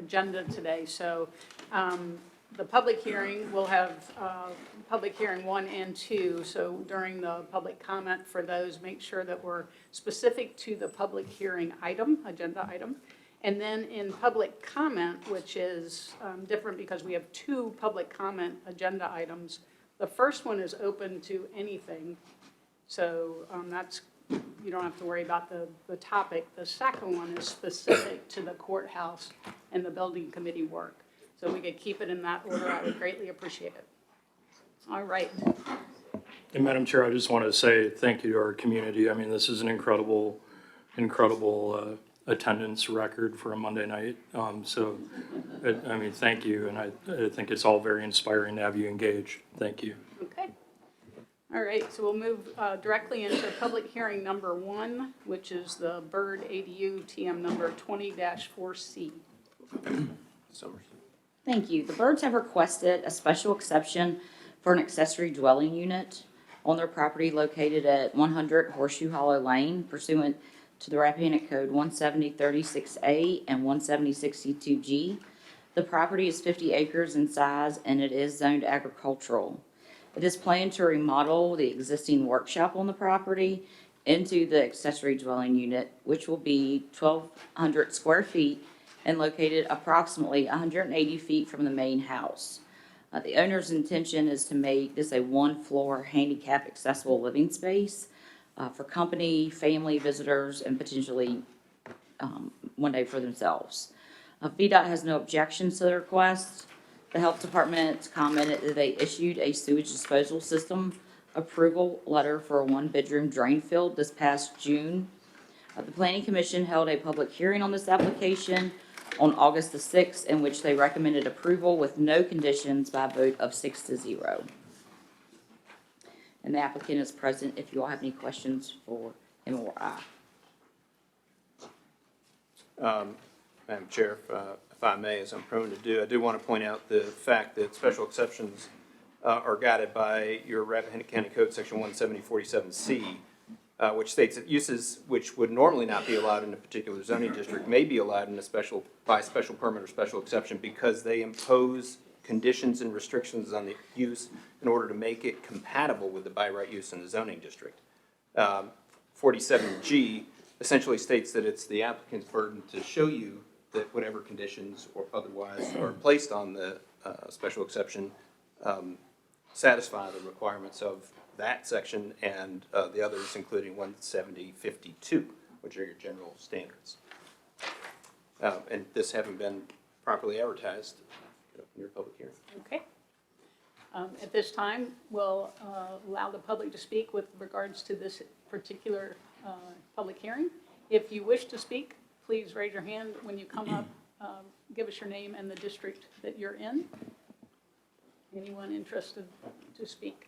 agenda today. So the public hearing, we'll have public hearing 1 and 2. So during the public comment for those, make sure that we're specific to the public hearing item, agenda item. And then in public comment, which is different because we have 2 public comment agenda items. The first one is open to anything. So that's, you don't have to worry about the topic. The second one is specific to the courthouse and the building committee work. So we could keep it in that order. I would greatly appreciate it. All right. And Madam Chair, I just want to say thank you to our community. I mean, this is an incredible attendance record for a Monday night. I mean, thank you. And I think it's all very inspiring to have you engaged. Thank you. Okay. All right. So we'll move directly into public hearing number 1, which is the Bird ADU TM number 20-4C. Summers. Thank you. The Birds have requested a special exception for an accessory dwelling unit on their property located at 100 Horseshoe Hollow Lane pursuant to the Rappahannock Code 17036A and 17062G. The property is 50 acres in size and it is zoned agricultural. It is planned to remodel the existing workshop on the property into the accessory dwelling unit, which will be 1,200 square feet and located approximately 180 feet from the main house. The owner's intention is to make this a 1-floor handicap accessible living space for company, family, visitors, and potentially one day for themselves. VDOT has no objections to the request. The health department commented that they issued a sewage disposal system approval letter for a 1-bedroom drain field this past June. The Planning Commission held a public hearing on this application on August the 6th, in which they recommended approval with no conditions by a vote of 6-0. And the applicant is present if you all have any questions for him or I. Madam Chair, if I may, as I'm prone to do, I do want to point out the fact that special exceptions are guided by your Rappahannock County Code Section 17047C, which states that uses which would normally not be allowed in a particular zoning district may be allowed in by special permit or special exception because they impose conditions and restrictions on the use in order to make it compatible with the by right use in the zoning district. 47G essentially states that it's the applicant's burden to show you that whatever conditions or otherwise are placed on the special exception satisfy the requirements of that section and the others, including 17052, which are your general standards. And this having been properly advertised in your public hearing. Okay. At this time, we'll allow the public to speak with regards to this particular public hearing. If you wish to speak, please raise your hand when you come up. Give us your name and the district that you're in. Anyone interested to speak?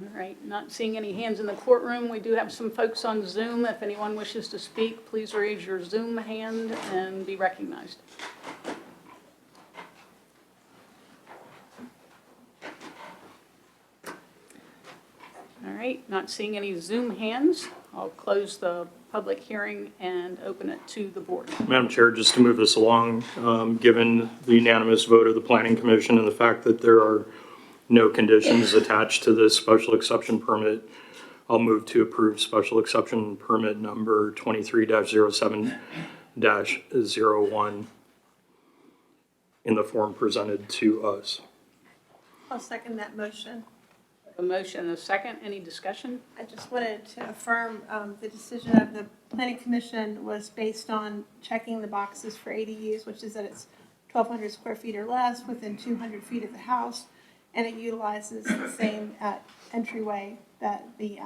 All right, not seeing any hands in the courtroom. We do have some folks on Zoom. If anyone wishes to speak, please raise your Zoom hand and be recognized. All right, not seeing any Zoom hands. I'll close the public hearing and open it to the board. Madam Chair, just to move this along, given the unanimous vote of the Planning Commission and the fact that there are no conditions attached to this special exception permit, I'll move to approve special exception permit number 23-07-01 in the form presented to us. I'll second that motion. A motion and a second. Any discussion? I just wanted to affirm the decision of the Planning Commission was based on checking the boxes for ADUs, which is that it's 1,200 square feet or less within 200 feet of the house, and it utilizes the same entryway that the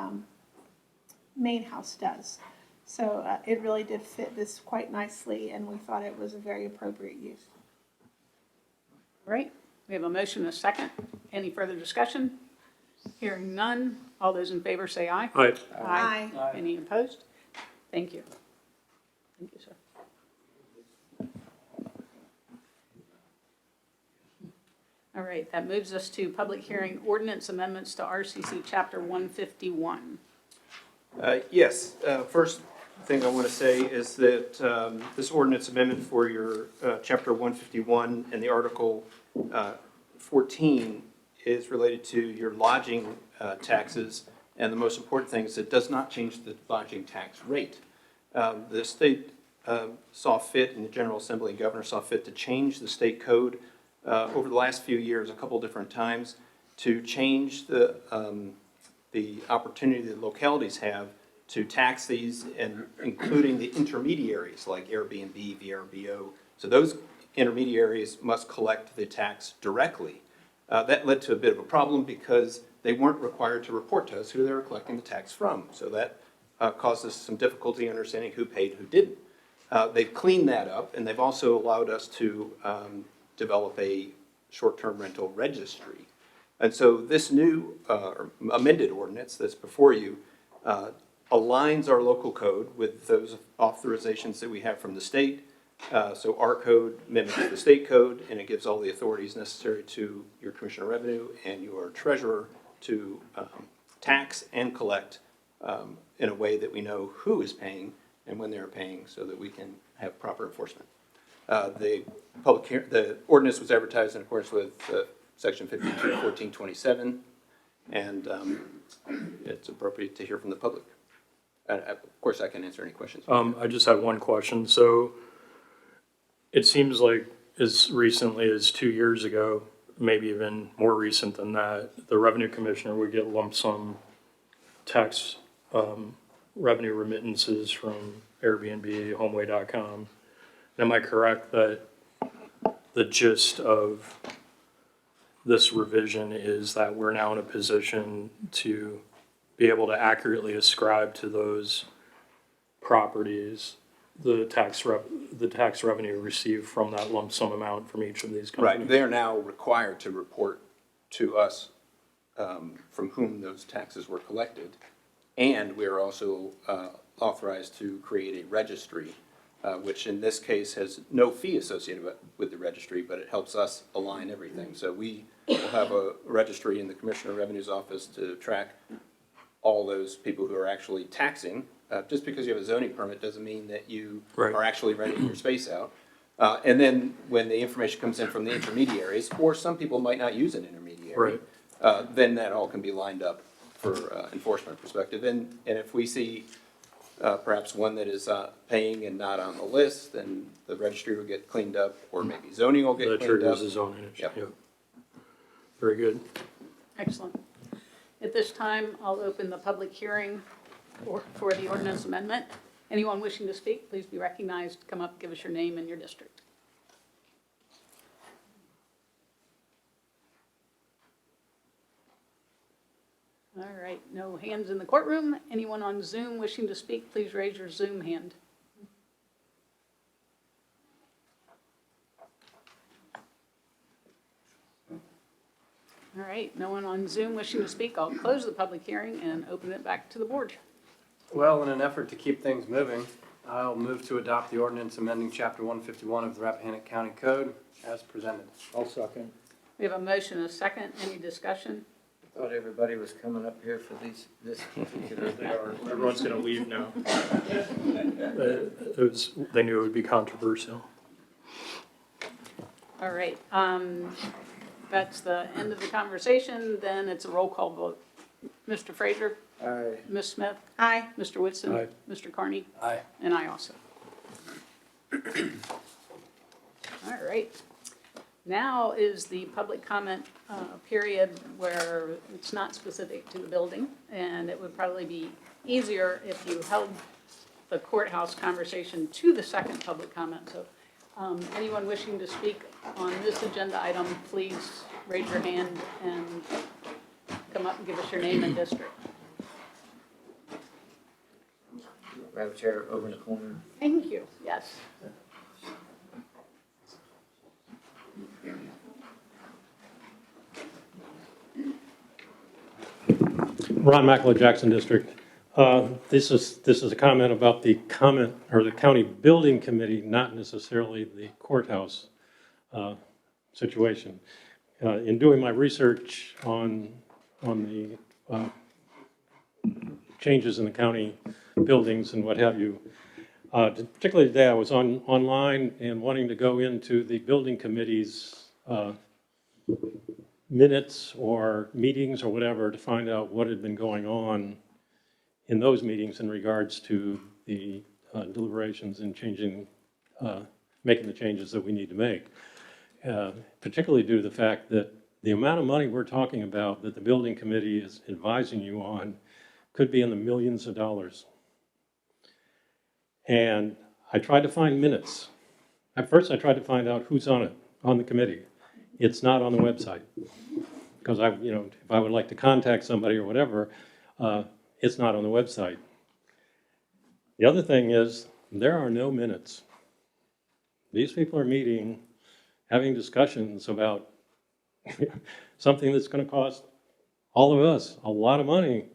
main house does. So it really did fit this quite nicely, and we thought it was a very appropriate use. All right, we have a motion and a second. Any further discussion? Hearing none. All those in favor say aye. Aye. Aye. Any opposed? Thank you. Thank you, sir. All right, that moves us to public hearing ordinance amendments to RCC Chapter 151. Yes, first thing I want to say is that this ordinance amendment for your Chapter 151 and the Article 14 is related to your lodging taxes, and the most important thing is it does not change the lodging tax rate. The state saw fit, and the General Assembly and Governor saw fit to change the state code over the last few years a couple different times to change the opportunity that localities have to tax these, and including the intermediaries like Airbnb, VRBO. So those intermediaries must collect the tax directly. That led to a bit of a problem because they weren't required to report to us who they were collecting the tax from. So that caused us some difficulty understanding who paid, who didn't. They've cleaned that up, and they've also allowed us to develop a short-term rental registry. And so this new amended ordinance that's before you aligns our local code with those authorizations that we have from the state. So our code mimics the state code, and it gives all the authorities necessary to your Commissioner of Revenue and your treasurer to tax and collect in a way that we know who is paying and when they're paying, so that we can have proper enforcement. The ordinance was advertised in accordance with Section 52-1427, and it's appropriate to hear from the public. Of course, I can answer any questions. I just have one question. So it seems like as recently as 2 years ago, maybe even more recent than that, the revenue commissioner would get lump sum tax revenue remittances from Airbnb, HomeAway.com. Am I correct that the gist of this revision is that we're now in a position to be able to accurately ascribe to those properties the tax revenue received from that lump sum amount from each of these companies? Right, they are now required to report to us from whom those taxes were collected. And we are also authorized to create a registry, which in this case has no fee associated with the registry, but it helps us align everything. So we will have a registry in the Commissioner of Revenue's office to track all those people who are actually taxing. Just because you have a zoning permit doesn't mean that you are actually renting your space out. And then when the information comes in from the intermediaries, or some people might not use an intermediary, then that all can be lined up for enforcement perspective. And if we see perhaps one that is paying and not on the list, then the registry will get cleaned up, or maybe zoning will get cleaned up. That triggers the zoning issue. Yep. Very good. Excellent. At this time, I'll open the public hearing for the ordinance amendment. Anyone wishing to speak, please be recognized. Come up, give us your name and your district. All right, no hands in the courtroom. Anyone on Zoom wishing to speak, please raise your Zoom hand. All right, no one on Zoom wishing to speak. I'll close the public hearing and open it back to the board. Well, in an effort to keep things moving, I'll move to adopt the ordinance amending Chapter 151 of the Rappahannock County Code as presented. I'll second. We have a motion, a second. Any discussion? Thought everybody was coming up here for this particular. They are. Everyone's going to leave now. They knew it would be controversial. All right, that's the end of the conversation. Then it's a roll call vote. Mr. Frazier? Aye. Ms. Smith? Aye. Mr. Whitson? Aye. Mr. Carney? Aye. And I also. All right. Now is the public comment period where it's not specific to the building, and it would probably be easier if you held the courthouse conversation to the second public comment. So anyone wishing to speak on this agenda item, please raise your hand and come up and give us your name and district. Grab a chair over in the corner. Thank you. Yes. Ron Mackler, Jackson District. This is a comment about the county building committee, not necessarily the courthouse situation. In doing my research on the changes in the county buildings and what have you. Particularly today, I was online and wanting to go into the building committee's minutes or meetings or whatever to find out what had been going on in those meetings in regards to the deliberations and making the changes that we need to make. Particularly due to the fact that the amount of money we're talking about that the building committee is advising you on could be in the millions of dollars. And I tried to find minutes. At first, I tried to find out who's on it, on the committee. It's not on the website. Because if I would like to contact somebody or whatever, it's not on the website. The other thing is, there are no minutes. These people are meeting, having discussions about something that's going to cost all of us a lot of money,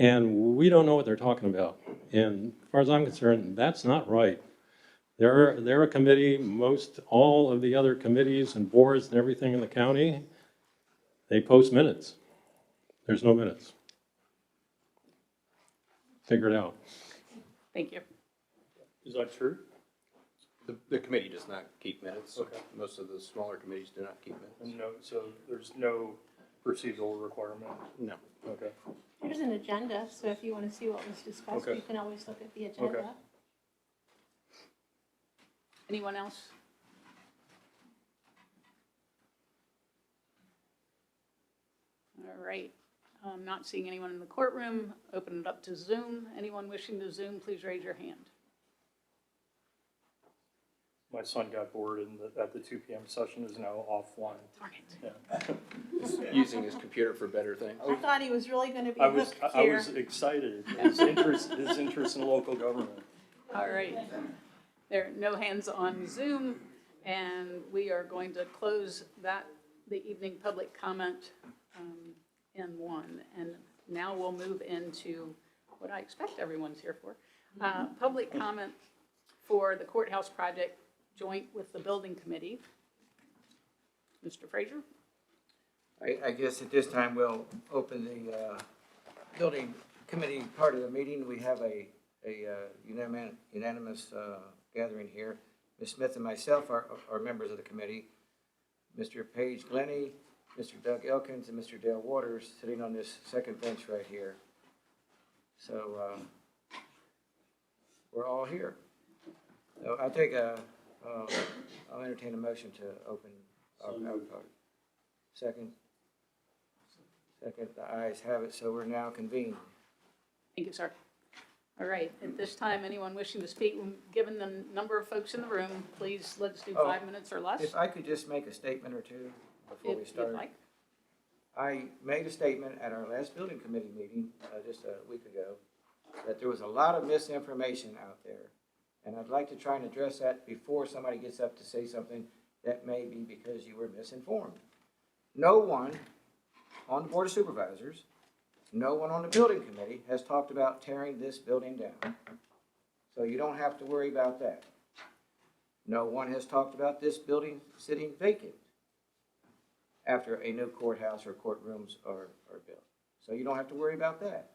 and we don't know what they're talking about. And as far as I'm concerned, that's not right. They're a committee, all of the other committees and boards and everything in the county, they post minutes. There's no minutes. Figure it out. Thank you. Is that true? The committee does not keep minutes. Okay. Most of the smaller committees do not keep minutes. No, so there's no procedural requirement? No. Okay. Here's an agenda, so if you want to see what was discussed, Okay. you can always look at the agenda. Okay. Anyone else? All right. Not seeing anyone in the courtroom. Open it up to Zoom. Anyone wishing to Zoom, please raise your hand. My son got bored and at the 2 p.m. session is now offline. Darn it. Yeah. Using his computer for better things. I thought he was really going to be I was hooked here. excited, his interest in local government. All right. There are no hands on Zoom, and we are going to close the evening public comment in one. And now we'll move into what I expect everyone's here for. Public comment for the courthouse project joint with the building committee. Mr. Frazier? I guess at this time we'll open the building committee part of the meeting. We have a unanimous gathering here. Ms. Smith and myself are members of the committee. Mr. Page Glennie, Mr. Doug Elkins, and Mr. Dale Waters sitting on this second bench right here. So we're all here. So I'll entertain a motion to open our part. Second, the ayes have it, so we're now convened. Thank you, sir. All right, at this time, anyone wishing to speak, given the number of folks in the room, please, let's do 5 minutes or less. If I could just make a statement or two before we If start. you'd like. I made a statement at our last building committee meeting, just a week ago, that there was a lot of misinformation out there. And I'd like to try and address that before somebody gets up to say something that may be because you were misinformed. No one on the Board of Supervisors, no one on the building committee has talked about tearing this building down. So you don't have to worry about that. No one has talked about this building sitting vacant after a new courthouse or courtrooms are built. So you don't have to worry about that.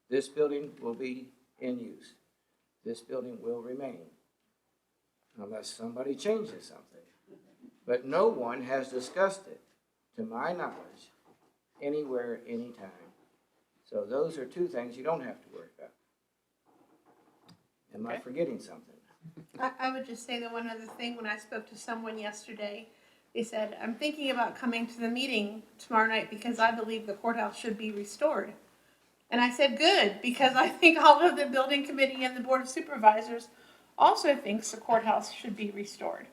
This building will be in use. This building will remain unless somebody changes something. But no one has discussed it, to my knowledge, anywhere, anytime. So those are two things you don't have to worry about. Am I forgetting something? I would just say that one other thing, when I spoke to someone yesterday, they said, I'm thinking about coming to the meeting tomorrow night because I believe the courthouse should be restored. And I said, good, because I think all of the building committee and the Board of Supervisors also thinks the courthouse should be restored.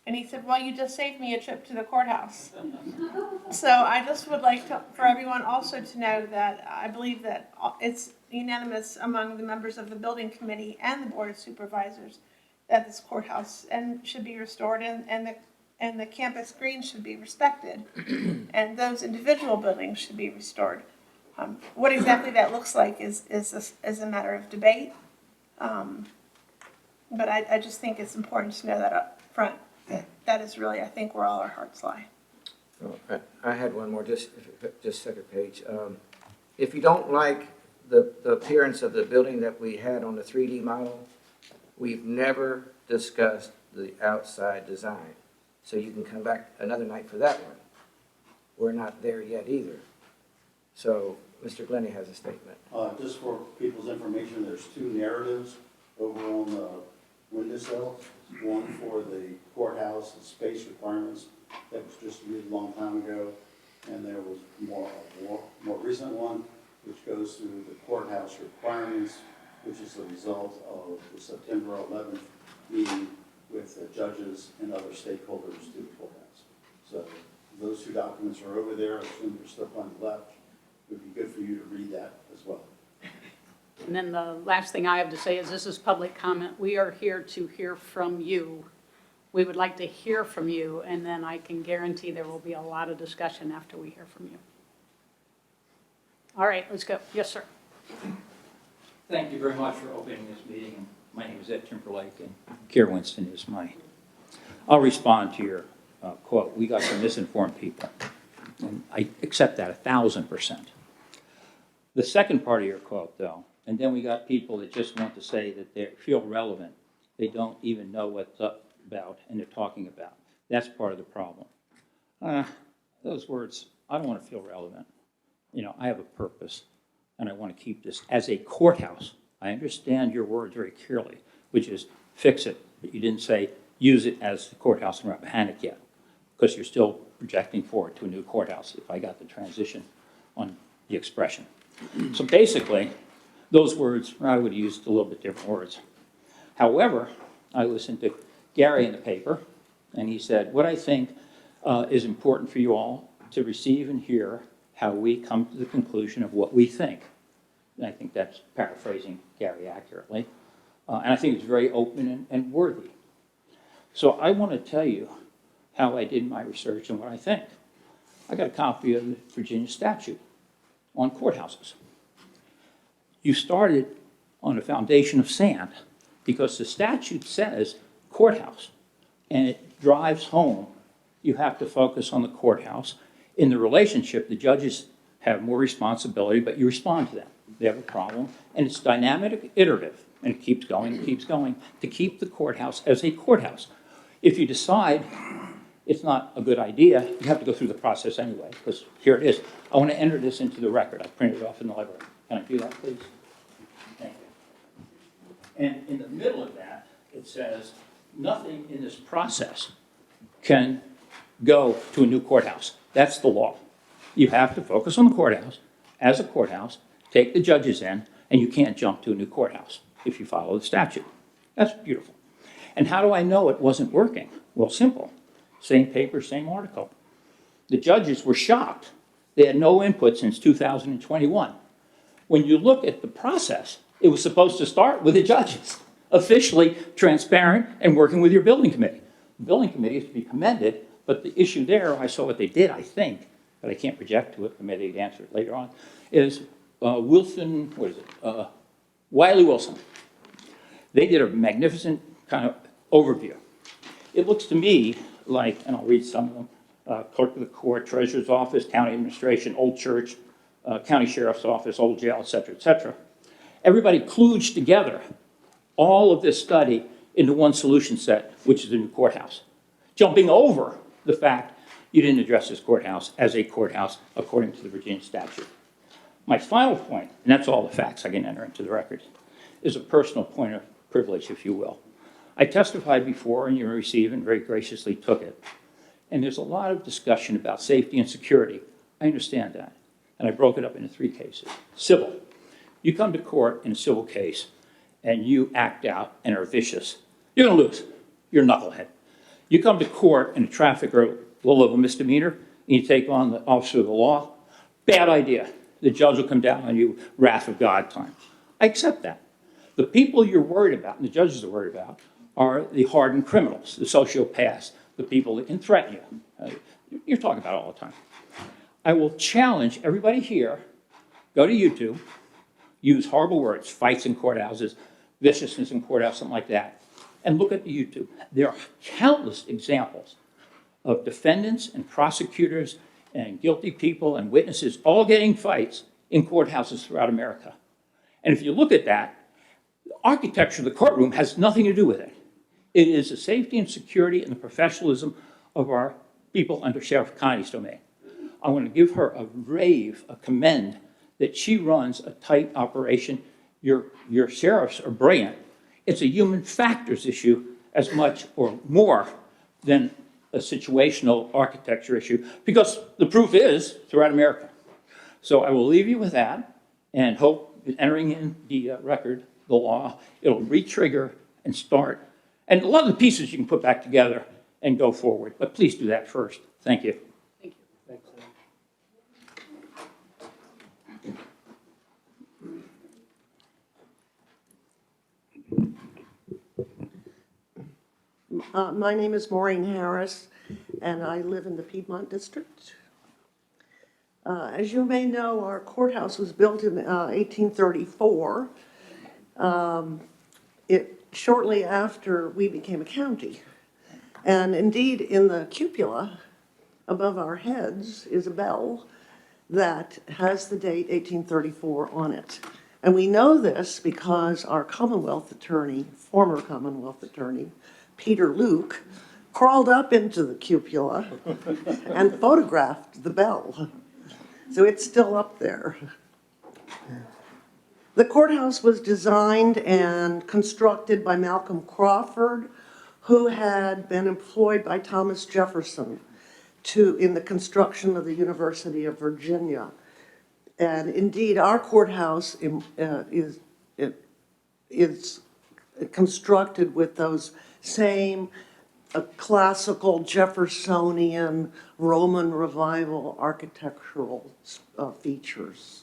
And he said, well, you just saved me a trip to the courthouse. So I just would like for everyone also to know that I believe that it's unanimous among the members of the building committee and the Board of Supervisors that this courthouse should be restored and the campus green should be respected. And those individual buildings should be restored. What exactly that looks like is a matter of debate. But I just think it's important to know that up front. That is really, I think, where all our hearts lie. Oh, I had one more, just second page. If you don't like the appearance of the building that we had on the 3D model, we've never discussed the outside design. So you can come back another night for that one. We're not there yet either. So Mr. Glennie has a statement. Just for people's information, there's two narratives over on the windowsill. One for the courthouse and space requirements that was distributed a long time ago. And there was a more recent one, which goes through the courthouse requirements, which is the result of the September 11th meeting with the judges and other stakeholders to the courthouse. So those two documents are over there. I assume there's stuff on the left. It would be good for you to read that as well. And then the last thing I have to say is this is public comment. We are here to hear from you. We would like to hear from you, and then I can guarantee there will be a lot of discussion after we hear from you. All right, let's go. Yes, sir. Thank you very much for opening this meeting. My name is Ed Timberlake, and Keir Winston is my. I'll respond to your quote. We got some misinformed people, and I accept that 1,000%. The second part of your quote, though, and then we got people that just want to say that they feel relevant. They don't even know what's up about and they're talking about. That's part of the problem. Those words, I don't want to feel relevant. You know, I have a purpose, and I want to keep this as a courthouse. I understand your words very clearly, which is fix it, but you didn't say use it as the courthouse in Rappahannock yet, because you're still projecting forward to a new courthouse, if I got the transition on the expression. So basically, those words, I would have used a little bit different words. However, I listened to Gary in the paper, and he said, what I think is important for you all to receive and hear how we come to the conclusion of what we think. And I think that's paraphrasing Gary accurately. And I think it's very open and worthy. So I want to tell you how I did my research and what I think. I got a copy of the Virginia statute on courthouses. You started on a foundation of sand because the statute says courthouse, and it drives home you have to focus on the courthouse. In the relationship, the judges have more responsibility, but you respond to them. They have a problem, and it's dynamic, iterative, and it keeps going, to keep the courthouse as a courthouse. If you decide it's not a good idea, you have to go through the process anyway, because here it is. I want to enter this into the record. I printed it off in the library. Can I do that, please? Thank you. And in the middle of that, it says, nothing in this process can go to a new courthouse. That's the law. You have to focus on the courthouse as a courthouse, take the judges in, and you can't jump to a new courthouse if you follow the statute. That's beautiful. And how do I know it wasn't working? Well, simple. Same paper, same article. The judges were shocked. They had no input since 2021. When you look at the process, it was supposed to start with the judges, officially transparent and working with your building committee. The building committee is to be commended, but the issue there, I saw what they did, I think, but I can't project to it, but maybe they'd answer it later on, is Wiley Wilson. They did a magnificent kind of overview. It looks to me like, and I'll read some of them, clerk of the court, treasurer's office, county administration, old church, county sheriff's office, old jail, et cetera, et cetera. Everybody kludged together all of this study into one solution set, which is the new courthouse, jumping over the fact you didn't address this courthouse as a courthouse according to the Virginia statute. My final point, and that's all the facts I can enter into the record, is a personal point of privilege, if you will. I testified before, and you received and very graciously took it. And there's a lot of discussion about safety and security. I understand that. And I broke it up into 3 cases. Civil. You come to court in a civil case, and you act out and are vicious. You're going to lose. You're a knucklehead. You come to court in a traffic or low-level misdemeanor, and you take on the officer of the law. Bad idea. The judge will come down on you, wrath of God time. I accept that. The people you're worried about, and the judges are worried about, are the hardened criminals, the sociopaths, the people that can threaten you. You're talking about it all the time. I will challenge everybody here, go to YouTube, use horrible words, fights in courthouses, viciousness in courthouses, something like that, and look at the YouTube. There are countless examples of defendants and prosecutors and guilty people and witnesses all getting fights in courthouses throughout America. And if you look at that, the architecture of the courtroom has nothing to do with it. It is the safety and security and the professionalism of our people under Sheriff Connie's domain. I want to give her a rave, a commend, that she runs a tight operation. Your sheriffs are brilliant. It's a human factors issue as much or more than a situational architecture issue, because the proof is throughout America. So I will leave you with that and hope that entering in the record, the law, it'll re-trigger and start. And a lot of the pieces you can put back together and go forward, but please do that first. Thank you. Thank you. Thanks, Sam. My name is Maureen Harris, and I live in the Piedmont District. As you may know, our courthouse was built in 1834, shortly after we became a county. And indeed, in the cupola above our heads is a bell that has the date 1834 on it. And we know this because our Commonwealth attorney, former Commonwealth attorney, Peter Luke, crawled up into the cupola and photographed the bell. So it's still up there. The courthouse was designed and constructed by Malcolm Crawford, who had been employed by Thomas Jefferson in the construction of the University of Virginia. And indeed, our courthouse is constructed with those same classical Jeffersonian Roman Revival architectural features.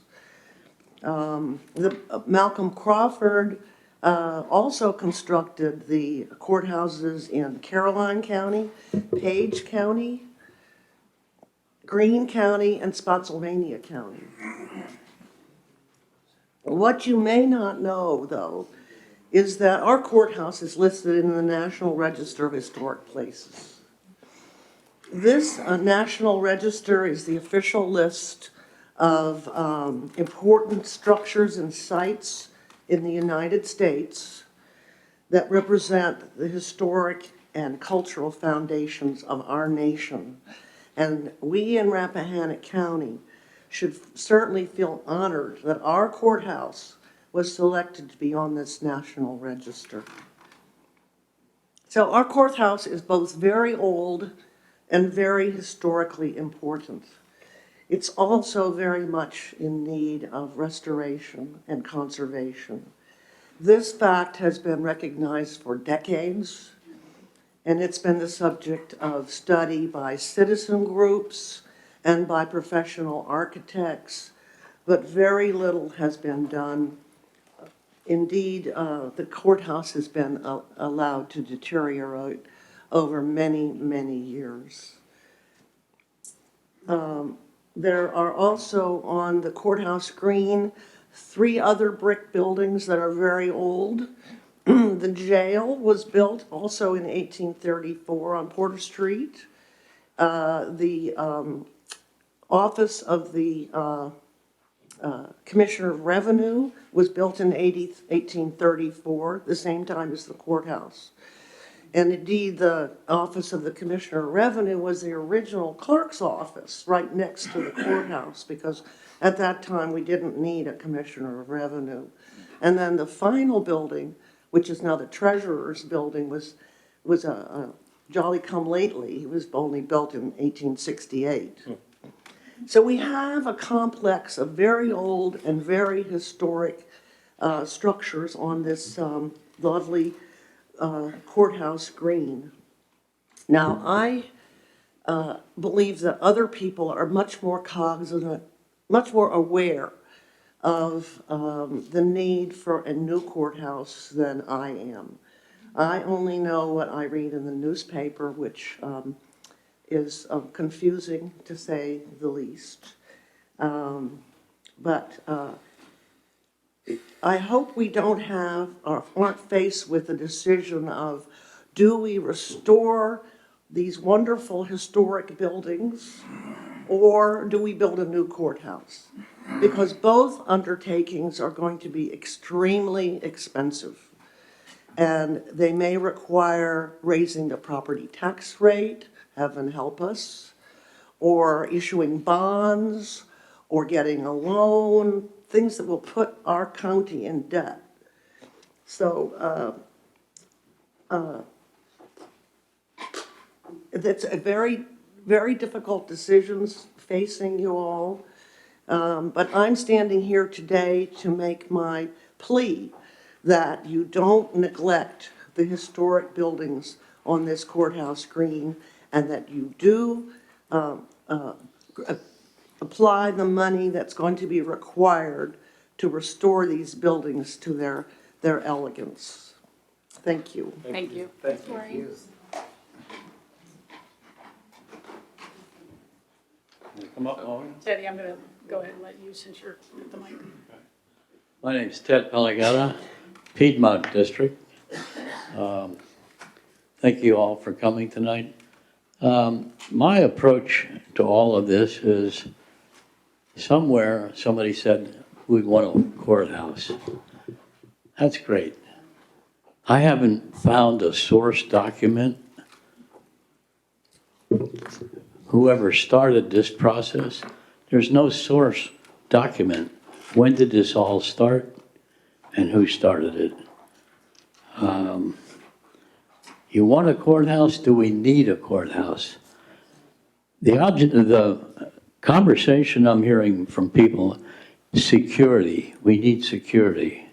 Malcolm Crawford also constructed the courthouses in Caroline County, Page County, Greene County, and Spotsylvania County. What you may not know, though, is that our courthouse is listed in the National Register of Historic Places. This National Register is the official list of important structures and sites in the United States that represent the historic and cultural foundations of our nation. And we in Rappahannock County should certainly feel honored that our courthouse was selected to be on this national register. So our courthouse is both very old and very historically important. It's also very much in need of restoration and conservation. This fact has been recognized for decades, and it's been the subject of study by citizen groups and by professional architects, but very little has been done. Indeed, the courthouse has been allowed to deteriorate over many, many years. There are also on the courthouse green 3 other brick buildings that are very old. The jail was built also in 1834 on Porter Street. The office of the Commissioner of Revenue was built in 1834, the same time as the courthouse. And indeed, the office of the Commissioner of Revenue was the original clerk's office right next to the courthouse, because at that time we didn't need a Commissioner of Revenue. And then the final building, which is now the Treasurer's building, was a jolly come lately. It was only built in 1868. So we have a complex of very old and very historic structures on this lovely courthouse green. Now, I believe that other people are much more cognizant, much more aware of the need for a new courthouse than I am. I only know what I read in the newspaper, which is confusing to say the least. But I hope we don't have or aren't faced with the decision of, do we restore these wonderful historic buildings, or do we build a new courthouse? because both undertakings are going to be extremely expensive. And they may require raising the property tax rate, heaven help us, or issuing bonds, or getting a loan, things that will put our county in debt. So it's a very, very difficult decisions facing you all. But I'm standing here today to make my plea that you don't neglect the historic buildings on this courthouse green, and that you do apply the money that's going to be required to restore these buildings to their elegance. Thank you. Thank you. Thank you. Come up, Logan. Teddy, I'm going to go ahead and let you, since you're at the mic. My name's Ted Pelagata, Piedmont District. Thank you all for coming tonight. My approach to all of this is somewhere somebody said, we want a courthouse. That's great. I haven't found a source document. Whoever started this process, there's no source document. When did this all start and who started it? You want a courthouse? Do we need a courthouse? The object of the conversation I'm hearing from people, security. We need security.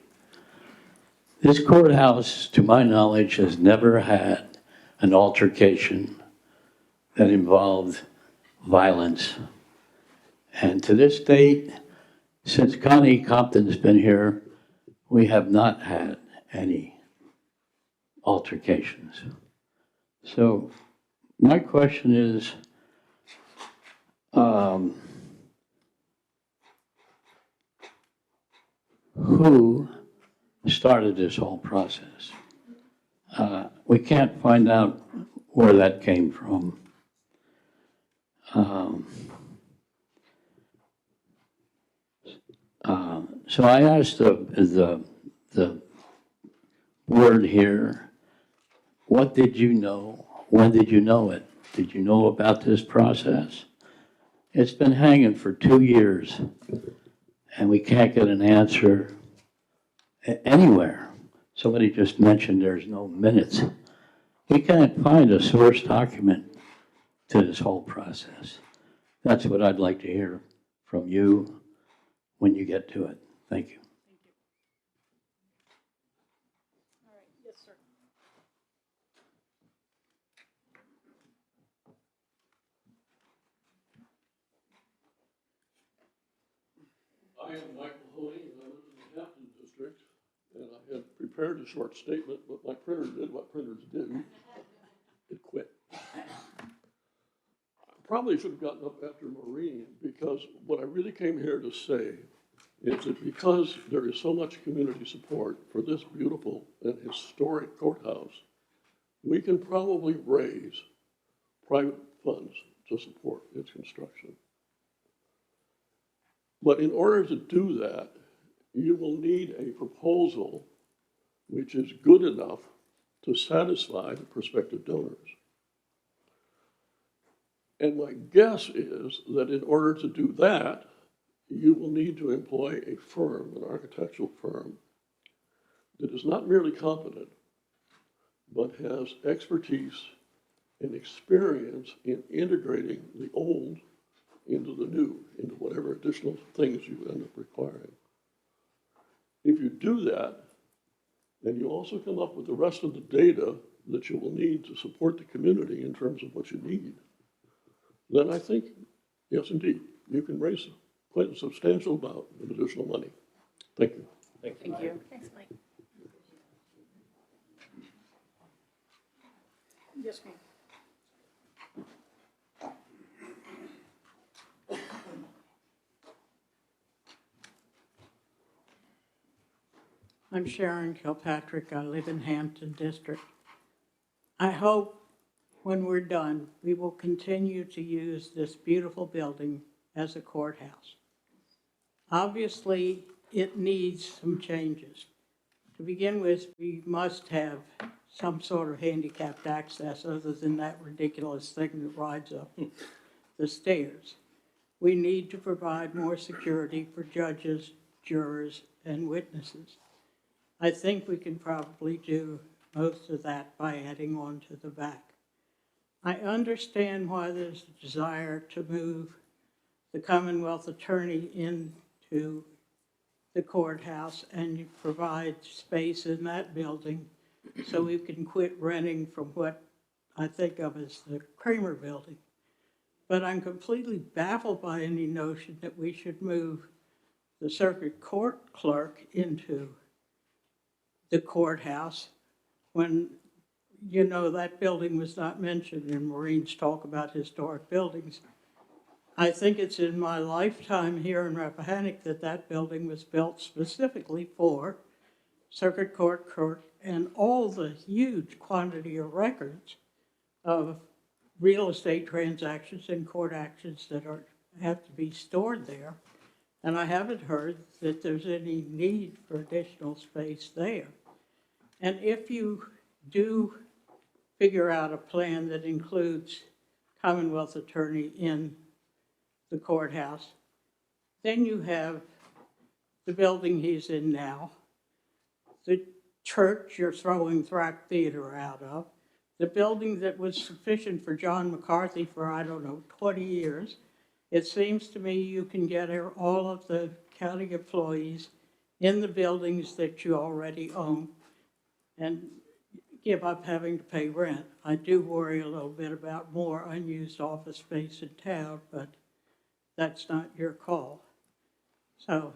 This courthouse, to my knowledge, has never had an altercation that involved violence. And to this date, since Connie Compton's been here, we have not had any altercations. So my question is, who started this whole process? We can't find out where that came from. So I asked the board here, what did you know? When did you know it? Did you know about this process? It's been hanging for 2 years, and we can't get an answer anywhere. Somebody just mentioned there's no minutes. We can't find a source document to this whole process. That's what I'd like to hear from you when you get to it. Thank you. All right, yes, sir. I am Michael Hoey, and I live in the Hampton District, and I had prepared a short statement, but my printer did what printers do. It quit. I probably should have gotten up after Maureen, because what I really came here to say is that because there is so much community support for this beautiful and historic courthouse, we can probably raise private funds to support its construction. But in order to do that, you will need a proposal which is good enough to satisfy the prospective donors. And my guess is that in order to do that, you will need to employ a firm, an architectural firm, that is not merely competent, but has expertise and experience in integrating the old into the new, into whatever additional things you end up requiring. If you do that, then you also come up with the rest of the data that you will need to support the community in terms of what you need, then I think, yes, indeed, you can raise quite a substantial amount of additional money. Thank you. Thank you. Thanks, Mike. Yes, ma'am. I'm Sharon Kilpatrick. I live in Hampton District. I hope when we're done, we will continue to use this beautiful building as a courthouse. Obviously, it needs some changes. To begin with, we must have some sort of handicapped access other than that ridiculous thing that rides up the stairs. We need to provide more security for judges, jurors, and witnesses. I think we can probably do most of that by adding on to the back. I understand why there's a desire to move the Commonwealth Attorney into the courthouse and provide space in that building so we can quit renting from what I think of as the Kramer Building. But I'm completely baffled by any notion that we should move the circuit court clerk into the courthouse when, you know, that building was not mentioned in Maureen's talk about historic buildings. I think it's in my lifetime here in Rappahannock that that building was built specifically for circuit court clerk and all the huge quantity of records of real estate transactions and court actions that have to be stored there. And I haven't heard that there's any need for additional space there. And if you do figure out a plan that includes Commonwealth Attorney in the courthouse, then you have the building he's in now, the church you're throwing Thrack Theater out of, the building that was sufficient for John McCarthy for, I don't know, 20 years. It seems to me you can get all of the county employees in the buildings that you already own and give up having to pay rent. I do worry a little bit about more unused office space in town, but that's not your call. So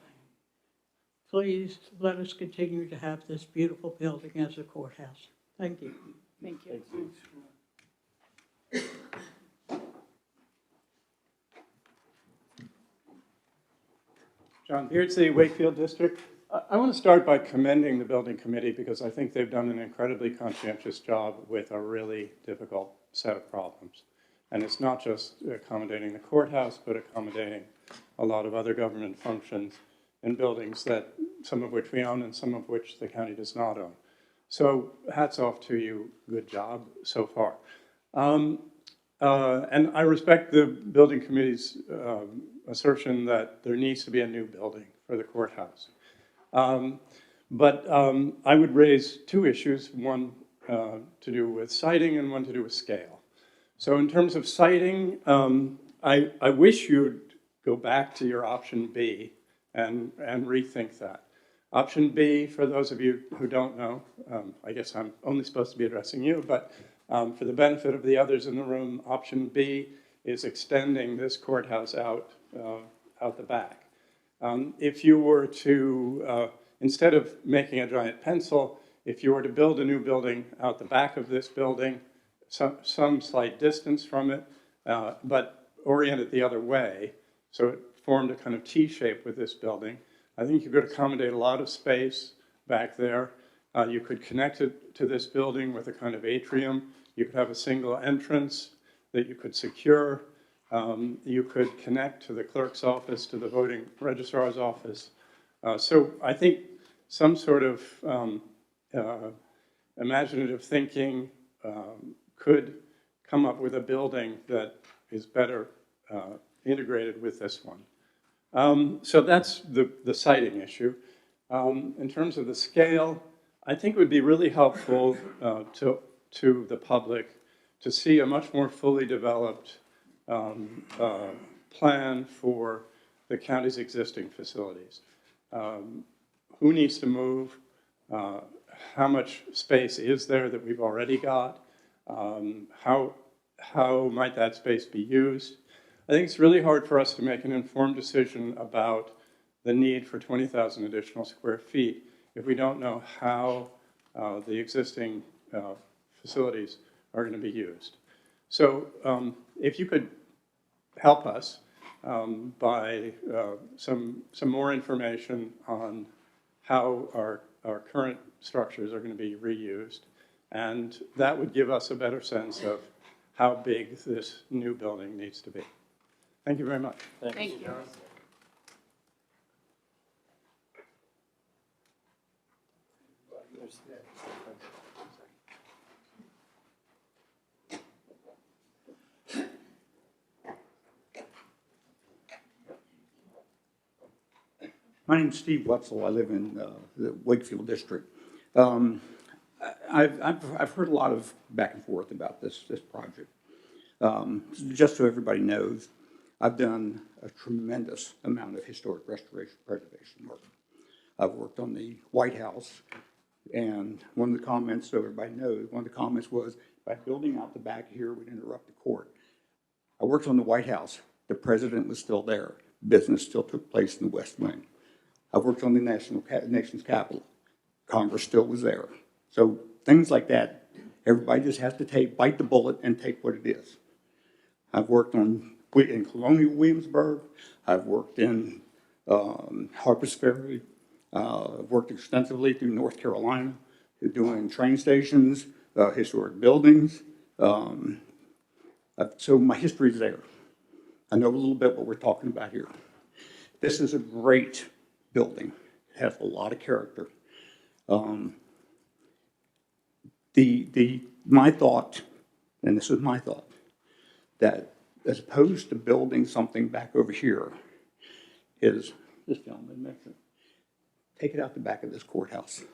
please let us continue to have this beautiful building as a courthouse. Thank you. Thank you. John Beardsley, Wakefield District. I want to start by commending the building committee because I think they've done an incredibly conscientious job with a really difficult set of problems. And it's not just accommodating the courthouse, but accommodating a lot of other government functions in buildings that some of which we own and some of which the county does not own. So hats off to you. Good job so far. And I respect the building committee's assertion that there needs to be a new building for the courthouse. But I would raise two issues, one to do with siting and one to do with scale. So in terms of siting, I wish you'd go back to your option B and rethink that. Option B, for those of you who don't know, I guess I'm only supposed to be addressing you, but for the benefit of the others in the room, option B is extending this courthouse out the back. If you were to, instead of making a giant pencil, if you were to build a new building out the back of this building, some slight distance from it, but oriented the other way, so it formed a kind of T shape with this building, I think you could accommodate a lot of space back there. You could connect it to this building with a kind of atrium. You could have a single entrance that you could secure. You could connect to the clerk's office, to the voting registrar's office. So I think some sort of imaginative thinking could come up with a building that is better integrated with this one. So that's the siting issue. In terms of the scale, I think it would be really helpful to the public to see a much more fully developed plan for the county's existing facilities. Who needs to move? How much space is there that we've already got? How might that space be used? I think it's really hard for us to make an informed decision about the need for 20,000 additional square feet if we don't know how the existing facilities are going to be used. So if you could help us by some more information on how our current structures are going to be reused, and that would give us a better sense of how big this new building needs to be. Thank you very much. Thank you. My name's Steve Wetzel. I live in the Wakefield district. I've heard a lot of back and forth about this project. Just so everybody knows, I've done a tremendous amount of historic restoration preservation work. I've worked on the White House, and one of the comments, so everybody knows, one of the comments was, by building out the back here would interrupt the court. I worked on the White House. The president was still there. Business still took place in the West Wing. I've worked on the nation's capital. Congress still was there. So things like that, everybody just has to bite the bullet and take what it is. I've worked in Colonial Williamsburg. I've worked in Harpers Ferry. I've worked extensively through North Carolina, doing train stations, historic buildings. So my history is there. I know a little bit what we're talking about here. This is a great building. It has a lot of character. My thought, and this is my thought, that as opposed to building something back over here, is, this gentleman mentioned, take it out the back of this courthouse.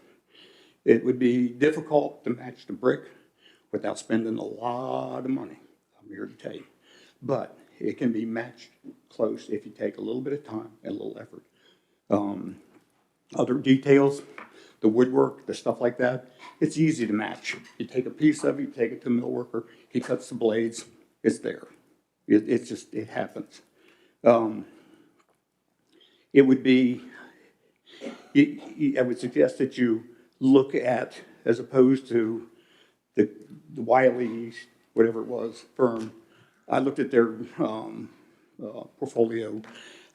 It would be difficult to match the brick without spending a lot of money, I'm here to tell you. But it can be matched close if you take a little bit of time and a little effort. Other details, the woodwork, the stuff like that, it's easy to match. You take a piece of it, you take it to a mill worker, he cuts the blades, it's there. It happens. It would be, I would suggest that you look at, as opposed to the Wiley, whatever it was, firm. I looked at their portfolio.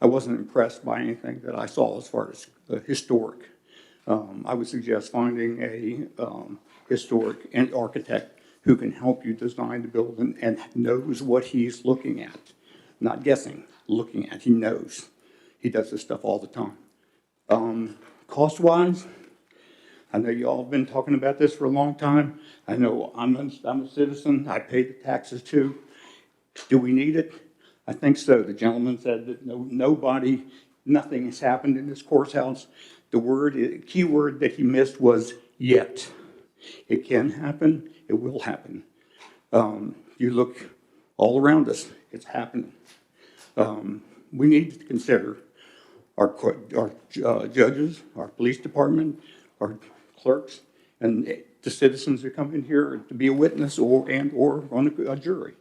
I wasn't impressed by anything that I saw as far as historic. I would suggest finding a historic architect who can help you design the building and knows what he's looking at. Not guessing, looking at, he knows. He does this stuff all the time. Cost-wise, I know you all have been talking about this for a long time. I know I'm a citizen, I pay the taxes too. Do we need it? I think so. The gentleman said that nothing has happened in this courthouse. The key word that he missed was yet. It can happen, it will happen. You look all around us, it's happening. We need to consider our judges, our police department, our clerks, and the citizens who come in here to be a witness or on a jury.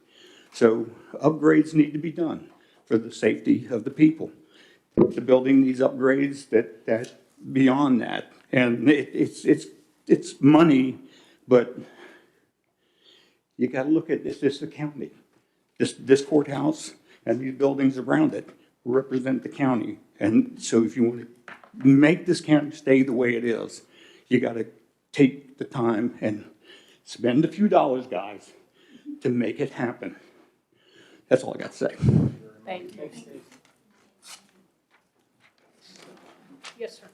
So upgrades need to be done for the safety of the people. The building needs upgrades that beyond that, and it's money, but you got to look at this is the county. This courthouse and these buildings around it represent the county, and so if you want to make this county stay the way it is, you got to take the time and spend a few dollars, guys, to make it happen. That's all I got to say. Thank you. Yes, sir.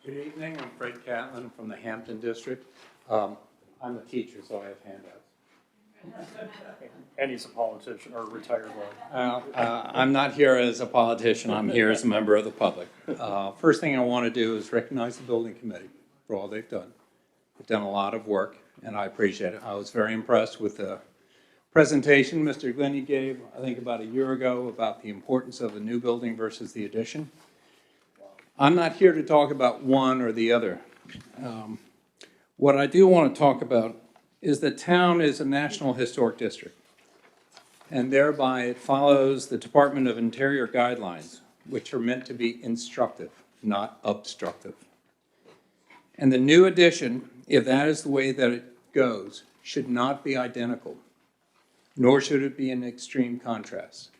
Good evening, I'm Fred Catlin from the Hampton District. I'm a teacher, so I have handouts. And he's a politician or retired lawyer. I'm not here as a politician, I'm here as a member of the public. First thing I want to do is recognize the building committee for all they've done. They've done a lot of work, and I appreciate it. I was very impressed with the presentation Mr. Glennie gave, I think about a year ago, about the importance of the new building versus the addition. I'm not here to talk about one or the other. What I do want to talk about is that town is a National Historic District, and thereby it follows the Department of Interior guidelines, which are meant to be instructive, not obstructive. And the new addition, if that is the way that it goes, should not be identical, nor should it be in extreme contrast.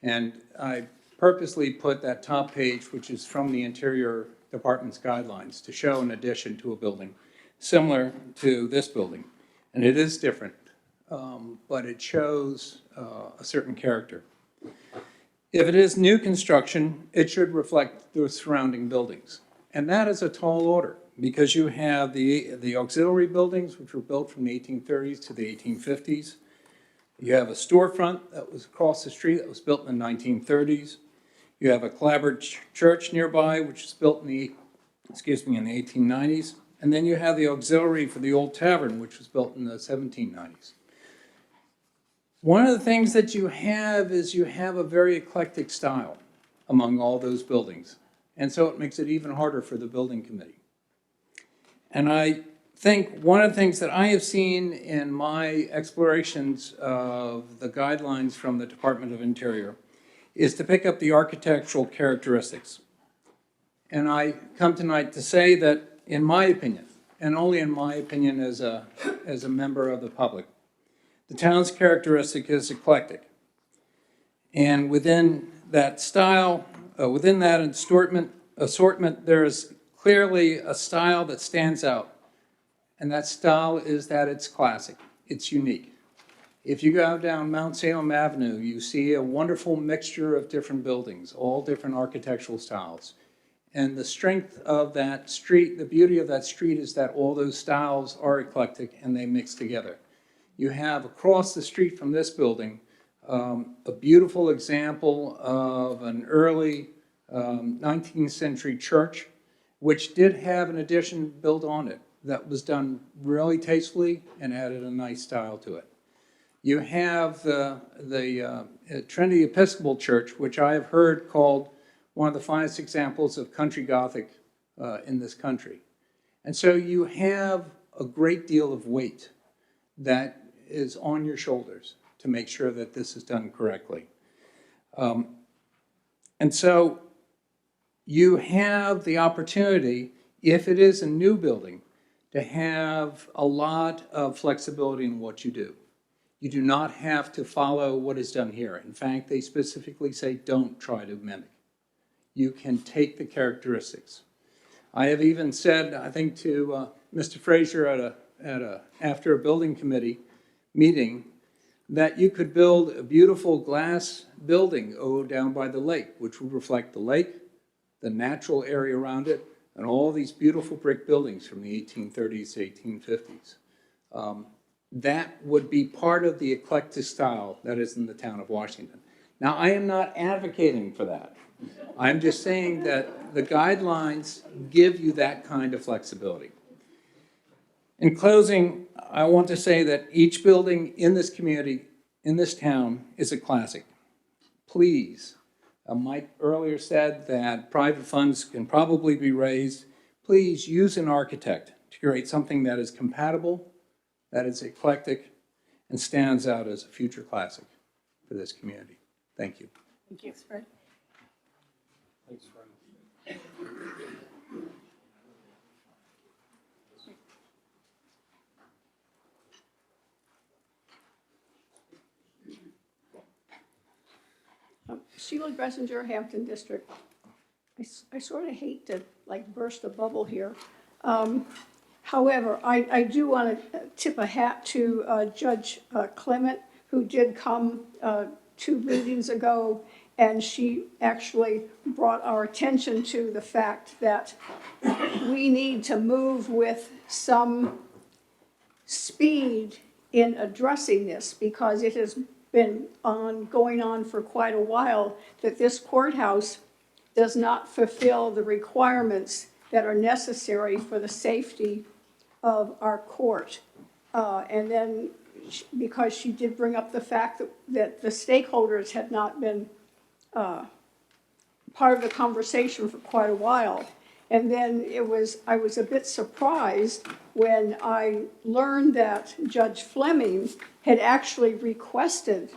And I purposely put that top page, which is from the Interior Department's guidelines, to show an addition to a building similar to this building. And it is different, but it shows a certain character. If it is new construction, it should reflect the surrounding buildings. And that is a tall order, because you have the auxiliary buildings, which were built from the 1830s to the 1850s. You have a storefront that was across the street that was built in the 1930s. You have a clapboard church nearby, which was built in the 1890s. And then you have the auxiliary for the old tavern, which was built in the 1790s. One of the things that you have is you have a very eclectic style among all those buildings. And so it makes it even harder for the building committee. And I think one of the things that I have seen in my explorations of the guidelines from the Department of Interior is to pick up the architectural characteristics. And I come tonight to say that, in my opinion, and only in my opinion as a member of the public, the town's characteristic is eclectic. And within that style, within that assortment, there is clearly a style that stands out. And that style is that it's classic, it's unique. If you go down Mount Salem Avenue, you see a wonderful mixture of different buildings, all different architectural styles. And the strength of that street, the beauty of that street is that all those styles are eclectic and they mix together. You have across the street from this building a beautiful example of an early 19th century church, which did have an addition built on it that was done really tastefully and added a nice style to it. You have the Trinity Episcopal Church, which I have heard called one of the finest examples of country Gothic in this country. And so you have a great deal of weight that is on your shoulders to make sure that this is done correctly. And so you have the opportunity, if it is a new building, to have a lot of flexibility in what you do. You do not have to follow what is done here. In fact, they specifically say don't try to mimic. You can take the characteristics. I have even said, I think, to Mr. Frazier after a building committee meeting, that you could build a beautiful glass building down by the lake, which would reflect the lake, the natural area around it, and all these beautiful brick buildings from the 1830s to 1850s. That would be part of the eclectic style that is in the town of Washington. Now, I am not advocating for that. I'm just saying that the guidelines give you that kind of flexibility. In closing, I want to say that each building in this community, in this town, is a classic. Please, Mike earlier said that private funds can probably be raised. Please use an architect to create something that is compatible, that is eclectic, and stands out as a future classic for this community. Thank you. Thank you, Fred. Thanks, Fred. Sheila Gressinger, Hampton District. I sort of hate to burst a bubble here. However, I do want to tip a hat to Judge Clement, who did come 2 meetings ago, and she actually brought our attention to the fact that we need to move with some speed in addressing this, because it has been going on for quite a while that this courthouse does not fulfill the requirements that are necessary for the safety of our court. And then because she did bring up the fact that the stakeholders had not been part of the conversation for quite a while. And then I was a bit surprised when I learned that Judge Fleming had actually requested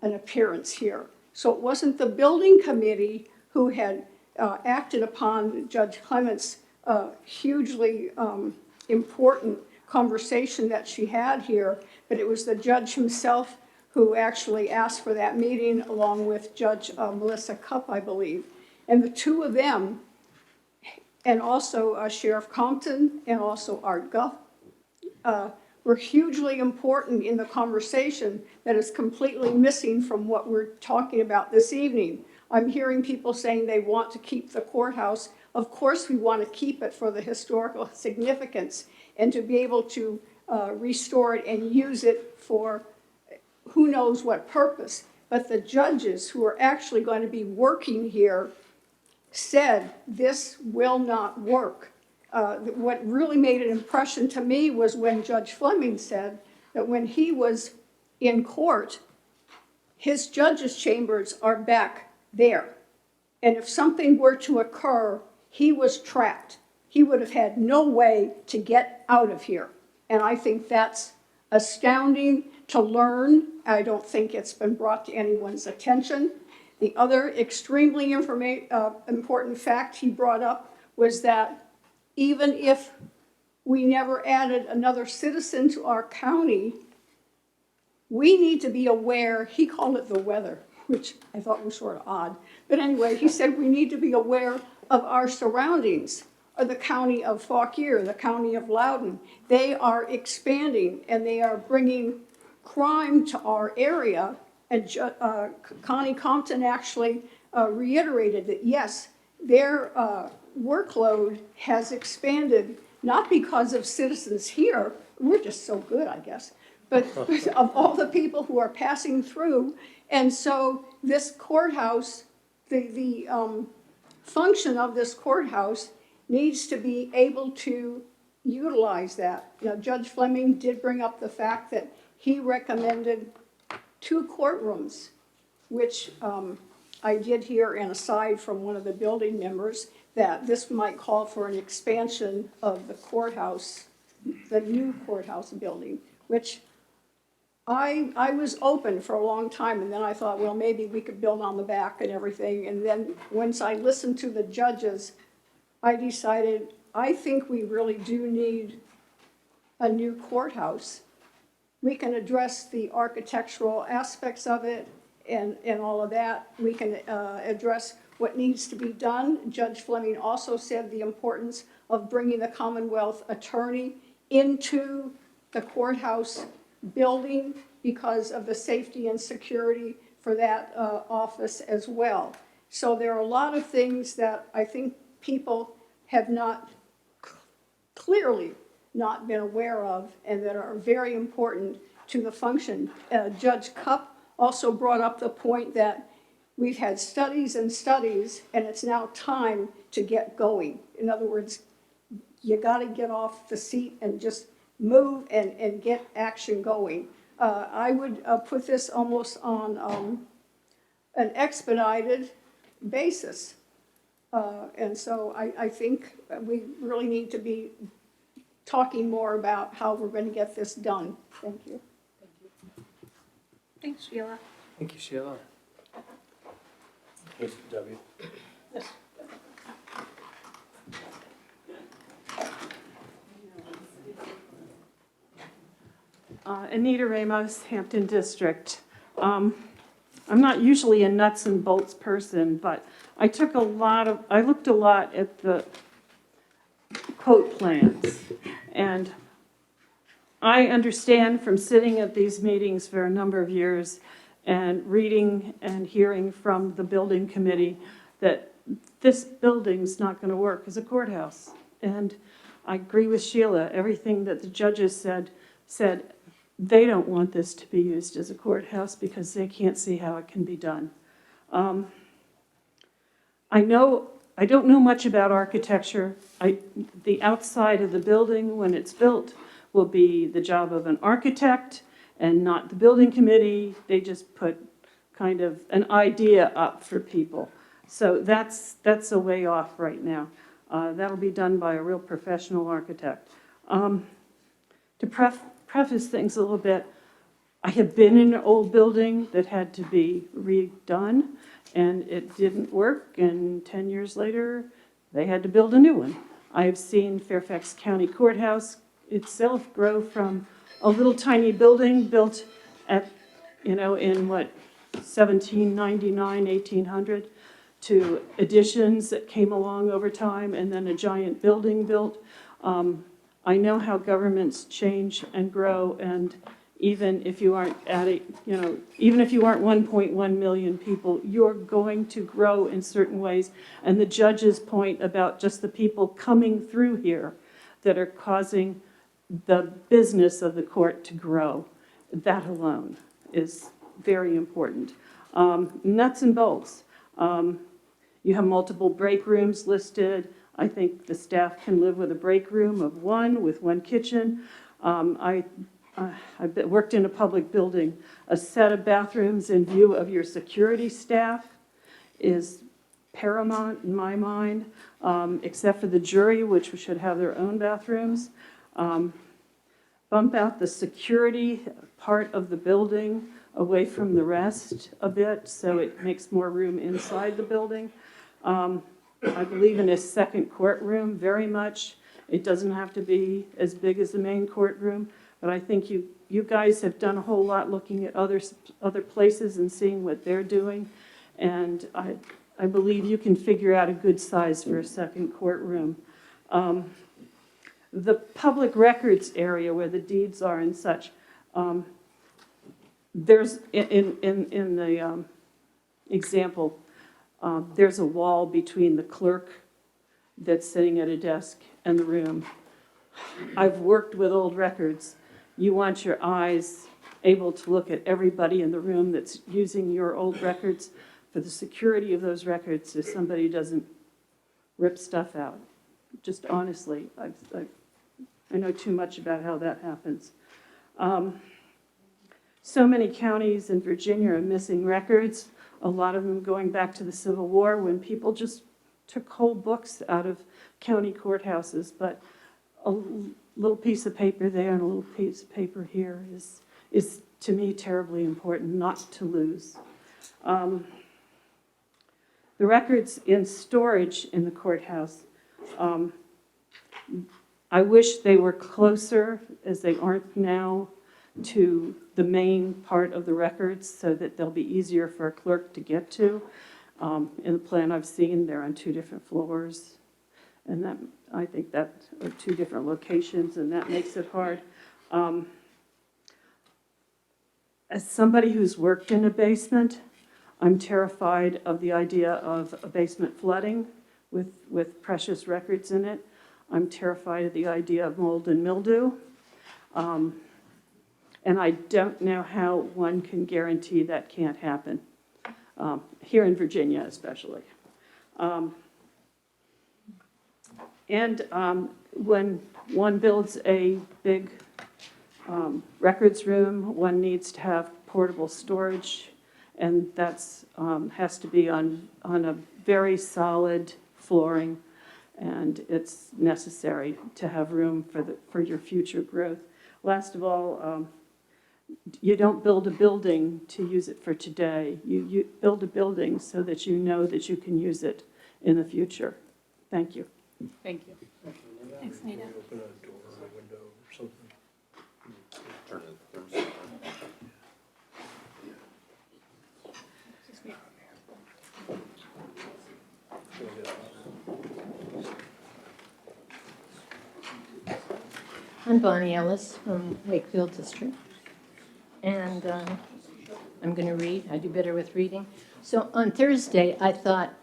an appearance here. So it wasn't the building committee who had acted upon Judge Clement's hugely important conversation that she had here, but it was the judge himself who actually asked for that meeting, along with Judge Melissa Cupp, I believe. And the two of them, and also Sheriff Compton and also Art Guff, were hugely important in the conversation that is completely missing from what we're talking about this evening. I'm hearing people saying they want to keep the courthouse. Of course, we want to keep it for the historical significance and to be able to restore it and use it for who knows what purpose. But the judges who are actually going to be working here said this will not work. What really made an impression to me was when Judge Fleming said that when he was in court, his judges' chambers are back there. And if something were to occur, he was trapped. He would have had no way to get out of here. And I think that's astounding to learn. I don't think it's been brought to anyone's attention. The other extremely important fact he brought up was that even if we never added another citizen to our county, we need to be aware, he called it the weather, which I thought was sort of odd. But anyway, he said we need to be aware of our surroundings, or the county of Fauquier, the county of Loudoun. They are expanding and they are bringing crime to our area. And Connie Compton actually reiterated that, yes, their workload has expanded, not because of citizens here, we're just so good, I guess, but of all the people who are passing through. And so this courthouse, the function of this courthouse needs to be able to utilize that. You know, Judge Fleming did bring up the fact that he recommended 2 courtrooms, which I did hear an aside from one of the building members that this might call for an expansion of the courthouse, the new courthouse building, which I was open for a long time, and then I thought, well, maybe we could build on the back and everything. And then once I listened to the judges, I decided I think we really do need a new courthouse. We can address the architectural aspects of it and all of that. We can address what needs to be done. Judge Fleming also said the importance of bringing the Commonwealth attorney into the courthouse building because of the safety and security for that office as well. So there are a lot of things that I think people have not clearly not been aware of and that are very important to the function. Judge Cupp also brought up the point that we've had studies and studies and it's now time to get going. In other words, you got to get off the seat and just move and get action going. I would put this almost on an expedited basis. And so I think we really need to be talking more about how we're going to get this done. Thank you. Thanks, Sheila. Thank you, Sheila. Mr. W. Yes. Anita Ramos, Hampton District. I'm not usually a nuts and bolts person, but I looked a lot at the quote plans. And I understand from sitting at these meetings for a number of years and reading and hearing from the building committee that this building's not going to work as a courthouse. And I agree with Sheila. Everything that the judges said they don't want this to be used as a courthouse because they can't see how it can be done. I don't know much about architecture. The outside of the building, when it's built, will be the job of an architect and not the building committee. They just put kind of an idea up for people. So that's a way off right now. That'll be done by a real professional architect. To preface things a little bit, I have been in an old building that had to be redone, and it didn't work, and 10 years later, they had to build a new one. I have seen Fairfax County Courthouse itself grow from a little tiny building built at, in 1799, 1800, to additions that came along over time, and then a giant building built. I know how governments change and grow, and even if you aren't at a, even if you aren't 1.1 million people, you're going to grow in certain ways. And the judge's point about just the people coming through here that are causing the business of the court to grow, that alone is very important. Nuts and bolts. You have multiple break rooms listed. I think the staff can live with a break room of one with one kitchen. I've worked in a public building. A set of bathrooms in view of your security staff is paramount in my mind, except for the jury, which should have their own bathrooms. Bump out the security part of the building away from the rest a bit so it makes more room inside the building. I believe in a second courtroom very much. It doesn't have to be as big as the main courtroom, but I think you guys have done a whole lot looking at other places and seeing what they're doing, and I believe you can figure out a good size for a second courtroom. The public records area where the deeds are and such, there's in the example, there's a wall between the clerk that's sitting at a desk and the room. I've worked with old records. You want your eyes able to look at everybody in the room that's using your old records for the security of those records so somebody doesn't rip stuff out. Just honestly, I know too much about how that happens. So many counties in Virginia are missing records, a lot of them going back to the Civil War when people just took whole books out of county courthouses, but a little piece of paper there and a little piece of paper here is to me terribly important not to lose. The records in storage in the courthouse, I wish they were closer, as they aren't now, to the main part of the records so that they'll be easier for a clerk to get to. In the plan I've seen, they're on 2 different floors, and that I think that are 2 different locations, and that makes it hard. As somebody who's worked in a basement, I'm terrified of the idea of a basement flooding with precious records in it. I'm terrified of the idea of mold and mildew. And I don't know how one can guarantee that can't happen, here in Virginia especially. When one builds a big records room, one needs to have portable storage, and that's has to be on a very solid flooring, and it's necessary to have room for your future growth. Last of all, you don't build a building to use it for today. You build a building so that you know that you can use it in the future. Thank you. Thank you. Thanks, Nita. Open a door or a window or something. I'm Bonnie Ellis from Wakefield District, and I'm going to read. I do better with reading. So on Thursday, I thought,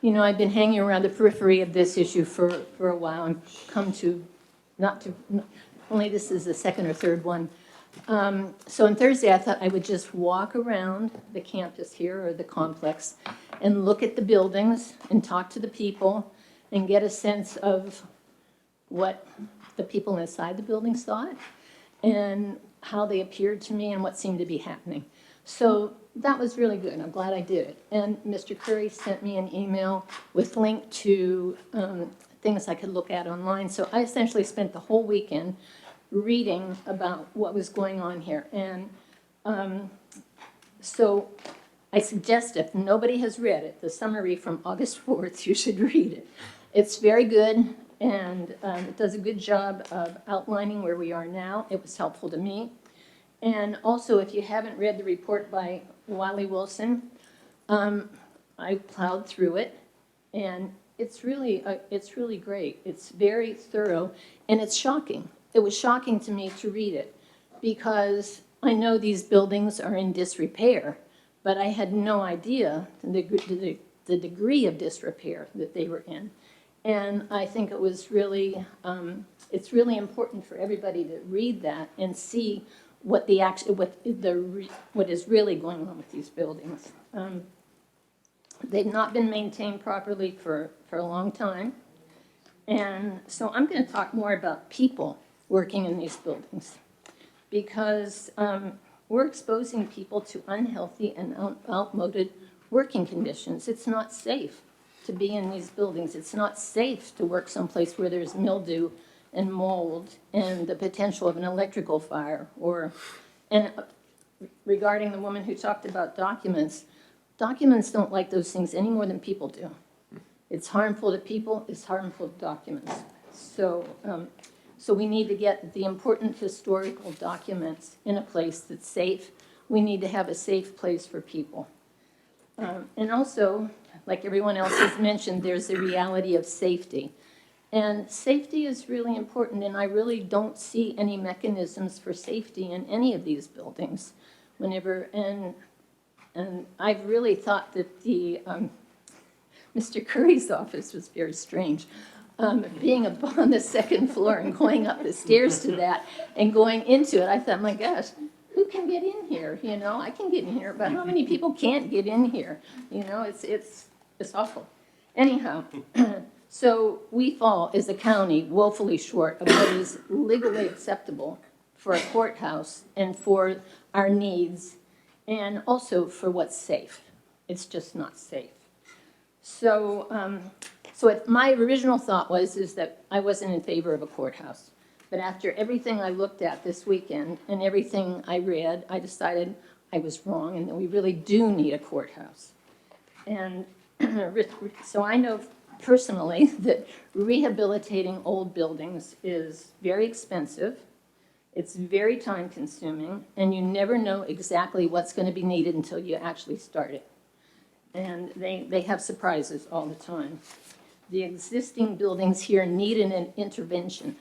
I've been hanging around the periphery of this issue for a while and come to, only this is the second or third one. So on Thursday, I thought I would just walk around the campus here or the complex and look at the buildings and talk to the people and get a sense of what the people inside the buildings thought and how they appeared to me and what seemed to be happening. So that was really good. I'm glad I did it. And Mr. Curry sent me an email with link to things I could look at online. So I essentially spent the whole weekend reading about what was going on here. And so I suggest if nobody has read it, the summary from August 4th, you should read it. It's very good. And it does a good job of outlining where we are now. It was helpful to me. And also, if you haven't read the report by Wiley Wilson, I plowed through it. And it's really great. It's very thorough, and it's shocking. It was shocking to me to read it, because I know these buildings are in disrepair, but I had no idea the degree of disrepair that they were in. And I think it was really, it's really important for everybody to read that and see what what is really going on with these buildings. They've not been maintained properly for a long time. And so I'm going to talk more about people working in these buildings, because we're exposing people to unhealthy and outmoded working conditions. It's not safe to be in these buildings. It's not safe to work someplace where there's mildew and mold and the potential of an electrical fire. And regarding the woman who talked about documents don't like those things any more than people do. It's harmful to people, it's harmful to documents. So we need to get the important historical documents in a place that's safe. We need to have a safe place for people. And also, like everyone else has mentioned, there's the reality of safety. And safety is really important, and I really don't see any mechanisms for safety in any of these buildings. And I've really thought that the Mr. Curry's office was very strange. Being up on the second floor and going up the stairs to that and going into it, I thought, my gosh, who can get in here? You know, I can get in here, but how many people can't get in here? You know, it's awful. Anyhow, so we fall as a county woefully short of what is legally acceptable for a courthouse and for our needs, and also for what's safe. It's just not safe. So, my original thought is that I wasn't in favor of a courthouse. But after everything I looked at this weekend and everything I read, I decided I was wrong and that we really do need a courthouse. And so I know personally that rehabilitating old buildings is very expensive. It's very time consuming, and you never know exactly what's going to be needed until you actually start it. And they have surprises all the time. The existing buildings here need an intervention,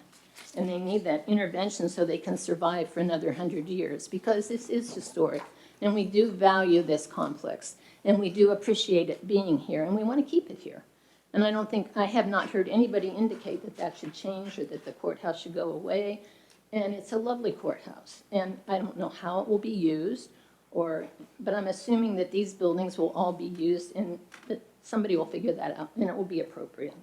and they need that intervention so they can survive for another 100 years, because this is historic, and we do value this complex, and we do appreciate it being here, and we want to keep it here. And I have not heard anybody indicate that that should change or that the courthouse should go away. And it's a lovely courthouse, and I don't know how it will be used, but I'm assuming that these buildings will all be used, and that somebody will figure that out, and it will be appropriate.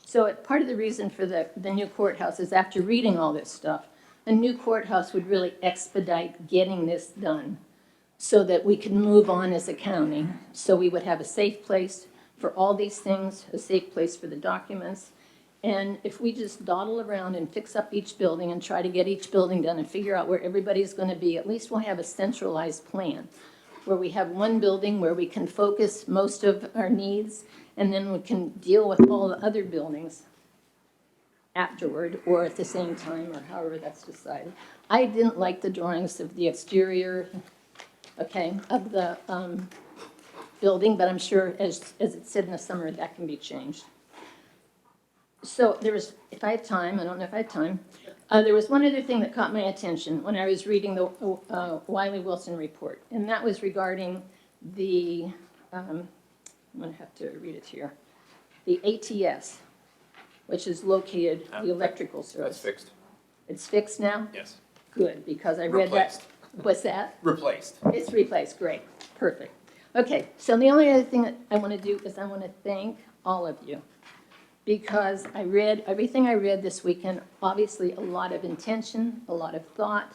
So part of the reason for the new courthouse is, after reading all this stuff, a new courthouse would really expedite getting this done so that we could move on as a county, so we would have a safe place for all these things, a safe place for the documents. And if we just dawdle around and fix up each building and try to get each building done and figure out where everybody's going to be, at least we'll have a centralized plan where we have one building where we can focus most of our needs, and then we can deal with all the other buildings afterward or at the same time, or however that's decided. I didn't like the drawings of the exterior, of the building, but I'm sure, as it said in the summer, that can be changed. So if I have time, I don't know if I have time, there was one other thing that caught my attention when I was reading the Wiley-Wilson report, and that was regarding the, I'm going to have to read it here, the ATS, which is located, the electrical service. That's fixed. It's fixed now? Yes. Good, because I read that. What's that? Replaced. It's replaced, great, perfect. Okay, so the only other thing that I want to do is I want to thank all of you, because I read everything I read this weekend, obviously a lot of intention, a lot of thought,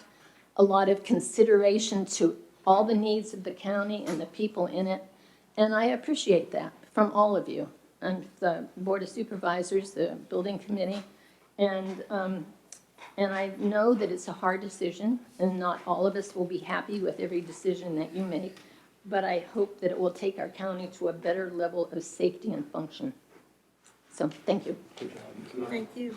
a lot of consideration to all the needs of the county and the people in it, and I appreciate that from all of you, and the Board of Supervisors, the Building Committee, and I know that it's a hard decision, and not all of us will be happy with every decision that you make, but I hope that it will take our county to a better level of safety and function. So, thank you. Thank you.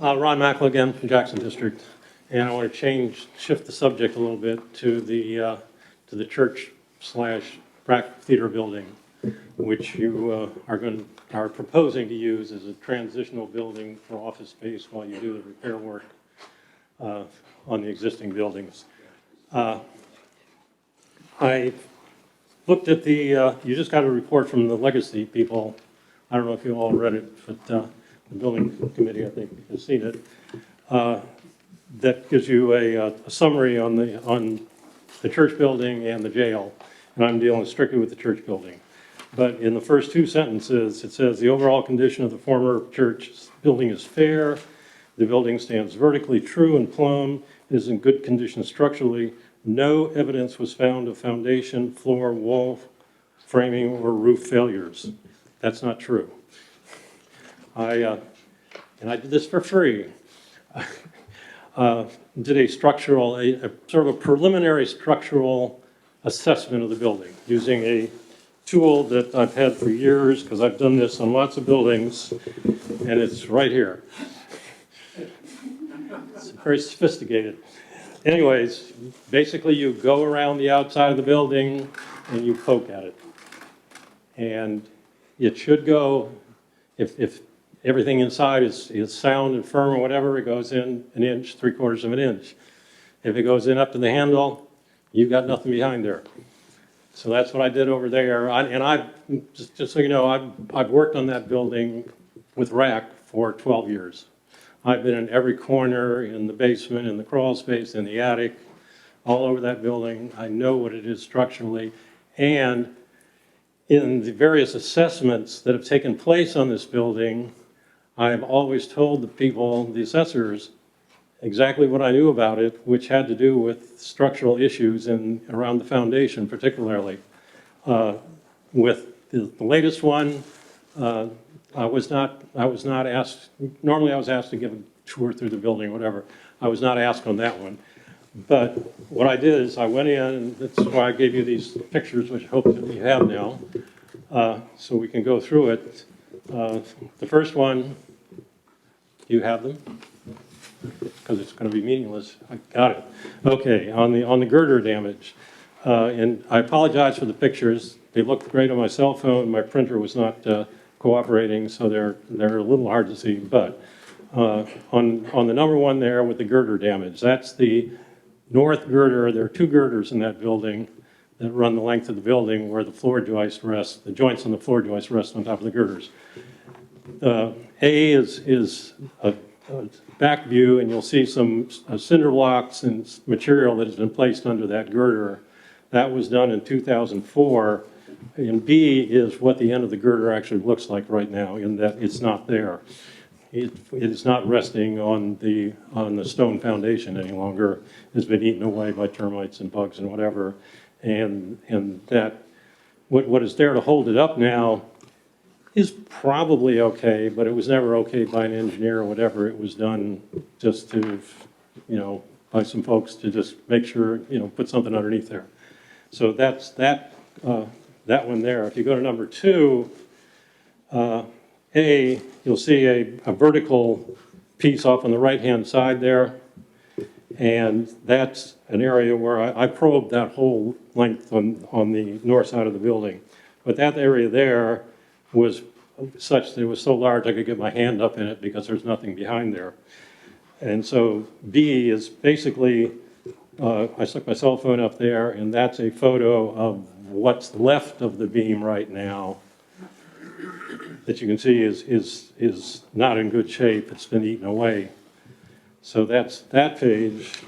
Ron Mackle again from Jackson District, and I want to shift the subject a little bit to the church / theater building, which you are proposing to use as a transitional building for office space while you do the repair work on the existing buildings. I looked at you just got a report from the Legacy people. I don't know if you all read it, but the building committee, I think, has seen it. That gives you a summary on the church building and the jail, and I'm dealing strictly with the church building. But in the first two sentences, it says the overall condition of the former church building is fair. The building stands vertically true and plumb. It is in good condition structurally. No evidence was found of foundation, floor, wall framing, or roof failures. That's not true. And I did this for free. Did a sort of a preliminary structural assessment of the building using a tool that I've had for years because I've done this on lots of buildings, and it's right here. It's very sophisticated. Anyways, basically you go around the outside of the building and you poke at it. And it should go, if everything inside is sound and firm or whatever, it goes in 1 inch, 3/4 of an inch. If it goes in up to the handle, you've got nothing behind there. So that's what I did over there. Just so you know, I've worked on that building with RAC for 12 years. I've been in every corner, in the basement, in the crawl space, in the attic, all over that building. I know what it is structurally. And in the various assessments that have taken place on this building, I've always told the people, the assessors, exactly what I knew about it, which had to do with structural issues around the foundation particularly. With the latest one, I was not asked, normally I was asked to give a tour through the building or whatever. I was not asked on that one. But what I did is I went in, and that's why I gave you these pictures, which I hope that you have now, so we can go through it. The first one, you have them? Because it's going to be meaningless. I got it. Okay, on the girder damage. And I apologize for the pictures. They looked great on my cell phone. My printer was not cooperating, so they're a little hard to see. But on the number one there with the girder damage, that's the north girder. There are 2 girders in that building that run the length of the building where the floor joist rests, the joints on the floor joist rest on top of the girders. A is a back view, and you'll see some cinder blocks and material that has been placed under that girder. That was done in 2004. And B is what the end of the girder actually looks like right now, in that it's not there. It is not resting on the stone foundation any longer. It's been eaten away by termites and bugs and whatever. And that what is there to hold it up now is probably okay, but it was never okay by an engineer or whatever. It was done just to, by some folks to just make sure, put something underneath there. So that's that one there. If you go to number 2, you'll see a vertical piece off on the right-hand side there. And that's an area where I probed that whole length on the north side of the building. But that area there was such that it was so large I could get my hand up in it because there's nothing behind there. And so B is basically, I stuck my cell phone up there, and that's a photo of what's left of the beam right now that you can see is not in good shape. It's been eaten away. So that's that page.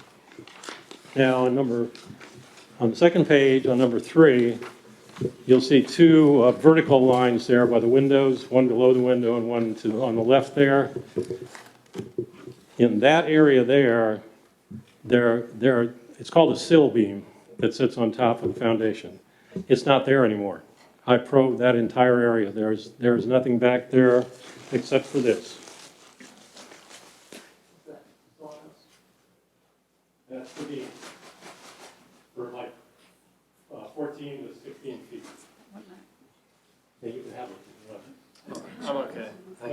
Now on the second page, on number 3, you'll see 2 vertical lines there by the windows, one below the window and one on the left there. In that area there, it's called a sill beam that sits on top of the foundation. It's not there anymore. I probed that entire area. There's nothing back there except for this. That's the beam for like 14 to 16 feet. Yeah, you can have it. I'm okay. Thank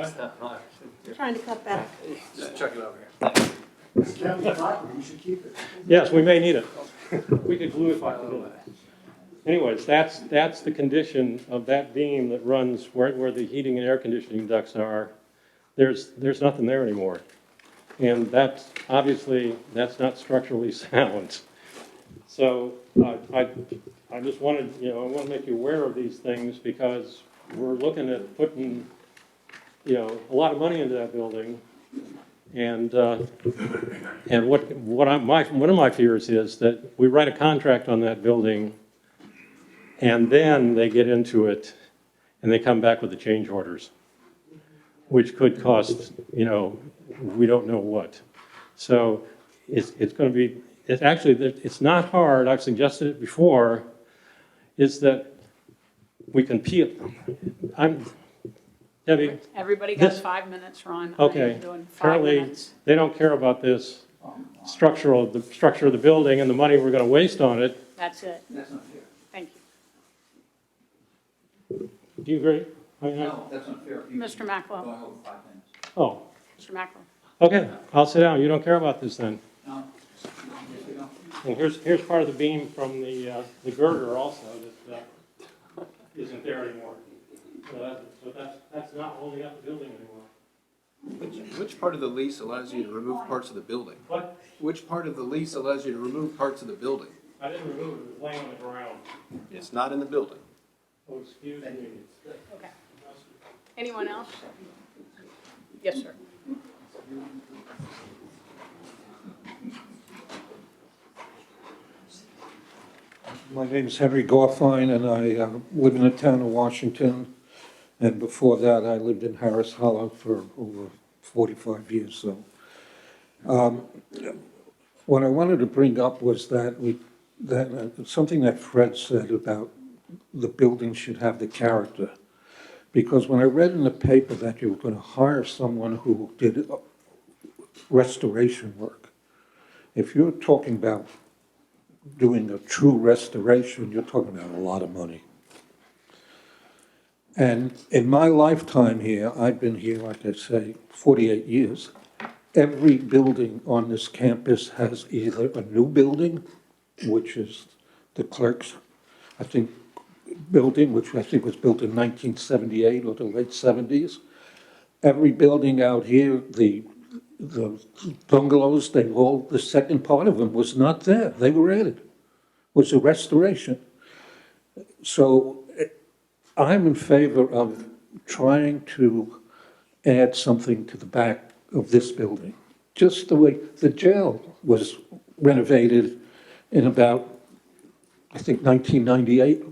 Trying to cut back. Just chuck it over here. It's county property, you should keep it. Yes, we may need it. We could glue it back together. Anyways, that's the condition of that beam that runs where the heating and air conditioning ducts are. There's nothing there anymore. And that's, obviously, that's not structurally sound. So I just wanted, I want to make you aware of these things because we're looking at putting, a lot of money into that building. And one of my fears is that we write a contract on that building and then they get into it and they come back with the change orders, which could cost, we don't know what. So it's going to be, it's not hard, I've suggested it before, is that we can peel. Debbie? Everybody got 5 minutes, Ron. Okay. I'm doing 5 Apparently, minutes. they don't care about this the structure of the building and the money we're going to waste on it. That's it. That's not fair. Thank Do you agree? No, that's not fair. Mr. Macklow. Go ahead with 5 minutes. Oh, Mr. Macklow. okay. I'll sit down. You don't care about this then. No, yes, we don't. And here's part of the beam from the girder also that isn't there anymore. So that's not holding up the building anymore. Which part of the lease allows you to remove parts of the building? What? Which part of the lease allows you to remove parts of the building? I didn't remove it. It was laying on the ground. It's not in the building. Oh, excuse me. Okay. Anyone else? Yes, sir. My name is Henry Goffine, and I live in the town of Washington. And before that, I lived in Harris Hollow for over 45 years. So, what I wanted to bring up was that something that Fred said about the building should have the character. Because when I read in the paper that you were going to hire someone who did restoration work, if you're talking about doing a true restoration, you're talking about a lot of money. And in my lifetime here, I've been here, like I say, 48 years. Every building on this campus has either a new building, which is the clerk's, I think, building, which I think was built in 1978 or the late 70s. Every building out here, the bungalows, the second part of them was not there. They were added. It was a restoration. So I'm in favor of trying to add something to the back of this building. Just the way the jail was renovated in about, I think, 1998.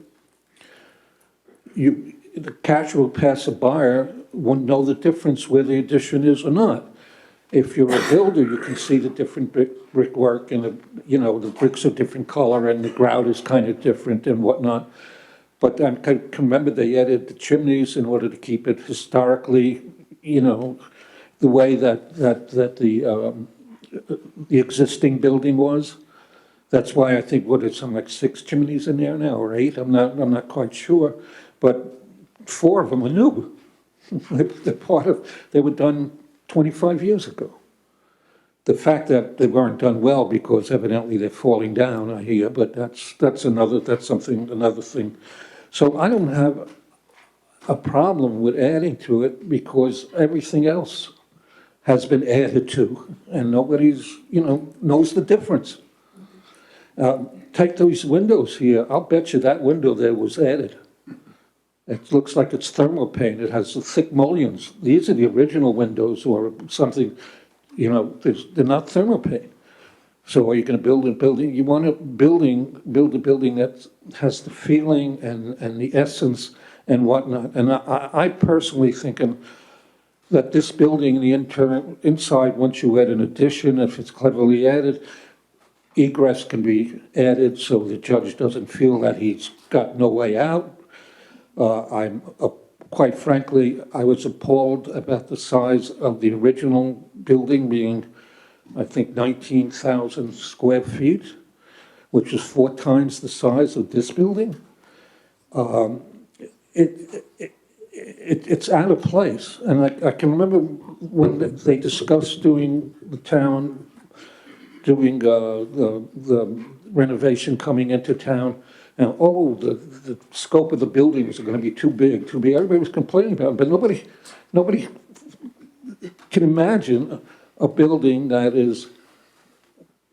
The casual passerby won't know the difference where the addition is or not. If you're a builder, you can see the different brickwork and the bricks are different color and the grout is kind of different and whatnot. But I can remember they added the chimneys in order to keep it historically, the way that the existing building was. That's why I think, what is something like 6 chimneys in there now, or 8? I'm not quite sure. But 4 of them are new. They were done 25 years ago. The fact that they weren't done well because evidently they're falling down, I hear, but that's another thing. So I don't have a problem with adding to it because everything else has been added to, and nobody's knows the difference. Take those windows here. I'll bet you that window there was added. It looks like it's thermal paint. It has the thick mullions. These are the original windows or something, they're not thermal paint. So are you going to build a building? You want to build a building that has the feeling and the essence and whatnot. And I personally think that this building, the inside, once you add an addition, if it's cleverly added, egress can be added so the judge doesn't feel that he's got no way out. Quite frankly, I was appalled about the size of the original building being, I think, 19,000 square feet, which is 4 times the size of this building. it's out of place. And I can remember when they discussed doing the town, doing the renovation coming into town, and, oh, the scope of the buildings are gonna be too big, too big. Everybody was complaining about it, but nobody can imagine a building that is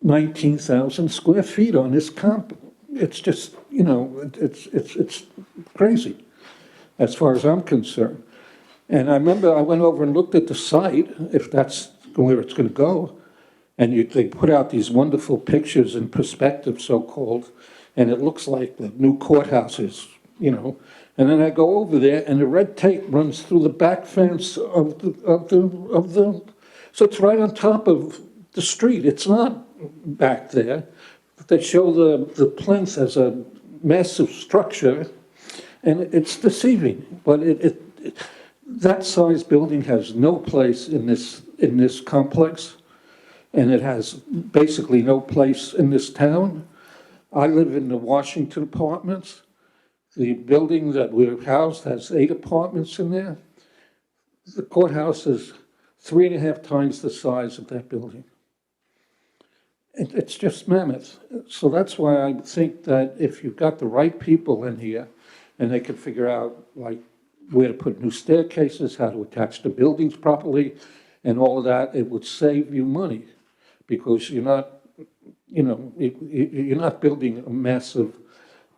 19,000 square feet on this comp. It's just, you know, it's crazy as far as I'm concerned. And I remember I went over and looked at the site, if that's where it's gonna go, and they put out these wonderful pictures in perspective, so-called, and it looks like the new courthouses, you know. And then I go over there, and the red tape runs through the back fence of the, so it's right on top of the street. It's not back there. They show the plinth as a massive structure, and it's deceiving. But that size building has no place in this complex, and it has basically no place in this town. I live in the Washington Apartments. The building that we're housed has 8 apartments in there. The courthouse is 3.5 times the size of that building. It's just mammoth. So that's why I think that if you've got the right people in here, and they can figure out like where to put new staircases, how to attach the buildings properly, and all of that, it would save you money, because you're not, you know, you're not building a massive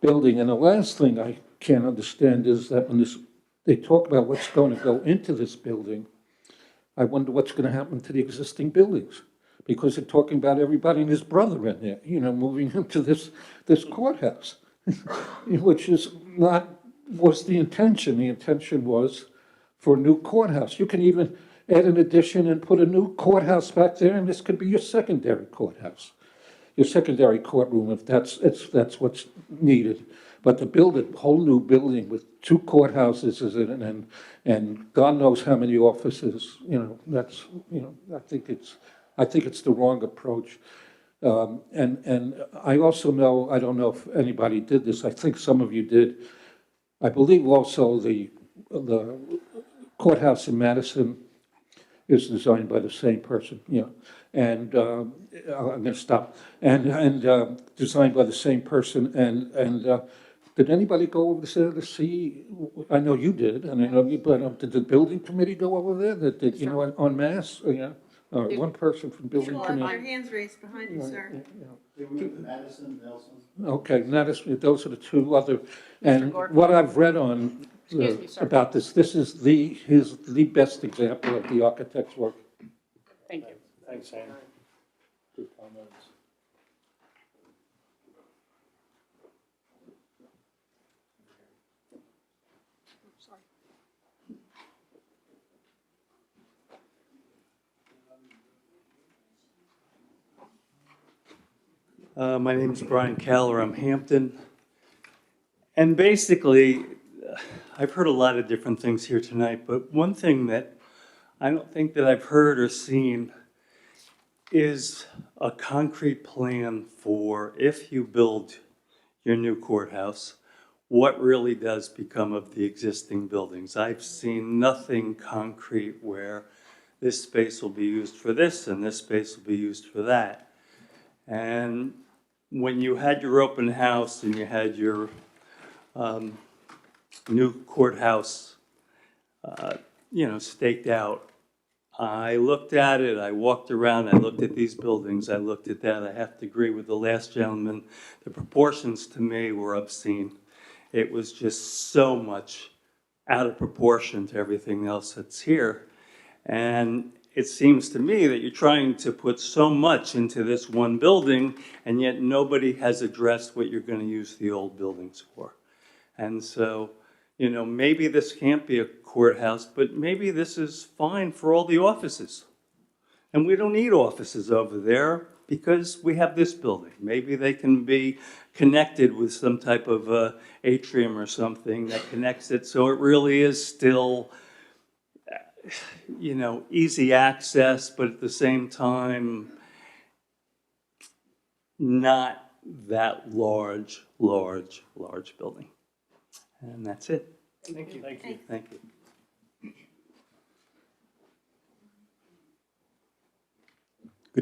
building. And the last thing I can't understand is that when they talk about what's going to go into this building, I wonder what's going to happen to the existing buildings, because they're talking about everybody and his brother in there, you know, moving into this courthouse, which is not, was the intention. The intention was for a new courthouse. You can even add an addition and put a new courthouse back there, and this could be your secondary courthouse, your secondary courtroom, if that's what's needed. But to build a whole new building with 2 courthouses and God knows how many offices, you know, that's, you know, I think it's the wrong approach. And I also know, I don't know if anybody did this, I think some of you did. I believe also the courthouse in Madison is designed by the same person, you know. And I'm going to stop. And designed by the same person. And did anybody go over there to see? I know you did, and I know you. But did the building committee go over there? That did, you know, en masse? Yeah. One person from building committee. Your hands raised behind you, sir. They went to Madison, Nelson. Okay, Madison, those are the 2 other. And what I've read on about this is the best example of the architect's work. Thank you. Thanks, Anne. Good comments. My name is Brian Keller. I'm Hampton. And basically, I've heard a lot of different things here tonight, but one thing that I don't think that I've heard or seen is a concrete plan for, if you build your new courthouse, what really does become of the existing buildings. I've seen nothing concrete where this space will be used for this and this space will be used for that. And when you had your open house and you had your new courthouse, you know, staked out, I looked at it, I walked around, I looked at these buildings, I looked at that. I have to agree with the last gentleman. The proportions to me were obscene. It was just so much out of proportion to everything else that's here. And it seems to me that you're trying to put so much into this one building, and yet nobody has addressed what you're going to use the old buildings for. And so, you know, maybe this can't be a courthouse, but maybe this is fine for all the offices. And we don't need offices over there because we have this building. Maybe they can be connected with some type of atrium or something that connects it, so it really is still, you know, easy access, but at the same time, not that large building. And that's it. Thank you. Thank you. Good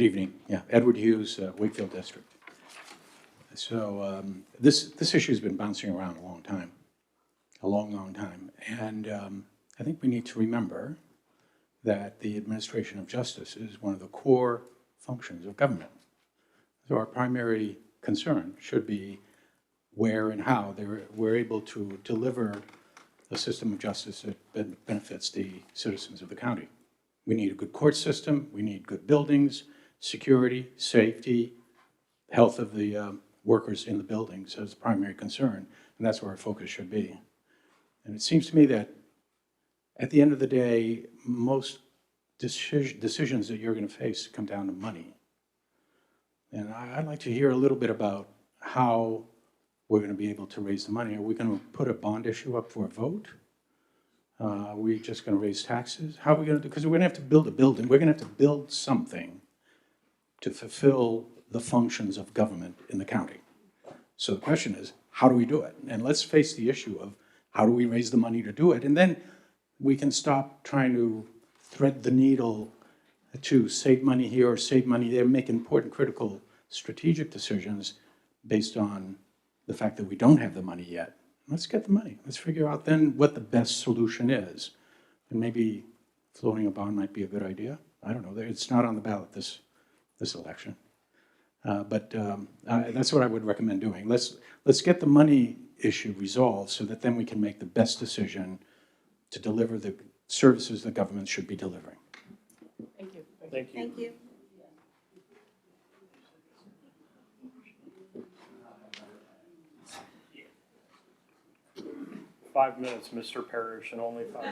evening. Yeah, Edward Hughes, Wakefield District. So this issue has been bouncing around a long time, a long, long time. And I think we need to remember that the administration of justice is one of the core functions of government. So our primary concern should be where and how we're able to deliver a system of justice that benefits the citizens of the county. We need a good court system, we need good buildings, security, safety, health of the workers in the buildings as a primary concern, and that's where our focus should be. And it seems to me that at the end of the day, most decisions that you're going to face come down to money. And I'd like to hear a little bit about how we're going to be able to raise the money. Are we going to put a bond issue up for a vote? Are we just going to raise taxes? How are we going to do? Because we're going to have to build a building. We're going to have to build something to fulfill the functions of government in the county. So the question is, how do we do it? And let's face the issue of how do we raise the money to do it? And then we can stop trying to thread the needle to save money here or save money there, make important, critical, strategic decisions based on the fact that we don't have the money yet. Let's get the money. Let's figure out then what the best solution is. And maybe floating a bond might be a good idea. I don't know. It's not on the ballot this election. But that's what I would recommend doing. Let's get the money issue resolved so that then we can make the best decision to deliver the services the government should be delivering. Thank you. Thank you. Thank you. 5 minutes, Mr. Parrish, and only 5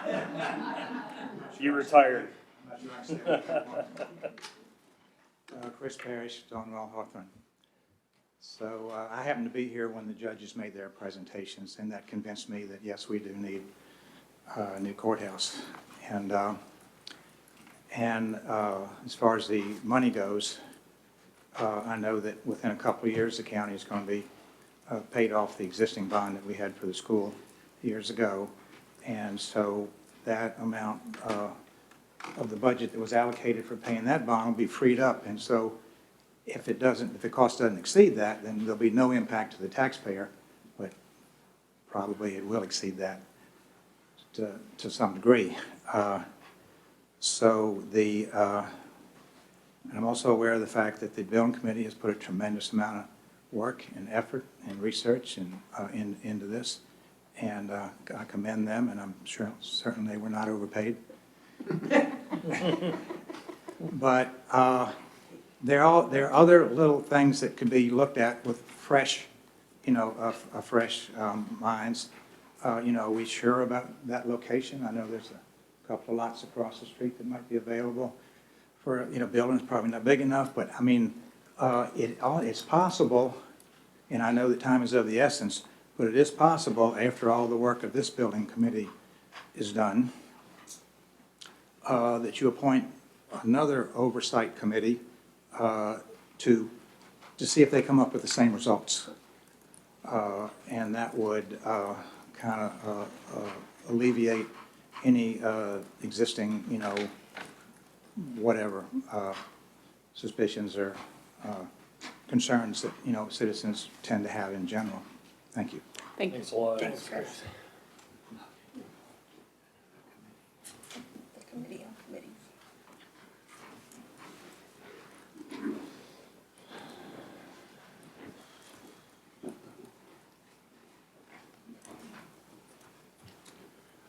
minutes. You retired. Chris Parrish, Donwell Hawthorne. So I happened to be here when the judges made their presentations, and that convinced me that, yes, we do need a new courthouse. And as far as the money goes, I know that within a couple of years, the county is going to be paid off the existing bond that we had for the school years ago. And so that amount of the budget that was allocated for paying that bond will be freed up. And so if the cost doesn't exceed that, then there'll be no impact to the taxpayer, but probably it will exceed that to some degree. And I'm also aware of the fact that the building committee has put a tremendous amount of work and effort and research into this. And I commend them, and I'm sure certainly we're not overpaid. But there are other little things that could be looked at with fresh, fresh minds. Are we sure about that location? I know there's a couple of lots across the street that might be available for, buildings probably not big enough, but I mean, it's possible, and I know that time is of the essence, but it is possible after all the work of this building committee is done, that you appoint another oversight committee to see if they come up with the same results. And that would kind of alleviate any existing, whatever suspicions or concerns that, citizens tend to have in general. Thank you. Thank you. Thanks a lot. Thanks, Chris. Committee on committees.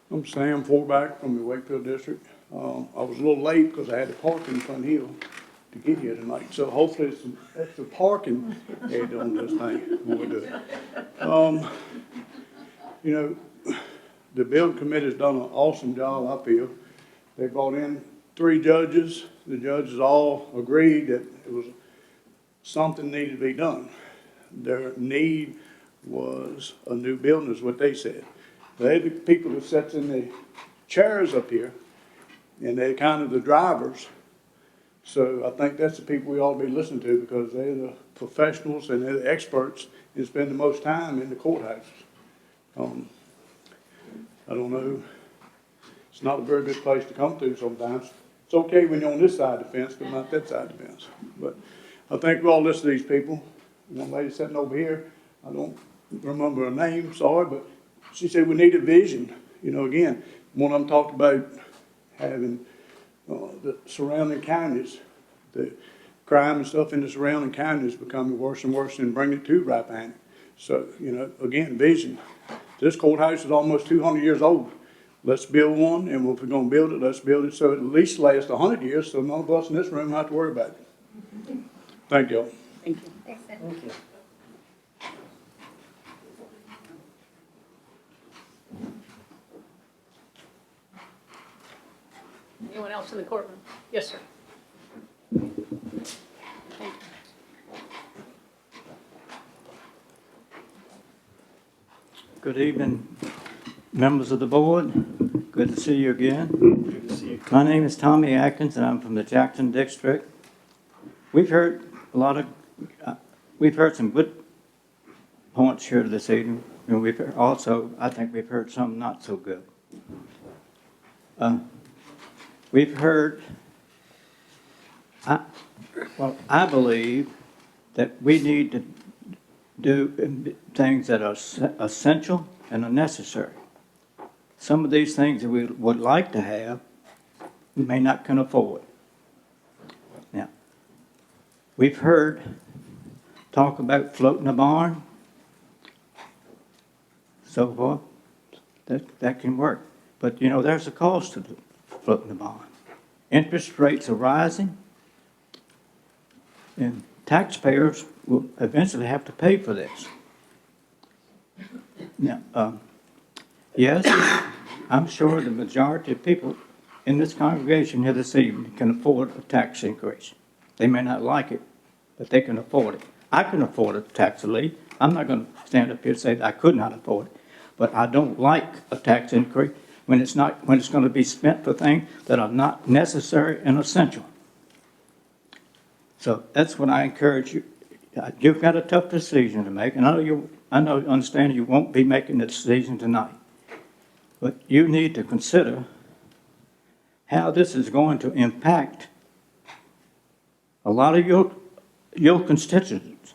I'm Sam Forback from the Wakefield District. I was a little late because I had to park in Front Hill to get here tonight. So hopefully it's some extra parking added on this thing when we do it. The building committee's done an awesome job, I feel. They brought in 3 judges. The judges all agreed that it was something needed to be done. Their need was a new building, is what they said. They're the people that sits in the chairs up here, and they're kind of the drivers. So I think that's the people we ought to be listening to, because they're the professionals and they're the experts and spend the most time in the courthouses. I don't know It's not a very good place to come to sometimes. It's okay when you're on this side of the fence, but not that side of the fence. But I think we all listen to these people. One lady sitting over here, I don't remember her name, sorry, but she said we need a vision. You know, again, one of them talked about having the surrounding counties, the crime and stuff in the surrounding counties becoming worse and worse and bringing it to Rappahannock. So, you know, again, vision. This courthouse is almost 200 years old. Let's build one, and if we're gonna build it, let's build it so it at least lasts 100 years, so none of us in this room have to worry about it. Thank you. Thank you. Thank you. Anyone else in the courtroom? Yes, sir. Thank you. Good evening, members of the board. Good to see you again. My name is Tommy Atkins, and I'm from the Jackson District. We've heard some good points here this evening, and we've also, I think we've heard some not so good. We've heard, I believe that we need to do things that are essential and are necessary. Some of these things that we would like to have, we may not can afford. Now, we've heard talk about floating a barn, so forth. That can work. But, you know, there's a cost to floating a barn. Interest rates are rising, and taxpayers will eventually have to pay for this. Now, yes, I'm sure the majority of people in this congregation here this evening can afford a tax increase. They may not like it, but they can afford it. I can afford a tax relief. I'm not going to stand up here and say that I could not afford it, but I don't like a tax increase when it's going to be spent for things that are not necessary and essential. So that's what I encourage you. You've got a tough decision to make, and understand you won't be making the decision tonight. But you need to consider how this is going to impact a lot of your constituents.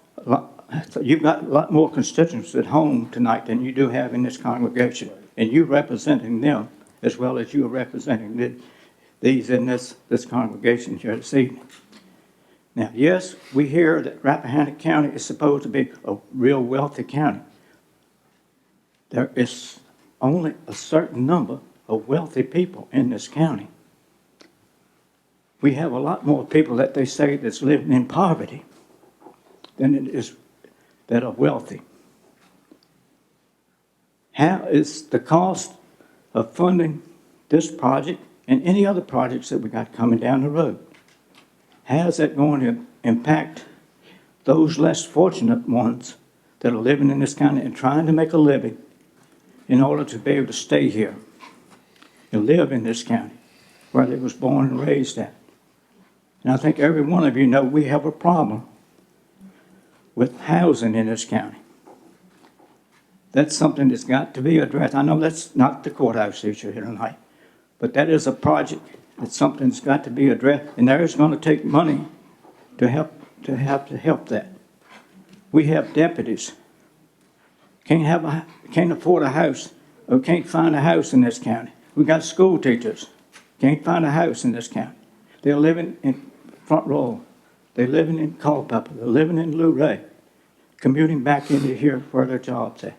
You've got a lot more constituents at home tonight than you do have in this congregation, and you representing them as well as you are representing these in this congregation here this evening. Now, yes, we hear that Rappahannock County is supposed to be a real wealthy county. There is only a certain number of wealthy people in this county. We have a lot more people that they say that's living in poverty than it is that are wealthy. How is the cost of funding this project and any other projects that we got coming down the road? How is that going to impact those less fortunate ones that are living in this county and trying to make a living in order to be able to stay here and live in this county where they was born and raised at? And I think every one of you know we have a problem with housing in this county. That's something that's got to be addressed. I know that's not the courthouse issue here tonight, but that is a project. It's something that's got to be addressed, and there is going to take money to help that. We have deputies can't afford a house or can't find a house in this county. We got school teachers can't find a house in this county. They're living in Front Row. They're living in Culpeper. They're living in Luray, commuting back into here where their jobs at.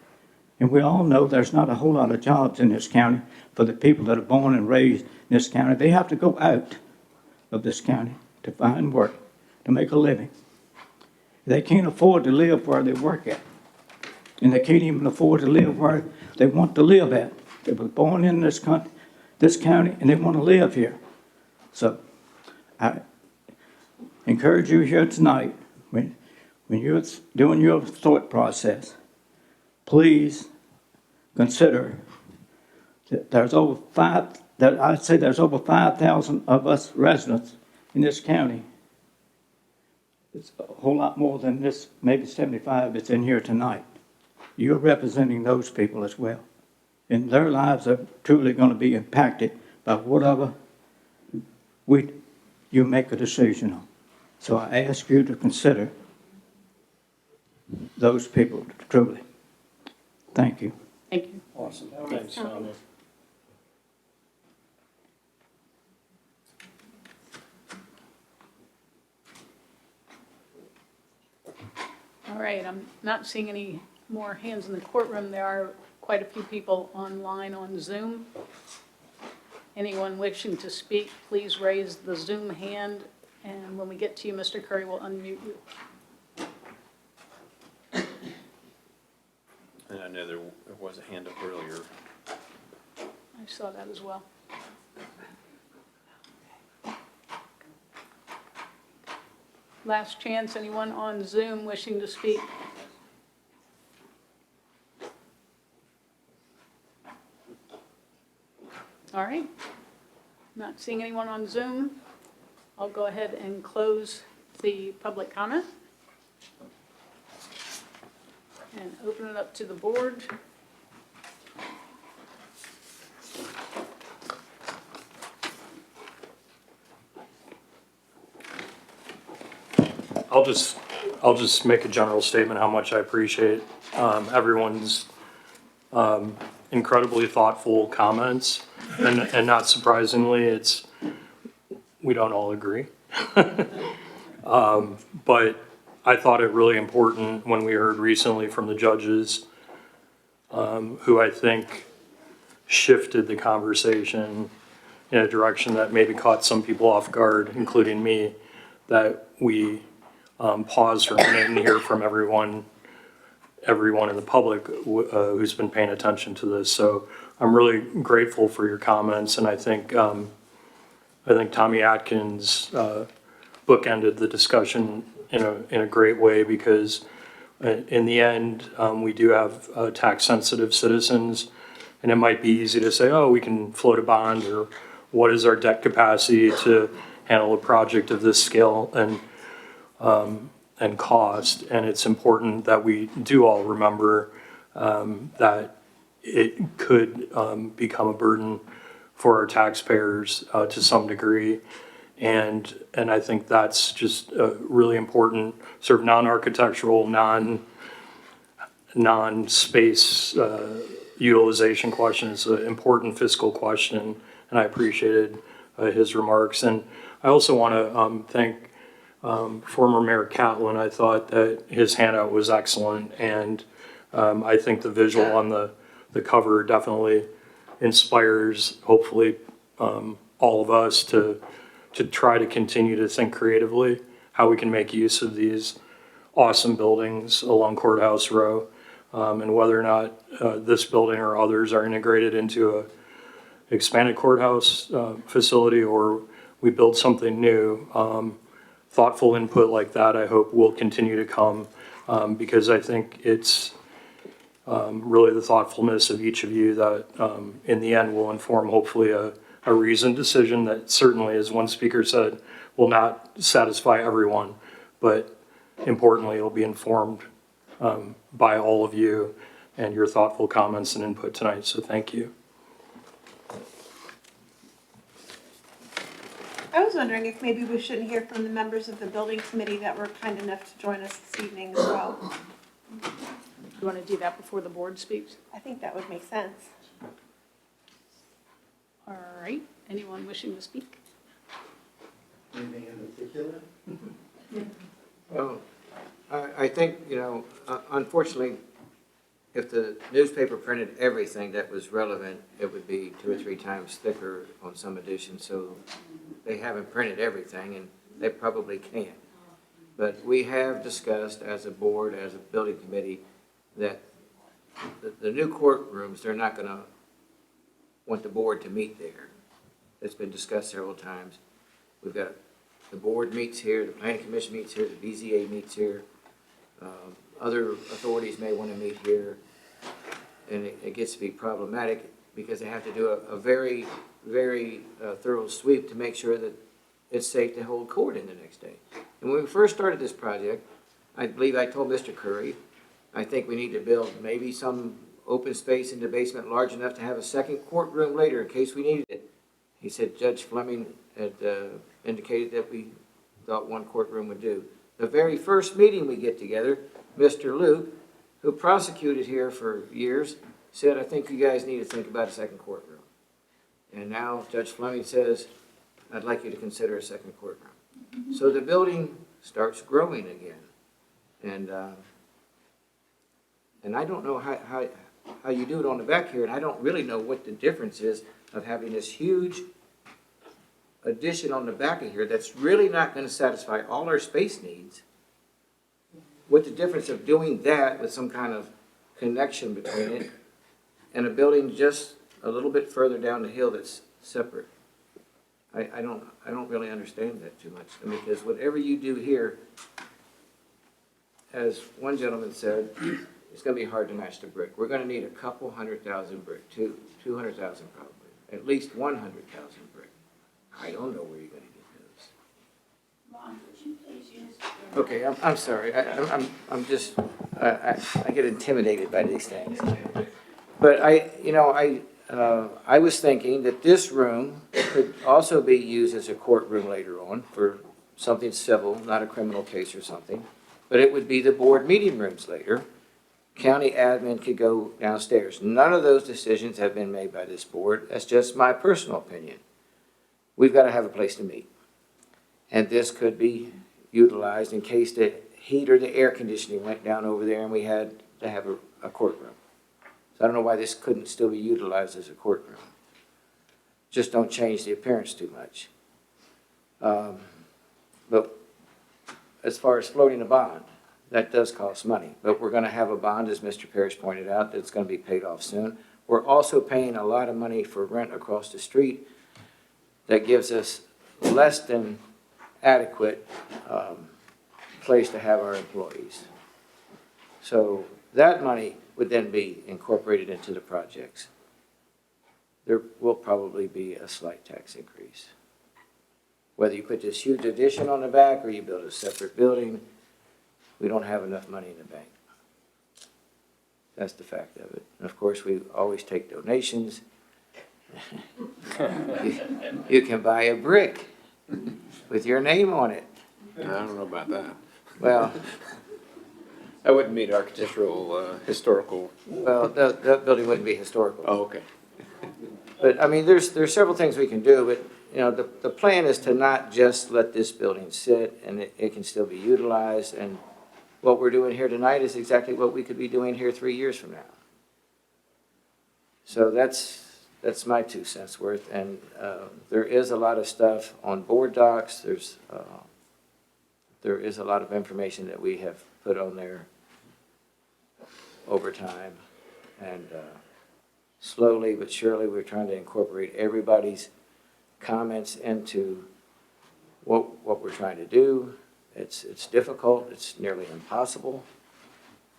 And we all know there's not a whole lot of jobs in this county for the people that are born and raised in this county. They have to go out of this county to find work, to make a living. They can't afford to live where they work at. And they can't even afford to live where they want to live at. They were born in this county, and they want to live here. So I encourage you here tonight, when you're doing your thought process, please consider that there's over 5,000 of us residents in this county. It's a whole lot more than this, maybe 75 that's in here tonight. You're representing those people as well. And their lives are truly going to be impacted whatever you make a decision on. So I ask you to consider those people truly. Thank you. Thank you. Awesome. Thanks, Tommy. All right, I'm not seeing any more hands in the courtroom. There are quite a few people online on Zoom. Anyone wishing to speak, please raise the Zoom hand, and when we get to you, Mr. Curry will unmute you. And I know there was a hand up earlier. I saw that as well. Last chance, anyone on Zoom wishing to speak? All right. Not seeing anyone on Zoom. I'll go ahead and close the public comment and open it up to the board. I'll just make a general statement how much I appreciate everyone's incredibly thoughtful comments, and not surprisingly, we don't all agree. But I thought it really important when we heard recently from the judges, who I think shifted the conversation in a direction that maybe caught some people off guard, including me, that we pause for a minute and hear from everyone in the public who's been paying attention to this. So I'm really grateful for your comments, and I think Tommy Atkins bookended the discussion in a great way, because in the end, we do have tax-sensitive citizens, and it might be easy to say, oh, we can float a bond, or what is our debt capacity to handle a project of this scale and cost. And it's important that we do all remember that it could become a burden for our taxpayers to some degree. And I think that's just a really important sort of non-architectural, non-space utilization question. It's an important fiscal question, and I appreciated his remarks. And I also want to thank former Mayor Catlin. I thought that his handout was excellent, and I think the visual on the cover definitely inspires, hopefully, all of us to try to continue to think creatively how we can make use of these awesome buildings along Courthouse Row, and whether or not this building or others are integrated into a expanded courthouse facility, or we build something new. Thoughtful input like that, I hope, will continue to come, because I think it's really the thoughtfulness of each of you that in the end will inform hopefully a reasoned decision that certainly, as one speaker said, will not satisfy everyone, but importantly, it'll be informed by all of you and your thoughtful comments and input tonight. So thank you. I was wondering if maybe we shouldn't hear from the members of the building committee that were kind enough to join us this evening as well. You want to do that before the board speaks? I think that would make sense. All right. Anyone wishing to speak? Anything in particular? Well, I think, unfortunately, if the newspaper printed everything that was relevant, it would be 2 or 3 times thicker on some editions. So they haven't printed everything, and they probably can't. But we have discussed as a board, as a building committee, that the new courtrooms, they're not going to want the board to meet there. It's been discussed several times. We've got the board meets here, the planning commission meets here, the BZA meets here. Other authorities may want to meet here, and it gets to be problematic because they have to do a very, very thorough sweep to make sure that it's safe to hold court in the next day. And when we first started this project, I believe I told Mr. Curry, I think we need to build maybe some open space in the basement large enough to have a second courtroom later in case we needed it. He said Judge Fleming had indicated that we thought one courtroom would do. The very first meeting we get together, Mr. Luke, who prosecuted here for years, said, I think you guys need to think about a second courtroom. And now Judge Fleming says, I'd like you to consider a second courtroom. So the building starts growing again. And I don't know how you do it on the back here, and I don't really know what the difference is of having this huge addition on the back of here that's really not going to satisfy all our space needs. What the difference of doing that with some kind of connection between it and a building just a little bit further down the hill that's separate. I don't really understand that too much, because whatever you do here, as one gentleman said, it's going to be hard to match the brick. We're going to need a couple 100,000 brick, 200,000 probably, at least 100,000 brick. I don't know where you're going to get those. Ron, would you please use? Okay, I'm sorry. I'm just, I get intimidated by these things. But I was thinking that this room could also be used as a courtroom later on for something civil, not a criminal case or something. But it would be the board meeting rooms later. County admin could go downstairs. None of those decisions have been made by this board. That's just my personal opinion. We've got to have a place to meet. And this could be utilized in case the heat or the air conditioning went down over there and we had to have a courtroom. So I don't know why this couldn't still be utilized as a courtroom. Just don't change the appearance too much. But as far as floating a bond, that does cost money. But we're going to have a bond, as Mr. Parrish pointed out, that's going to be paid off soon. We're also paying a lot of money for rent across the street that gives us less than adequate place to have our employees. So that money would then be incorporated into the projects. There will probably be a slight tax increase. Whether you put this huge addition on the back or you build a separate building, we don't have enough money in the bank. That's the fact of it. And of course, we always take donations. You can buy a brick with your name on it. I don't know about that. Well, That wouldn't meet architectural, historical. well, that building wouldn't be historical. Oh, okay. But I mean, there's several things we can do, but you know, the plan is to not just let this building sit and it can still be utilized. And what we're doing here tonight is exactly what we could be doing here 3 years from now. So that's my 2 cents worth. And there is a lot of stuff on board docs. There is a lot of information that we have put on there over time. And slowly but surely, we're trying to incorporate everybody's comments into what we're trying to do. It's difficult, it's nearly impossible,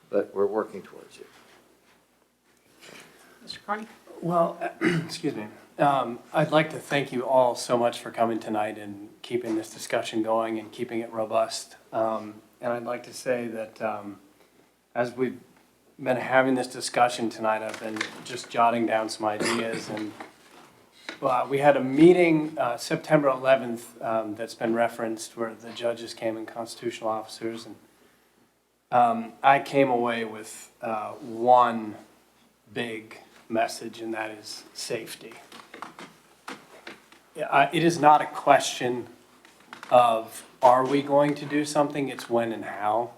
but we're working towards it. Mr. Carney? Well, excuse me. I'd like to thank you all so much for coming tonight and keeping this discussion going and keeping it robust. And I'd like to say that as we've been having this discussion tonight, I've been just jotting down some ideas. And we had a meeting September 11th that's been referenced where the judges came and constitutional officers. And I came away with one big message, and that is safety. It is not a question of are we going to do something, it's when and how.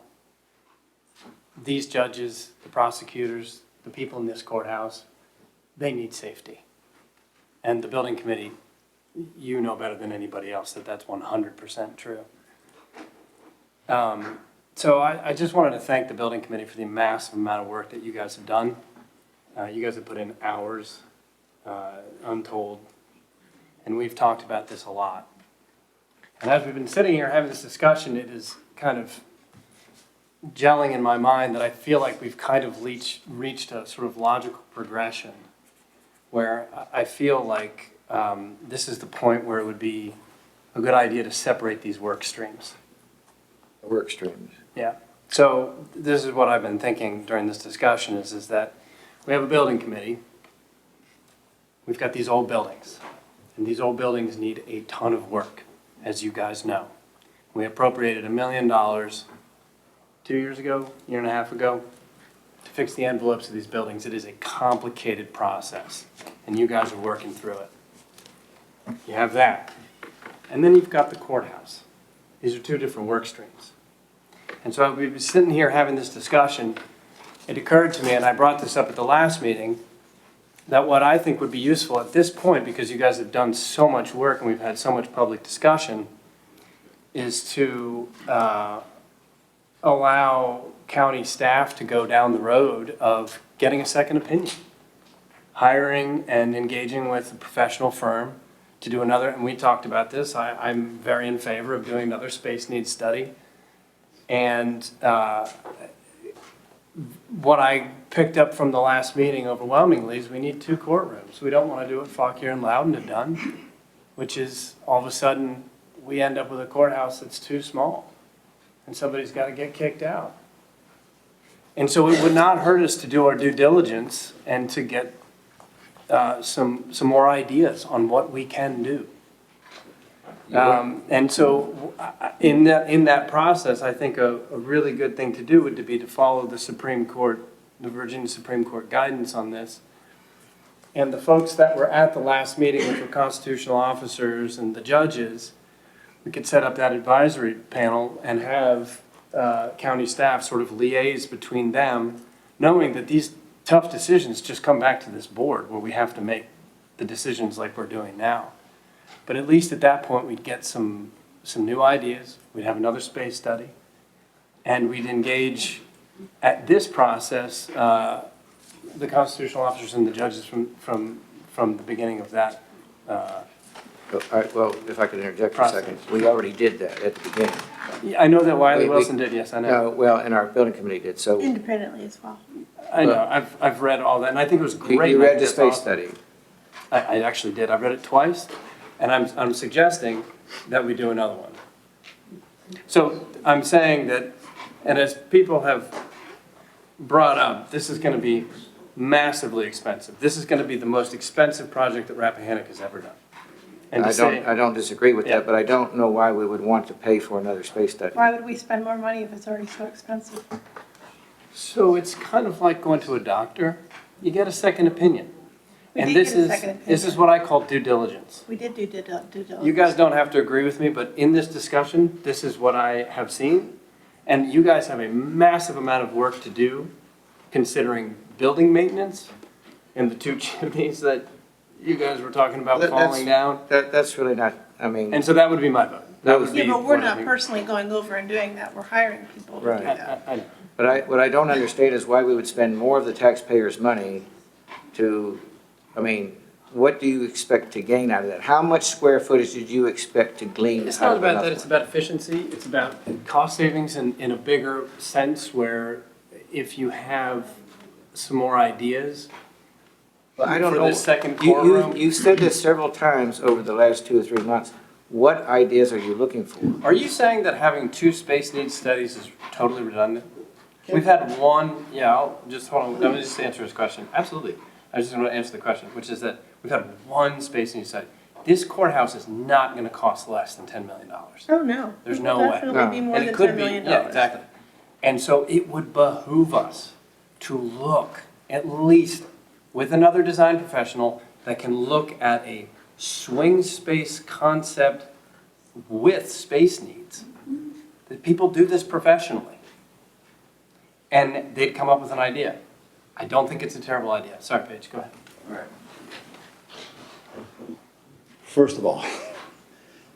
These judges, the prosecutors, the people in this courthouse, they need safety. And the building committee, you know better than anybody else that that's 100% true. So I just wanted to thank the building committee for the massive amount of work that you guys have done. You guys have put in hours, untold, and we've talked about this a lot. And as we've been sitting here having this discussion, it is kind of gelling in my mind that I feel like we've kind of reached a sort of logical progression where I feel like this is the point where it would be a good idea to separate these work streams. Work streams. Yeah. So this is what I've been thinking during this discussion is that we have a building committee. We've got these old buildings. And these old buildings need a ton of work, as you guys know. We appropriated $1 million 2 years ago, year and a half ago, to fix the envelopes of these buildings. It is a complicated process, and you guys are working through it. You have that. And then you've got the courthouse. These are two different work streams. And so we've been sitting here having this discussion. It occurred to me, and I brought this up at the last meeting, that what I think would be useful at this point, because you guys have done so much work and we've had so much public discussion, is to allow county staff to go down the road of getting a second opinion, hiring and engaging with a professional firm to do another, and we talked about this, I'm very in favor of doing another space needs study. And what I picked up from the last meeting overwhelmingly is we need 2 courtrooms. We don't want to do what Fauquier and Loudon have done, which is all of a sudden we end up with a courthouse that's too small and somebody's got to get kicked out. And so it would not hurt us to do our due diligence and to get some more ideas on what we can do. And so in that process, I think a really good thing to do would be to follow the Supreme Court, the Virginia Supreme Court guidance on this. And the folks that were at the last meeting, which were constitutional officers and the judges, we could set up that advisory panel and have county staff sort of liaise between them, knowing that these tough decisions just come back to this board where we have to make the decisions like we're doing now. But at least at that point, we'd get some new ideas. We'd have another space study. And we'd engage at this process the constitutional officers and the judges from the beginning of that Well, if I could interject for a process. second, we already did that at the beginning. Yeah, I know that Wiley Wilson did, yes, I know. No, well, and our building committee did, so. Independently as well. I know, I've read all that, and I think it was great. You read the That's space awesome. study. I actually did. I've read it twice, and I'm suggesting that we do another one. So I'm saying that, and as people have brought up, this is going to be massively expensive. This is going to be the most expensive project that Rappahannock has ever done. And I don't disagree with that, but I don't know why we would want to pay for another space study. Why would we spend more money if it's already so expensive? So it's kind of like going to a doctor. You get a second opinion. We And did this get a is second opinion. this is what I call due diligence. We did do due diligence. You guys don't have to agree with me, but in this discussion, this is what I have seen. And you guys have a massive amount of work to do, considering building maintenance and the 2 chimneys that you guys were talking about falling down. That's really not, I mean. And so that would be my vote. That would be Yeah, but we're what I not think. personally going over and doing that. We're hiring people to do that. I know. But what I don't understand is why we would spend more of the taxpayers' money to, I mean, what do you expect to gain out of that? How much square footage did you expect to glean It's out not of about enough? that, it's about efficiency, it's about cost savings in a bigger sense where if you have some more ideas Well, I don't for know. this second courtroom. You said this several times over the last 2 or 3 months. What ideas are you looking for? Are you saying that having 2 space needs studies is totally redundant? We've had one, yeah, hold on, let me just answer his question. Absolutely. I just want to answer the question, which is that we've had one space needs study. This courthouse is not going to cost less than $10 million. Oh, no. There's It no will way. definitely be more And than it could $10 be, million. yeah, exactly. And so it would behoove us to look at least with another design professional that can look at a swing space concept with space needs. That people do this professionally. And they'd come up with an idea. I don't think it's a terrible idea. Sorry, Paige, go ahead. All right. First of all,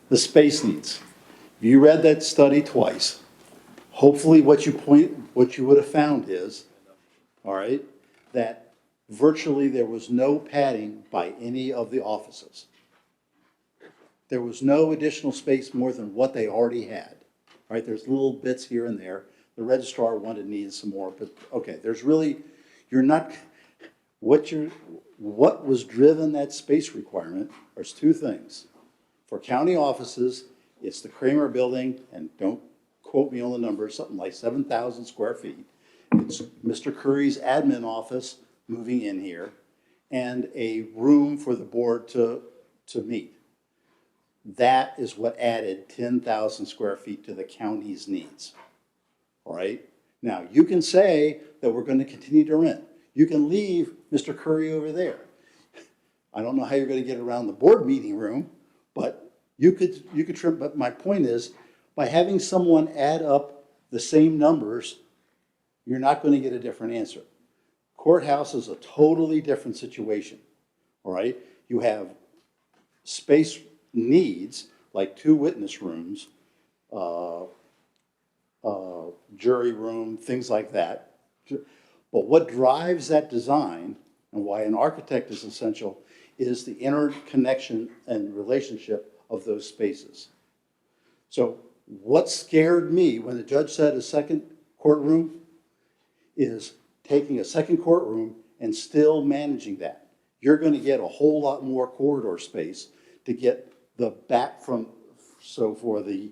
the space needs. You read that study twice. Hopefully what you would have found is, all right, that virtually there was no padding by any of the offices. There was no additional space more than what they already had. All right, there's little bits here and there. The registrar needed some more, but okay, there's really, what was driven that space requirement, there's 2 things. For county offices, it's the Kramer building, and don't quote me on the number, something like 7,000 square feet. It's Mr. Curry's admin office moving in here, and a room for the board to to meet. That is what added 10,000 square feet to the county's needs. All right? Now, you can say that we're going to continue to rent. You can leave Mr. Curry over there. I don't know how you're going to get around the board meeting room, but you could trim. But my point is, by having someone add up the same numbers, you're not going to get a different answer. Courthouse is a totally different situation. All right? You have space needs like 2 witness rooms, jury room, things like that. But what drives that design and why an architect is essential is the interconnection and relationship of those spaces. So what scared me when the judge said a second courtroom is taking a second courtroom and still managing that. You're going to get a whole lot more corridor space to get the back from, so for the,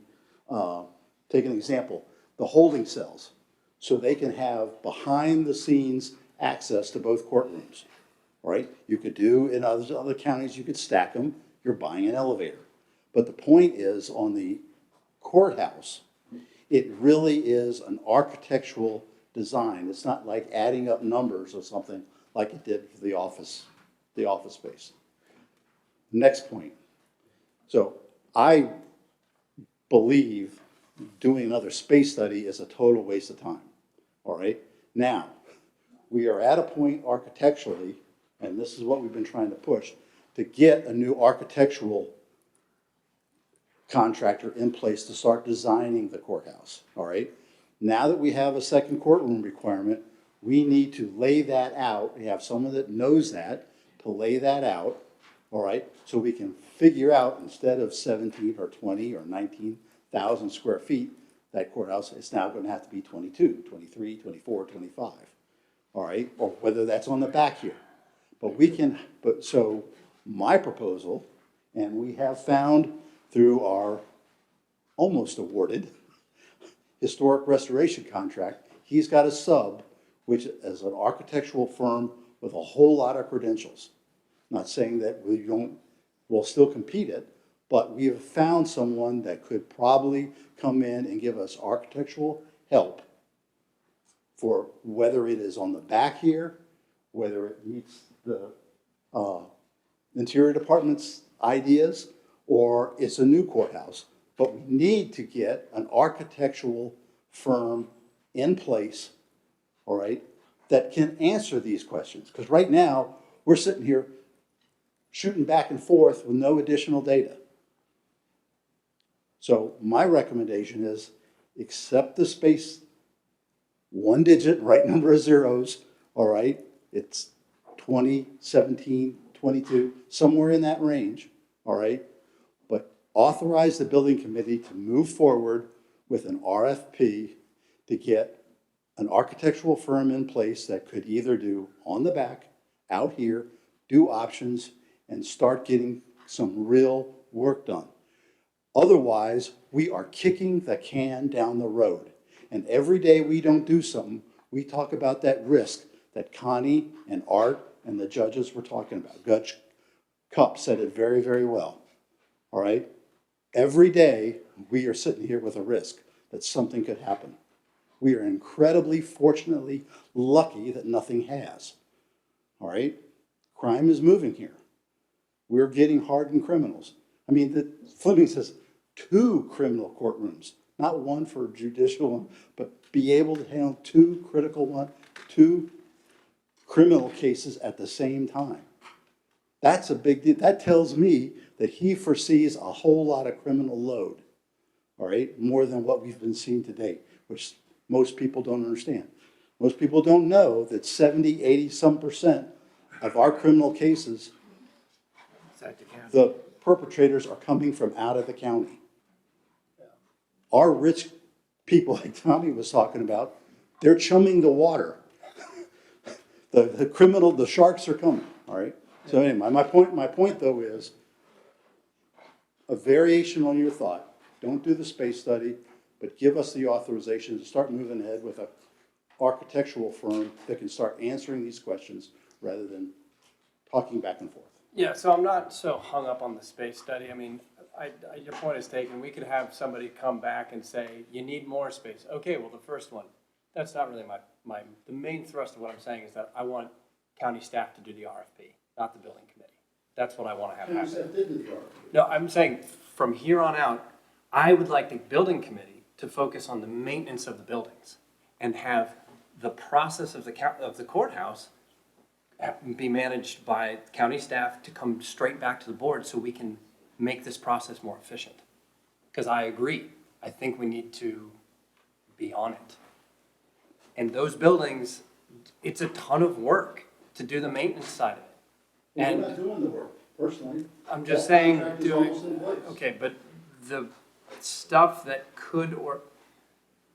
take an example, the holding cells, so they can have behind the scenes access to both courtrooms, right? You could do, in other counties, you could stack them, you're buying an elevator. But the point is, on the courthouse, it really is an architectural design. It's not like adding up numbers or something like it did for the office space. Next point. So I believe doing another space study is a total waste of time. All right. Now, we are at a point architecturally, and this is what we've been trying to push, to get a new architectural contractor in place to start designing the courthouse. All right. Now that we have a second courtroom requirement, we need to lay that out. We have someone that knows that to lay that out. All right. So we can figure out, instead of 17 or 20 or 19,000 square feet, that courthouse is now going to have to be 22, 23, 24, 25. All right. Or whether that's on the back here. But we can, so my proposal, and we have found through our almost awarded historic restoration contract, he's got a sub, which is an architectural firm with a whole lot of credentials. Not saying that we'll still compete it, but we have found someone that could probably come in and give us architectural help for whether it is on the back here, whether it meets the interior department's ideas, or it's a new courthouse. But we need to get an architectural firm in place, all right, that can answer these questions. Because right now, we're sitting here shooting back and forth with no additional data. So my recommendation is accept the space, 1 digit, right number of zeros, all right? It's 20, 17, 22, somewhere in that range, all right? But authorize the building committee to move forward with an RFP to get an architectural firm in place that could either do on the back, out here, do options, and start getting some real work done. Otherwise, we are kicking the can down the road. And every day we don't do something, we talk about that risk that Connie and Art and the judges were talking about. Judge Cupp said it very, very well. All right? Every day we are sitting here with a risk that something could happen. We are incredibly, fortunately lucky that nothing has. All right? Crime is moving here. We're getting hardened criminals. I mean, the Fleming says 2 criminal courtrooms, not 1 for judicial, but be able to handle 2 criminal cases at the same time. That's a big deal. That tells me that he foresees a whole lot of criminal load, all right, more than what we've been seeing to date, which most people don't understand. Most people don't know that 70, 80% of our criminal cases, the perpetrators are coming from out of the county. Our rich people, like Tommy was talking about, they're chumming the water. The sharks are coming, all right? So anyway, my point though is a variation on your thought. Don't do the space study, but give us the authorization to start moving ahead with an architectural firm that can start answering these questions rather than talking back and forth. Yeah, so I'm not so hung up on the space study. I mean, your point is taken. We could have somebody come back and say, you need more space. Okay, well, the first one, that's not really the main thrust of what I'm saying is that I want county staff to do the RFP, not the building committee. That's what I want to have happen. Staff did do the RFP. No, I'm saying from here on out, I would like the building committee to focus on the maintenance of the buildings and have the process of the courthouse be managed by county staff to come straight back to the board so we can make this process more efficient. Because I agree, I think we need to be on it. And those buildings, it's a ton of work to do the maintenance side of it. We're And not doing the work, personally. I'm just That saying, contract is almost in place. okay, but the stuff that could, or,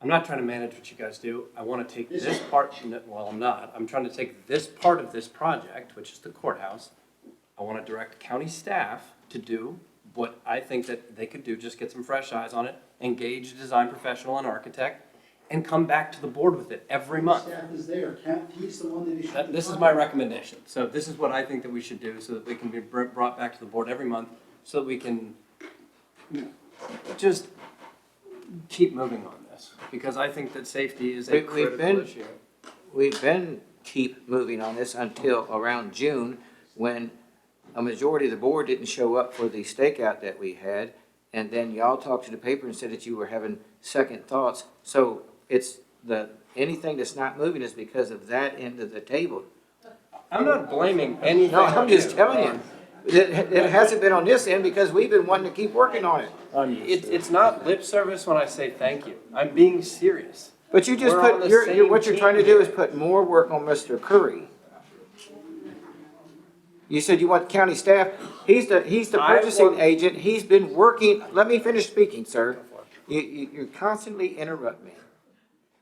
I'm not trying to manage what you guys do. I want to take this part, well, I'm not. I'm trying to take this part of this project, which is the courthouse. I want to direct county staff to do what I think that they could do, just get some fresh eyes on it, engage a design professional and architect, and come back to the board with it every month. Staff is there, he's the one that issued. This is my recommendation. So this is what I think that we should do so that we can be brought back to the board every month so that we can just keep moving on this. Because I think that safety is a critical issue. We've been keep moving on this until around June, when a majority of the board didn't show up for the stakeout that we had. And then y'all talked to the paper and said that you were having second thoughts. So it's anything that's not moving is because of that end of the table. I'm not blaming anything. No, I'm just telling you. It hasn't been on this end because we've been wanting to keep working on it. It's not lip service when I say thank you. I'm being serious. But you just We're on the same what you're trying to team do here. is put more work on Mr. Curry. You said you want county staff. He's the purchasing agent. He's been working. Let me finish speaking, sir. You constantly interrupt me.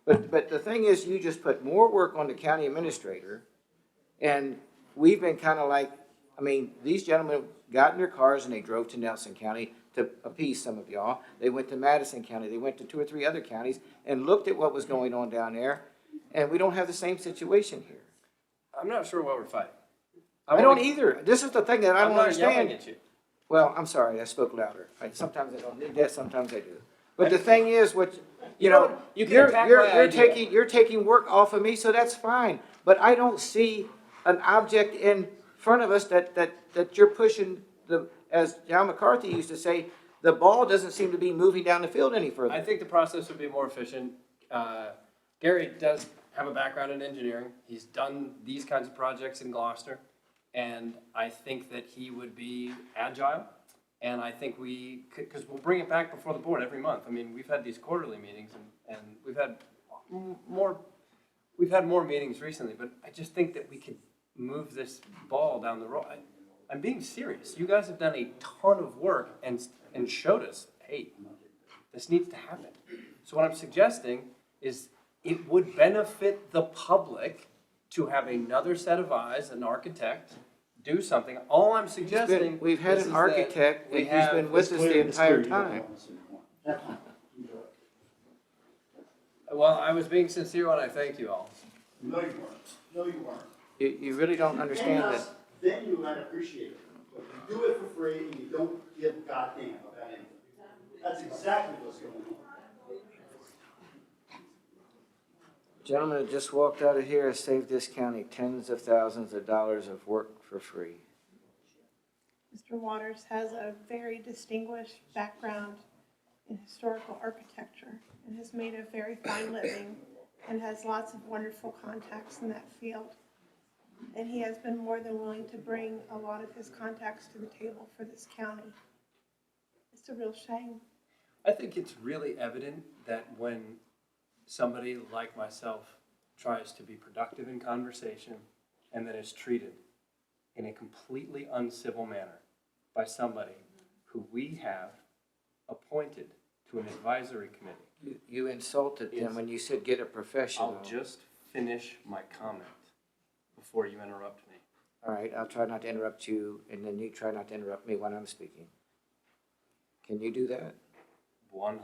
But the thing is, you just put more work on the county administrator, and we've been kind of like, I mean, these gentlemen got in their cars and they drove to Nelson County to appease some of y'all. They went to Madison County. They went to 2 or 3 other counties and looked at what was going on down there, and we don't have the same situation here. I'm not sure what we're fighting. I don't either. This is the thing that I don't understand. I'm not yelling at you. Well, I'm sorry, I spoke louder. Sometimes I don't need that, sometimes I do. But the thing is, you're taking work off of me, so that's fine. But I don't see an object in front of us that you're pushing as John McCarthy used to say, the ball doesn't seem to be moving down the field any further. I think the process would be more efficient. Gary does have a background in engineering. He's done these kinds of projects in Gloucester. And I think that he would be agile. And I think because we'll bring it back before the board every month. I mean, we've had these quarterly meetings and we've had more meetings recently, but I just think that we could move this ball down the road. I'm being serious. You guys have done a ton of work and showed us, hey, this needs to happen. So what I'm suggesting is it would benefit the public to have another set of eyes, an architect, do something. All I'm suggesting we've had an architect and he's been with us the entire time. Well, I was being sincere when I thanked you all. No, you weren't. No, you weren't. You really don't understand that. Then you might appreciate it. But you do it for free and you don't give a goddamn about anything. That's exactly what's going on. Gentleman that just walked out of here has saved this county tens of thousands of dollars of work for free. Mr. Waters has a very distinguished background in historical architecture and has made a very fine living and has lots of wonderful contacts in that field. And he has been more than willing to bring a lot of his contacts to the table for this county. It's a real shame. I think it's really evident that when somebody like myself tries to be productive in conversation and then is treated in a completely uncivil manner by somebody who we have appointed to an advisory committee. You insulted them when you said get a professional. I'll just finish my comment before you interrupt me. All right, I'll try not to interrupt you, and then you try not to interrupt me when I'm speaking. Can you do that? 100%.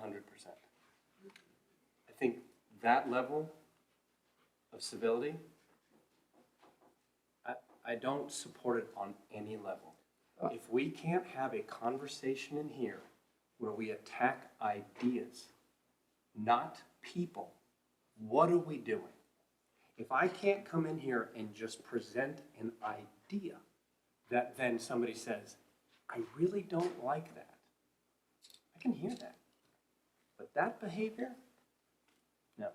I think that level of civility, I don't support it on any level. If we can't have a conversation in here where we attack ideas, not people, what are we doing? If I can't come in here and just present an idea that then somebody says, I really don't like that, I can hear that. But that behavior, no.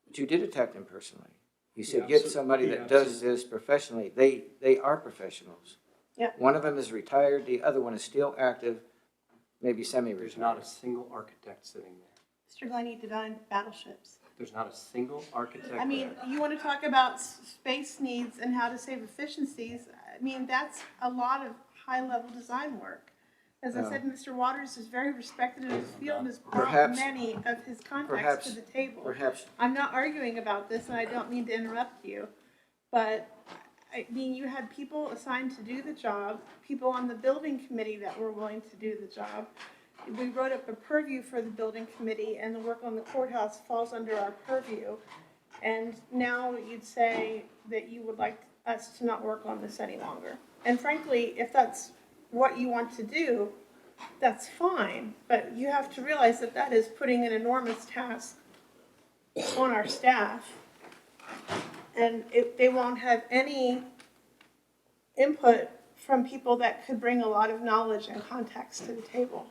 But you did attack them personally. You said, Yeah, get somebody that does this professionally. They are professionals. Yeah. One of them is retired, the other one is still active, maybe semi-retired. There's not a single architect sitting there. Mr. Glenn, you designed battleships. There's not a single architect I mean, there. you want to talk about space needs and how to save efficiencies. I mean, that's a lot of high-level design work. As I said, Mr. Waters is very respected in his field and has brought Perhaps- many of his contacts perhaps- to the table. Perhaps, I'm not arguing about this, and I don't mean to interrupt you, but I mean, you had people assigned to do the job, people on the building committee that were willing to do the job. We wrote up a purview for the building committee, and the work on the courthouse falls under our purview. And now you'd say that you would like us to not work on this any longer. And frankly, if that's what you want to do, that's fine. But you have to realize that that is putting an enormous task on our staff. And they won't have any input from people that could bring a lot of knowledge and context to the table.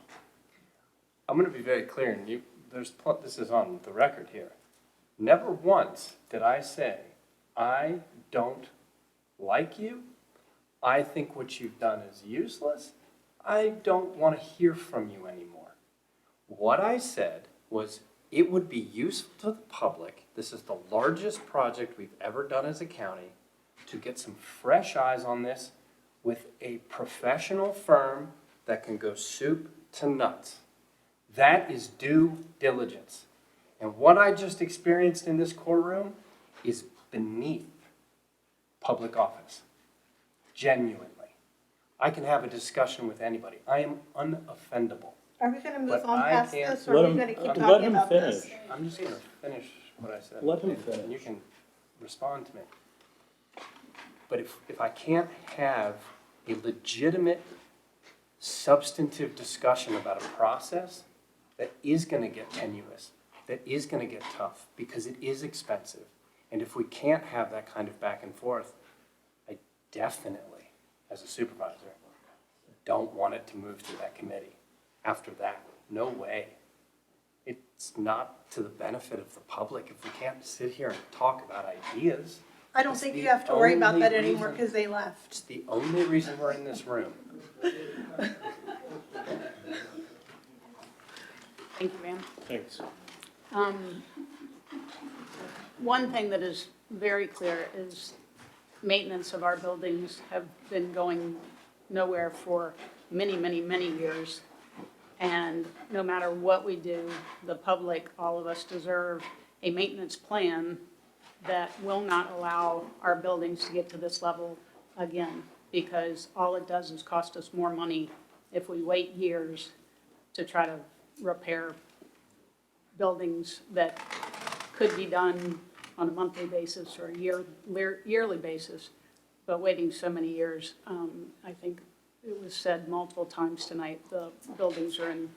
I'm going to be very clear, and this is on the record here. Never once did I say, I don't like you, I think what you've done is useless, I don't want to hear from you anymore. What I said was, it would be useful to the public, this is the largest project we've ever done as a county, to get some fresh eyes on this with a professional firm that can go soup to nuts. That is due diligence. And what I just experienced in this courtroom is beneath public office. Genuinely. I can have a discussion with anybody. I am unoffendable. Are we going to move But on I past can't- this, or are we going to keep talking about this? I'm just going to finish what I said. Let him And finish. you can respond to me. But if I can't have a legitimate, substantive discussion about a process that is going to get tenuous, that is going to get tough, because it is expensive, and if we can't have that kind of back and forth, I definitely, as a supervisor, don't want it to move through that committee. After that, no way. It's not to the benefit of the public if we can't sit here and talk about ideas. I don't It's think the you have to worry about that only anymore reason- because they left. It's the only reason we're in this room. Thank you, ma'am. Thanks. One thing that is very clear is maintenance of our buildings have been going nowhere for many, many, many years. And no matter what we do, the public, all of us deserve a maintenance plan that will not allow our buildings to get to this level again, because all it does is cost us more money if we wait years to try to repair buildings that could be done on a monthly basis or a yearly basis. But waiting so many years, I think it was said multiple times tonight, the buildings are in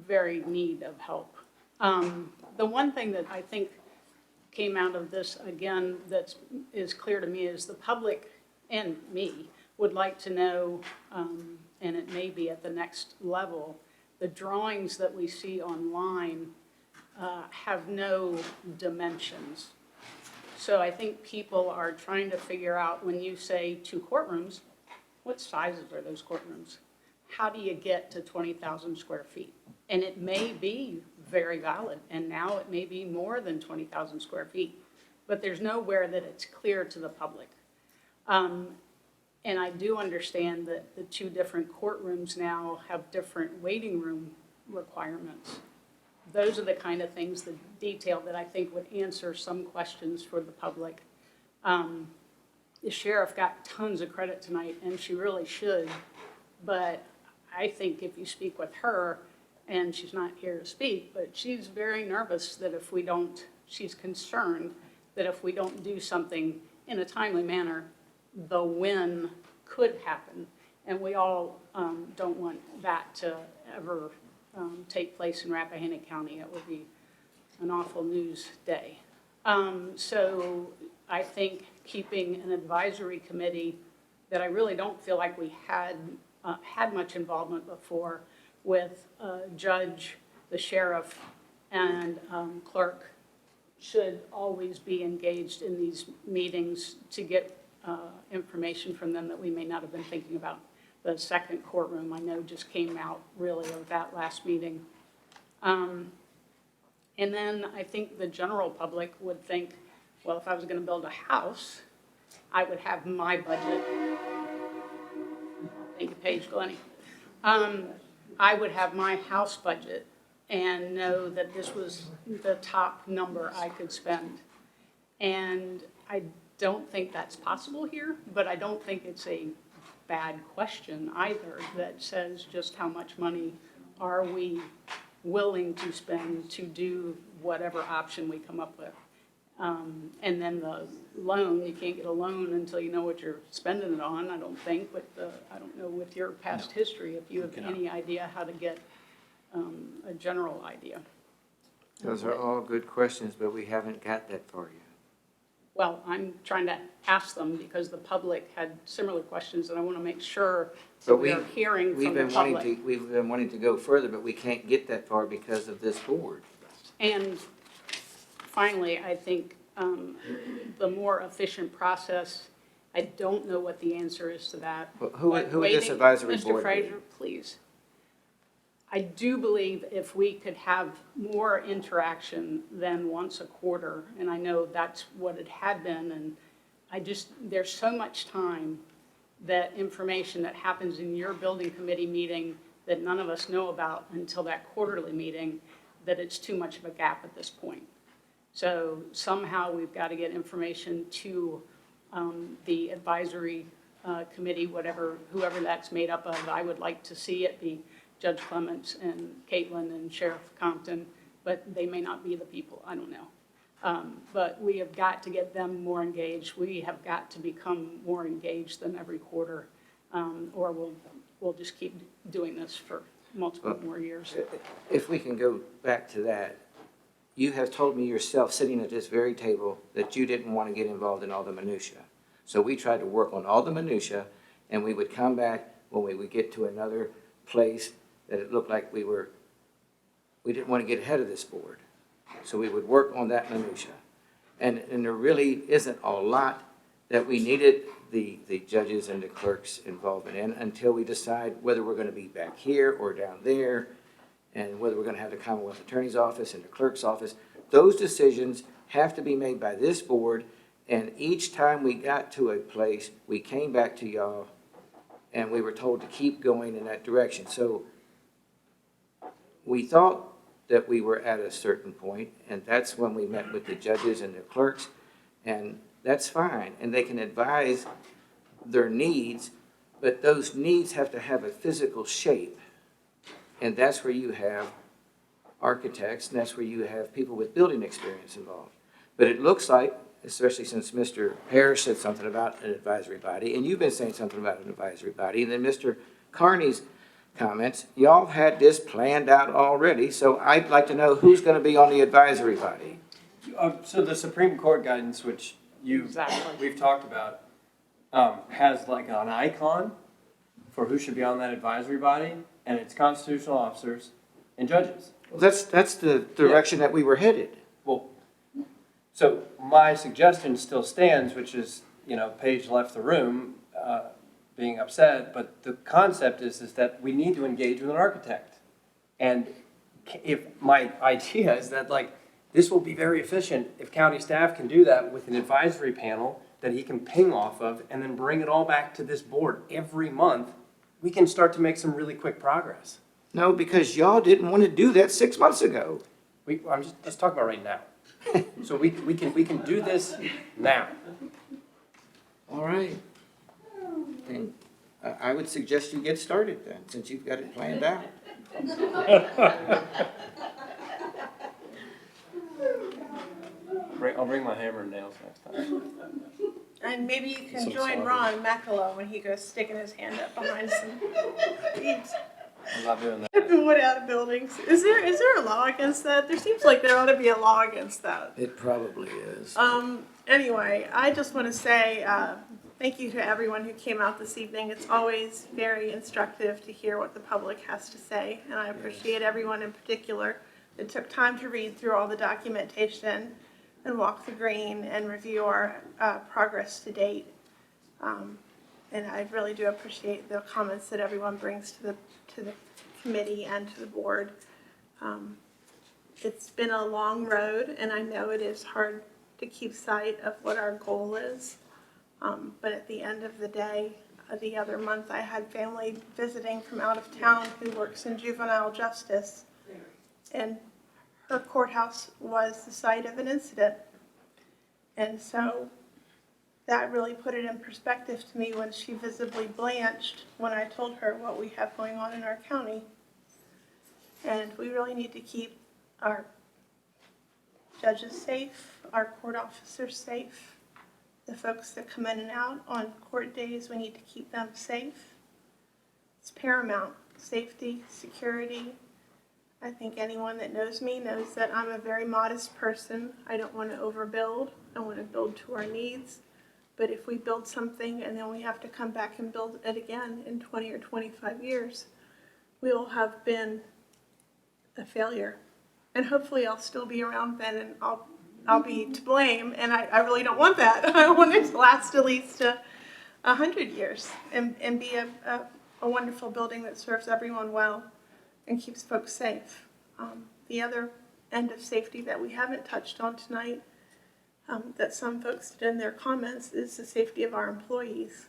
very need of help. The one thing that I think came out of this, again, that is clear to me is the public and me would like to know, and it may be at the next level, the drawings that we see online have no dimensions. So I think people are trying to figure out, when you say 2 courtrooms, what sizes are those courtrooms? How do you get to 20,000 square feet? And it may be very valid, and now it may be more than 20,000 square feet, but there's nowhere that it's clear to the public. And I do understand that the 2 different courtrooms now have different waiting room requirements. Those are the kind of things, the detail that I think would answer some questions for the public. The sheriff got tons of credit tonight, and she really should, but I think if you speak with her, and she's not here to speak, but she's very nervous that if we don't, she's concerned that if we don't do something in a timely manner, the win could happen. And we all don't want that to ever take place in Rappahannock County. It would be an awful news day. So I think keeping an advisory committee that I really don't feel like we had much involvement before with judge, the sheriff, and clerk should always be engaged in these meetings to get information from them that we may not have been thinking about. The second courtroom, I know, just came out really of that last meeting. And then I think the general public would think, well, if I was going to build a house, I would have my budget. Thank you, Paige Glennie. I would have my house budget and know that this was the top number I could spend. And I don't think that's possible here, but I don't think it's a bad question either that says just how much money are we willing to spend to do whatever option we come up with. And then the loan, you can't get a loan until you know what you're spending it on, I don't think, but I don't know with your past history if you have any idea how to get a general idea. Those are all good questions, but we haven't got that far yet. Well, I'm trying to ask them because the public had similar questions and I want to make sure that we are hearing from the public. We've been wanting to go further, but we can't get that far because of this board. And finally, I think the more efficient process, I don't know what the answer is to that. Well, who would this advisory board be? Mr. Fraser, please. I do believe if we could have more interaction than once a quarter, and I know that's what it had been, and there's so much time that information that happens in your building committee meeting that none of us know about until that quarterly meeting, that it's too much of a gap at this point. So somehow we've got to get information to the advisory committee, whoever that's made up of. I would like to see it be Judge Clements and Caitlin and Sheriff Compton, but they may not be the people, I don't know. But we have got to get them more engaged. We have got to become more engaged than every quarter, or we'll just keep doing this for multiple more years. If we can go back to that, you have told me yourself, sitting at this very table, that you didn't want to get involved in all the minutia. So we tried to work on all the minutia, and we would come back when we would get to another place that it looked like we didn't want to get ahead of this board. So we would work on that minutia. And there really isn't a lot that we needed the judges and the clerks' involvement in until we decide whether we're going to be back here or down there, and whether we're going to have the Commonwealth Attorney's Office and the clerk's office. Those decisions have to be made by this board, and each time we got to a place, we came back to y'all, and we were told to keep going in that direction. So we thought that we were at a certain point, and that's when we met with the judges and the clerks, and that's fine. And they can advise their needs, but those needs have to have a physical shape. And that's where you have architects, and that's where you have people with building experience involved. But it looks like, especially since Mr. Parrish said something about an advisory body, and you've been saying something about an advisory body, and then Mr. Carney's comments, y'all had this planned out already, so I'd like to know who's going to be on the advisory body. So the Supreme Court guidance, which we've talked about, has like an icon for who should be on that advisory body, and it's constitutional officers and judges. Well, that's the direction that we were headed. Well, so my suggestion still stands, which is, Paige left the room being upset, but the concept is that we need to engage with an architect. And if my idea is that, this will be very efficient if county staff can do that with an advisory panel that he can ping off of and then bring it all back to this board every month, we can start to make some really quick progress. No, because y'all didn't want to do that 6 months ago. I'm just talking about right now. So we can do this now. All right. And I would suggest you get started then, since you've got it planned out. I'll bring my hammer and nails next time. And maybe you can join Ron Mekalo when he goes sticking his hand up behind some weeds. I'm not doing that. Ripping wood out of buildings. Is there a law against that? There seems like there ought to be a law against that. It probably is. Anyway, I just want to say thank you to everyone who came out this evening. It's always very instructive to hear what the public has to say, and I appreciate everyone in particular that took time to read through all the documentation and walk the green and review our progress to date. And I really do appreciate the comments that everyone brings to the committee and to the board. It's been a long road, and I know it is hard to keep sight of what our goal is. But at the end of the day, the other month I had family visiting from out of town who works in juvenile justice, and her courthouse was the site of an incident. And so that really put it in perspective to me when she visibly blanched when I told her what we have going on in our county. And we really need to keep our judges safe, our court officers safe, the folks that come in and out on court days, we need to keep them safe. It's paramount. Safety, security. I think anyone that knows me knows that I'm a very modest person. I don't want to overbuild. I want to build to our needs. But if we build something and then we have to come back and build it again in 20 or 25 years, we will have been a failure. And hopefully I'll still be around then and I'll be to blame. And I really don't want that. I want it to last at least 100 years and be a wonderful building that serves everyone well and keeps folks safe. The other end of safety that we haven't touched on tonight, that some folks did in their comments, is the safety of our employees.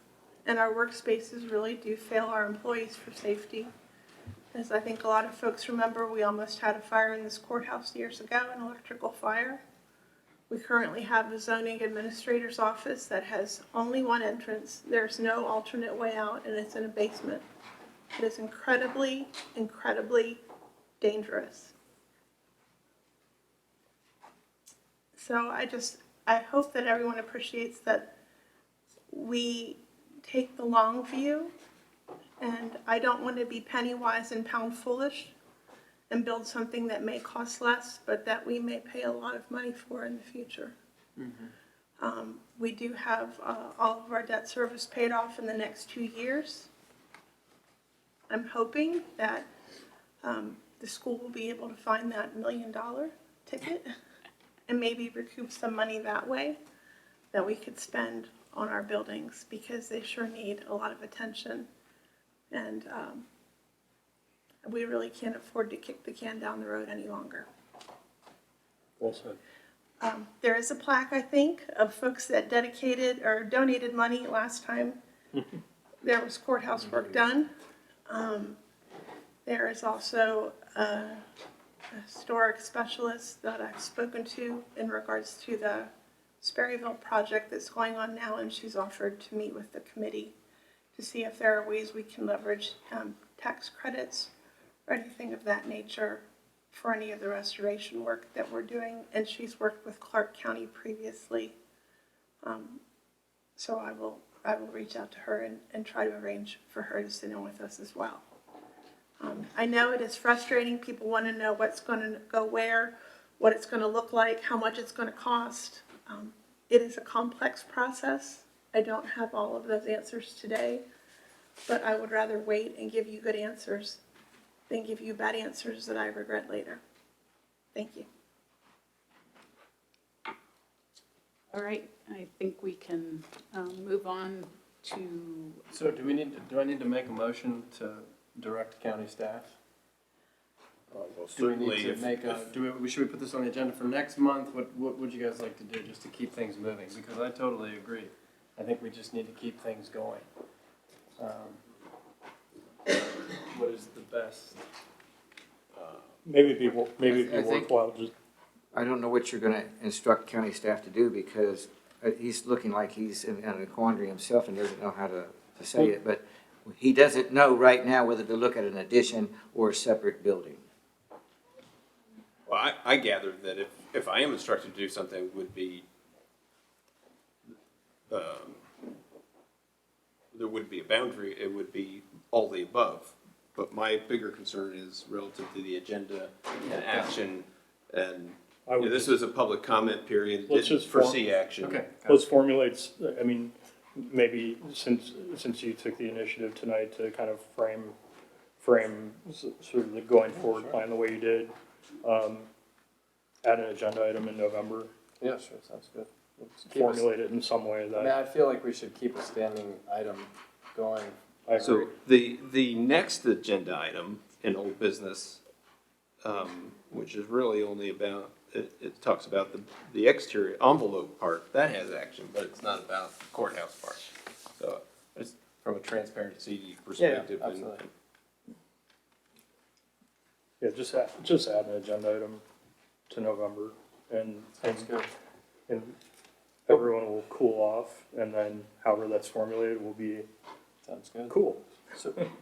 And our workspaces really do fail our employees for safety. As I think a lot of folks remember, we almost had a fire in this courthouse years ago, an electrical fire. We currently have a zoning administrator's office that has only one entrance. There's no alternate way out, and it's in a basement. It is incredibly, incredibly dangerous. So I hope that everyone appreciates that we take the long view, and I don't want to be penny wise and pound foolish and build something that may cost less, but that we may pay a lot of money for in the future. Mm-hmm. We do have all of our debt service paid off in the next 2 years. I'm hoping that the school will be able to find that $1 million ticket and maybe recoup some money that way that we could spend on our buildings, because they sure need a lot of attention. And we really can't afford to kick the can down the road any longer. Well said. There is a plaque, I think, of folks that dedicated or donated money last time there was courthouse work done. There is also a historic specialist that I've spoken to in regards to the Sperryville project that's going on now, and she's offered to meet with the committee to see if there are ways we can leverage tax credits or anything of that nature for any of the restoration work that we're doing. And she's worked with Clark County previously. So I will reach out to her and try to arrange for her to sit in with us as well. I know it is frustrating. People want to know what's going to go where, what it's going to look like, how much it's going to cost. It is a complex process. I don't have all of those answers today, but I would rather wait and give you good answers than give you bad answers that I regret later. Thank you. All right, I think we can move on to. So do I need to make a motion to direct county staff? Do we need to should we put this on the agenda for next month? What would you guys like to do just to keep things moving? Because I totally agree. I think we just need to keep things going. What is the best? Maybe it'd be worthwhile just. I don't know what you're going to instruct county staff to do, because he's looking like he's in a quandary himself and doesn't know how to say it. But he doesn't know right now whether to look at an addition or a separate building. Well, I gathered that if I am instructed to do something, it would be there would be a boundary, it would be all the above. But my bigger concern is relative to the agenda and action, and I would this was a public comment period, Let's didn't just foresee action. Okay. Let's formulate, I mean, maybe since you took the initiative tonight to kind of frame sort of the going forward plan the way you did, add an agenda item in November, Yeah, sure, sounds good. Let's keep formulate it in some way I mean, that, I feel like we should keep a standing item going. I agree. So the next agenda item in old business, which is really only about, it talks about the exterior envelope part, that has action, but it's not about the courthouse part. So it's from a transparency perspective. Yeah, absolutely. Yeah, just add an agenda item to November, and Sounds good. and everyone will cool off, and then however that's formulated will be Sounds good. cool.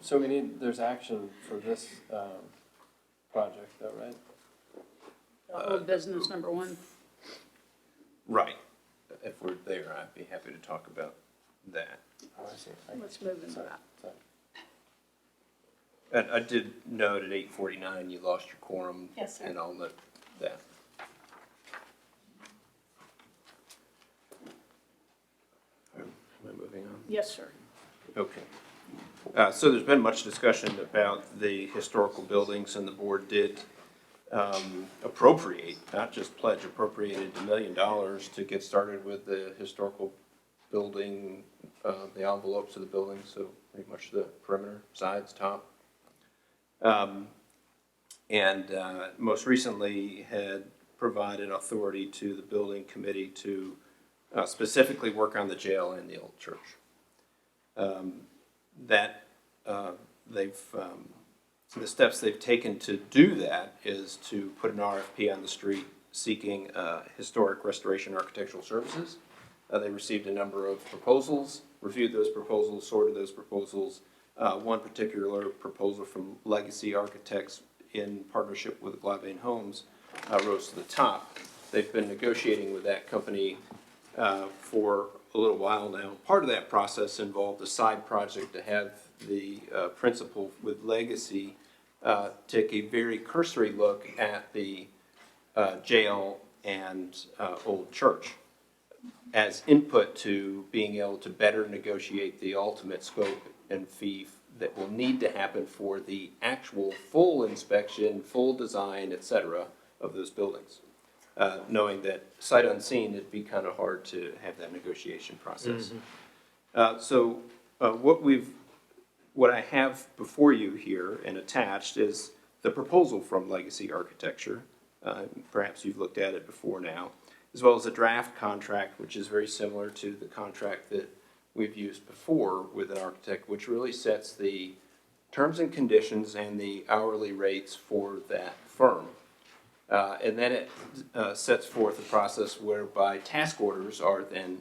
So we need, there's action for this, project though, right? Old business number 1. Right. If we're there, I'd be happy to talk about that. Oh, I see. Let's move into that. Sorry. And I did note at 8:49 you lost your quorum. Yes, sir. And I'll note that. Am I moving on? Yes, sir. Okay. So there's been much discussion about the historical buildings, and the board did appropriate, not just pledge, appropriated $1 million to get started with the historical building, the envelopes of the building, so pretty much the perimeter, sides, top. And most recently had provided authority to the building committee to specifically work on the jail and the old church. The steps they've taken to do that is to put an RFP on the street seeking historic restoration architectural services. They received a number of proposals, reviewed those proposals, sorted those proposals. One particular proposal from Legacy Architects in partnership with Glavine Homes rose to the top. They've been negotiating with that company for a little while now. Part of that process involved a side project to have the principal with Legacy take a very cursory look at the jail and old church as input to being able to better negotiate the ultimate scope and fee that will need to happen for the actual full inspection, full design, et cetera, of those buildings. Knowing that sight unseen, it'd be kind of hard to have that negotiation process. What I have before you here and attached is the proposal from Legacy Architecture. Perhaps you've looked at it before now, as well as a draft contract, which is very similar to the contract that we've used before with an architect, which really sets the terms and conditions and the hourly rates for that firm. And then it sets forth a process whereby task orders are then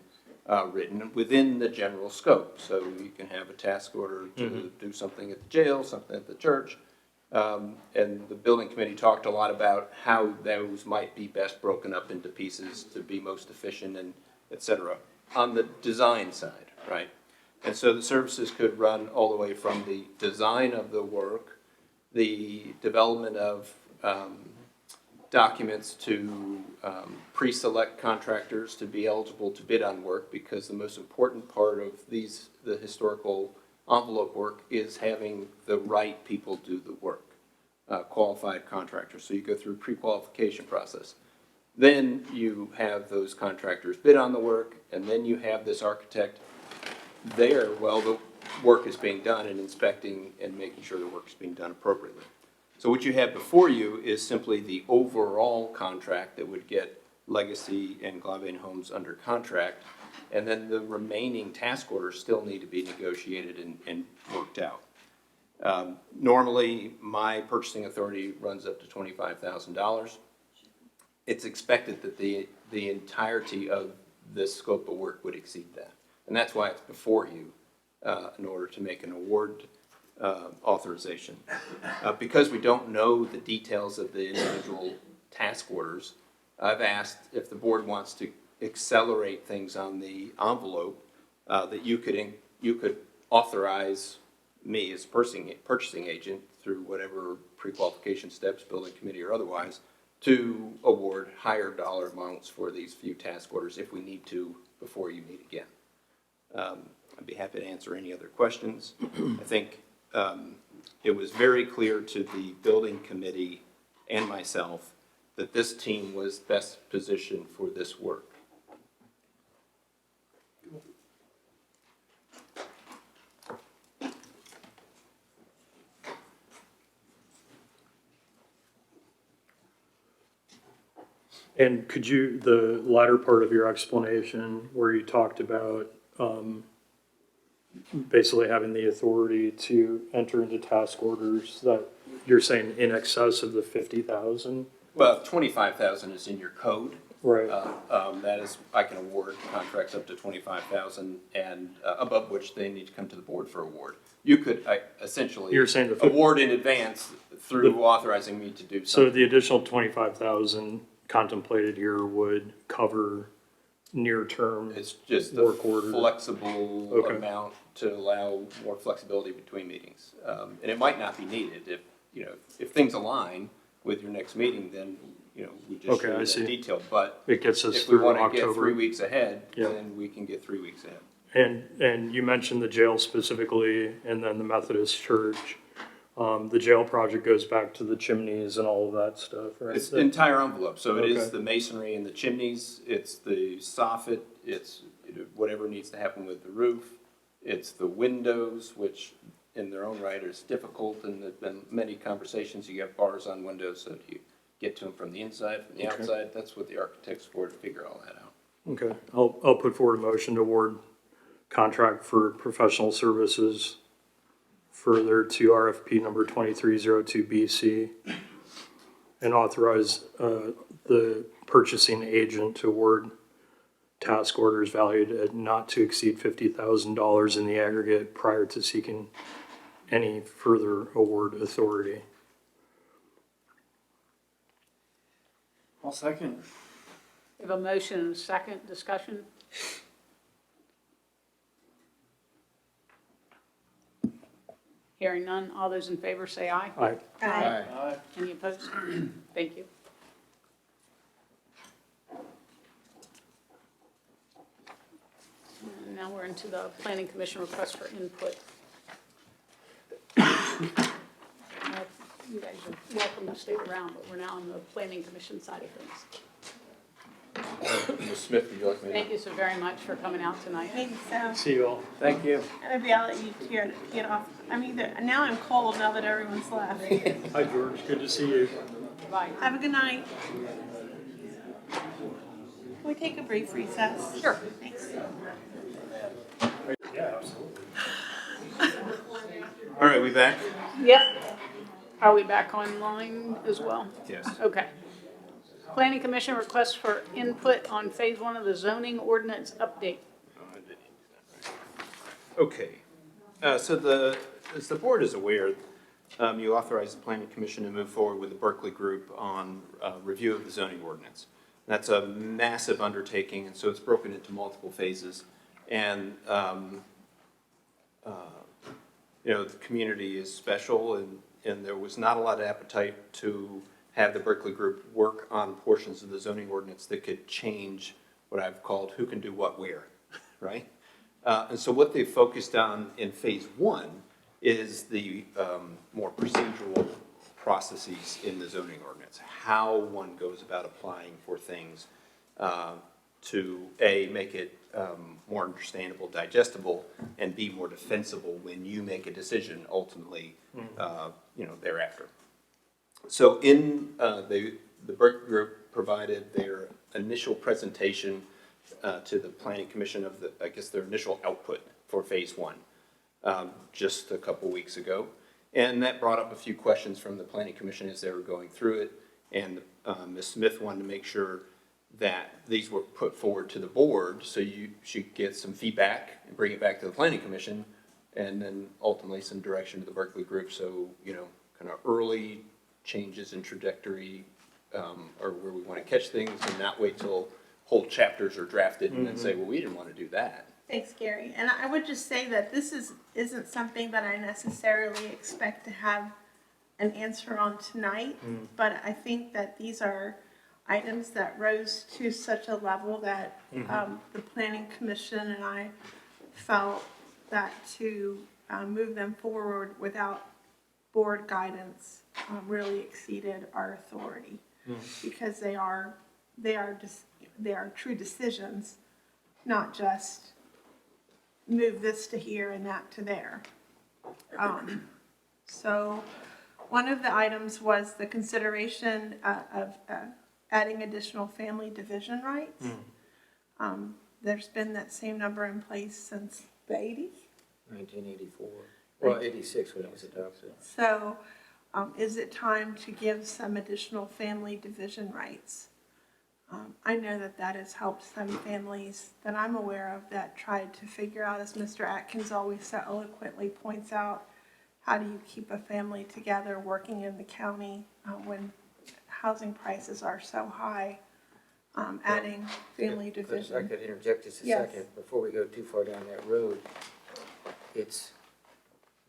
written within the general scope. So you can have a task order to do something at the jail, something at the church. And the building committee talked a lot about how those might be best broken up into pieces to be most efficient and et cetera on the design side, right? And so the services could run all the way from the design of the work, the development of documents to pre-select contractors to be eligible to bid on work, because the most important part of the historical envelope work is having the right people do the work, qualified contractors. So you go through pre-qualification process. Then you have those contractors bid on the work, and then you have this architect there while the work is being done and inspecting and making sure the work is being done appropriately. So what you have before you is simply the overall contract that would get Legacy and Glavine Homes under contract, and then the remaining task orders still need to be negotiated and worked out. Normally, my purchasing authority runs up to $25,000. It's expected that the entirety of this scope of work would exceed that. And that's why it's before you in order to make an award authorization. Because we don't know the details of the individual task orders, I've asked if the board wants to accelerate things on the envelope, that you could authorize me as purchasing agent through whatever pre-qualification steps, building committee or otherwise, to award higher dollar amounts for these few task orders if we need to before you meet again. I'd be happy to answer any other questions. I think it was very clear to the building committee and myself that this team was best positioned for this work. And could you, the latter part of your explanation where you talked about basically having the authority to enter into task orders that you're saying in excess of the 50,000? Well, 25,000 is in your code. Right. That is, I can award contracts up to 25,000 and above which they need to come to the board for award. You could essentially You're saying the award in advance through authorizing me to do So something. the additional 25,000 contemplated here would cover near-term It's just work a order. flexible amount to allow more flexibility between meetings. And it might not be needed if, you know, if things align with your next meeting, then, you know, we just show you that detail. But it gets us if we through want to October. get 3 weeks ahead, Yeah. then we can get 3 weeks ahead. And you mentioned the jail specifically, and then the Methodist Church. The jail project goes back to the chimneys and all of that stuff, right? It's the entire envelope, so it Okay. is the masonry and the chimneys, it's the soffit, it's whatever needs to happen with the roof, it's the windows, which in their own right is difficult, and there've been many conversations, you have bars on windows, so do you get to them from the inside, from the Okay. outside? That's what the architect's for, to figure all that out. Okay, I'll put forward a motion to award contract for professional services further to RFP number 2302BC and authorize the purchasing agent to award task orders valued at not to exceed $50,000 in the aggregate prior to seeking any further award authority. I'll second. We have a motion and a second discussion. Hearing none, all those in favor say aye. Aye. Aye. Any opposed? Thank you. And now we're into the Planning Commission request for input. You guys are welcome to stay around, but we're now on the Planning Commission side of things. Ms. Smith, would you like me to? Thank you so very much for coming out tonight. Thanks, so. See you all. Thank you. And maybe I'll let you get off. Now I'm cold now that everyone's left. Hi, George. Good to see you. Bye. Have a good night. Can we take a brief recess? Sure. Thanks. Yeah, absolutely. All right, we back? Yep. Are we back online as well? Yes. Okay. Planning Commission request for input on phase 1 of the zoning ordinance update. Okay, so as the board is aware, you authorized the Planning Commission to move forward with the Berkeley Group on review of the zoning ordinance. That's a massive undertaking, and so it's broken into multiple phases. And, you know, the community is special, and there was not a lot of appetite to have the Berkeley Group work on portions of the zoning ordinance that could change what I've called who can do what where, right? And so what they focused on in phase 1 is the more procedural processes in the zoning ordinance, how one goes about applying for things to A, make it more understandable, digestible, and B, more defensible when you make a decision ultimately, you know, thereafter. So in the Berkeley Group provided their initial presentation to the Planning Commission of I guess their initial output for phase 1 just a couple weeks ago. And that brought up a few questions from the Planning Commission as they were going through it. And Ms. Smith wanted to make sure that these were put forward to the board so she could get some feedback and bring it back to the Planning Commission, and then ultimately some direction to the Berkeley Group. So, you know, kind of early changes in trajectory or where we want to catch things and not wait till whole chapters are drafted and then say, well, we didn't want to do that. Thanks, Gary. And I would just say that this isn't something that I necessarily expect to have an answer on tonight, but I think that these are items that rose to such a level that the Planning Commission and I felt that to move them forward without board guidance really exceeded our authority, because they are true decisions, not just move this to here and that to there. So one of the items was the consideration of adding additional family division rights. There's been that same number in place since the 80s. 1984, well, 86 when it was adopted. So is it time to give some additional family division rights? I know that that has helped some families that I'm aware of that tried to figure out, as Mr. Atkins always so eloquently points out, how do you keep a family together working in the county when housing prices are so high? Adding family division. I could interject just a second before we go too far down that road. It's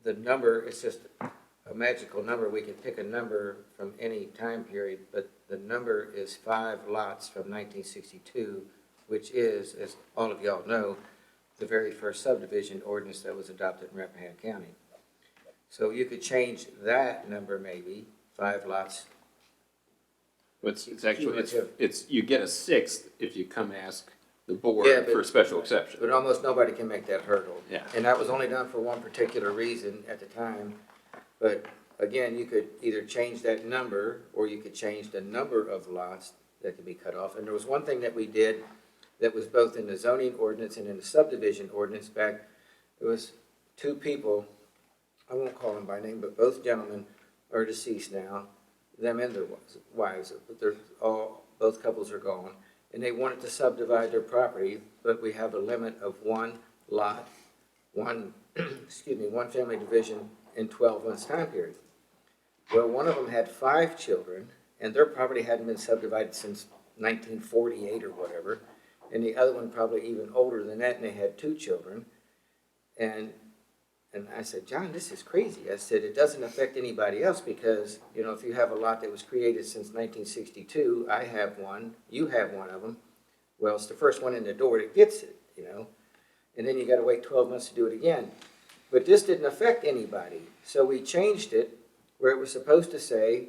the number, it's just a magical number. We can pick a number from any time period, but the number is 5 lots from 1962, which is, as all of y'all know, the very first subdivision ordinance that was adopted in Rappahannock County. So you could change that number maybe, 5 lots. It's actually, it's, you get a 6th if you come ask the board for a special exception. But almost nobody can make that hurdle. Yeah. And that was only done for one particular reason at the time. But again, you could either change that number, or you could change the number of lots that could be cut off. And there was one thing that we did that was both in the zoning ordinance and in the subdivision ordinance back. It was 2 people, I won't call them by name, but both gentlemen are deceased now. Them and their wives, but they're both couples are gone. And they wanted to subdivide their property, but we have a limit of 1 lot, one family division in 12 months time period. Well, one of them had 5 children, and their property hadn't been subdivided since 1948 or whatever. And the other one probably even older than that, and they had 2 children. And I said, John, this is crazy. I said, it doesn't affect anybody else because, you know, if you have a lot that was created since 1962, I have one, you have one of them. Well, it's the first one in the door that gets it, you know. And then you got to wait 12 months to do it again. But this didn't affect anybody. So we changed it where it was supposed to say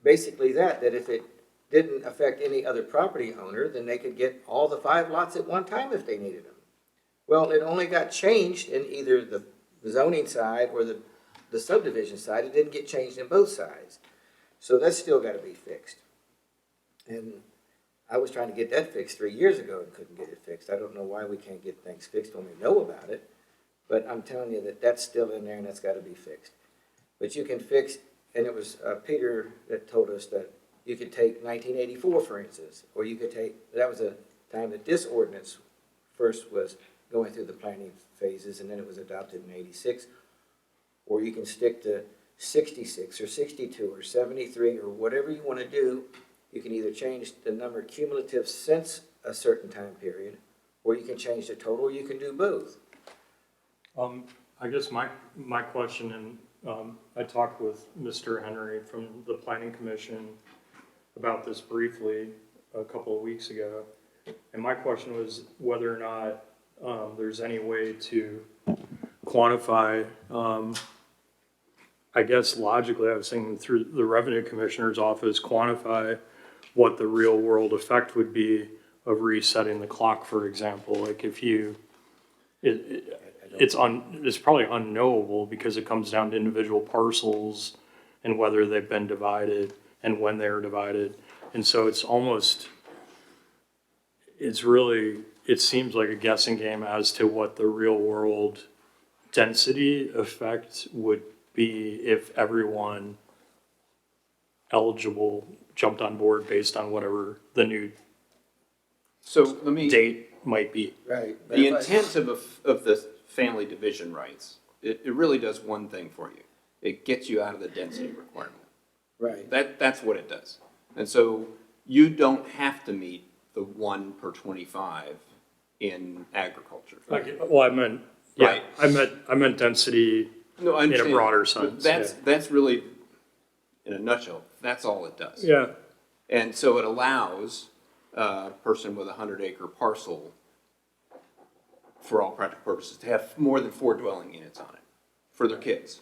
basically that if it didn't affect any other property owner, then they could get all the 5 lots at one time if they needed them. Well, it only got changed in either the zoning side or the subdivision side. It didn't get changed in both sides. So that's still got to be fixed. And I was trying to get that fixed 3 years ago and couldn't get it fixed. I don't know why we can't get things fixed when we know about it. But I'm telling you that that's still in there and that's got to be fixed. But you can fix, and it was Peter that told us that you could take 1984, for instance, or you could take, that was a time that this ordinance first was going through the planning phases, and then it was adopted in 86. Or you can stick to 66 or 62 or 73 or whatever you want to do. You can either change the number cumulative since a certain time period, or you can change the total, or you can do both. I guess my question, and I talked with Mr. Henry from the Planning Commission about this briefly a couple of weeks ago, and my question was whether or not there's any way to quantify, I guess logically I was thinking through the Revenue Commissioner's office, quantify what the real world effect would be of resetting the clock, for example. Like if you, it's probably unknowable because it comes down to individual parcels and whether they've been divided and when they're divided. And so it's almost, it seems like a guessing game as to what the real world density effect would be if everyone eligible jumped on board based on whatever the new date might be. Right. The intent of the family division rights, it really does one thing for you. It gets you out of the density requirement. Right. That's what it does. And so you don't have to meet the 1 per 25 in agriculture. Well, I meant, yeah, Right. I meant density No, I in a understand. broader But sense. that's really, in a nutshell, that's all it does. Yeah. And so it allows a person with a 100-acre parcel, for all practical purposes, to have more than 4 dwelling units on it for their kids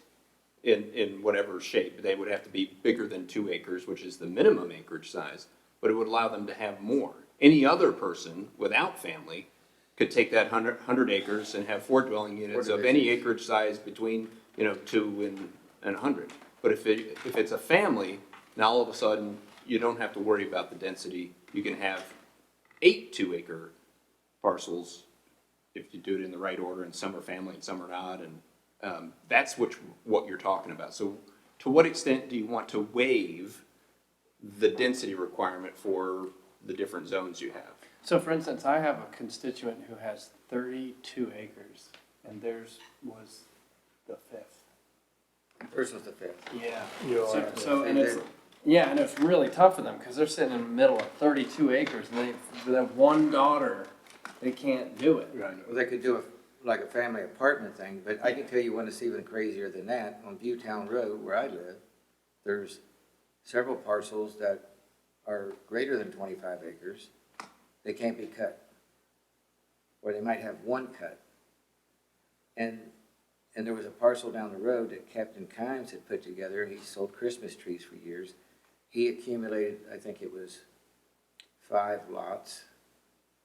in whatever shape. They would have to be bigger than 2 acres, which is the minimum acreage size, but it would allow them to have more. Any other person without family could take that 100 acres and have 4 dwelling units of any acreage size between, 2 and 100. But if it's a family, now all of a sudden, you don't have to worry about the density. You can have 8 2-acre parcels if you do it in the right order, and some are family and some are not, and that's what you're talking about. So to what extent do you want to waive the density requirement for the different zones you have? So for instance, I have a constituent who has 32 acres, and theirs was the 5th. Yours was the 5th. Yeah. And it's really tough for them, because they're sitting in the middle of 32 acres, and they have one daughter, they can't do it. Right. Well, they could do like a family apartment thing, but I can tell you one that's even crazier than that. On Viewtown Road, where I live, there's several parcels that are greater than 25 acres. They can't be cut. Or they might have one cut. And there was a parcel down the road that Captain Kimes had put together. He sold Christmas trees for years. He accumulated, I think it was 5 lots,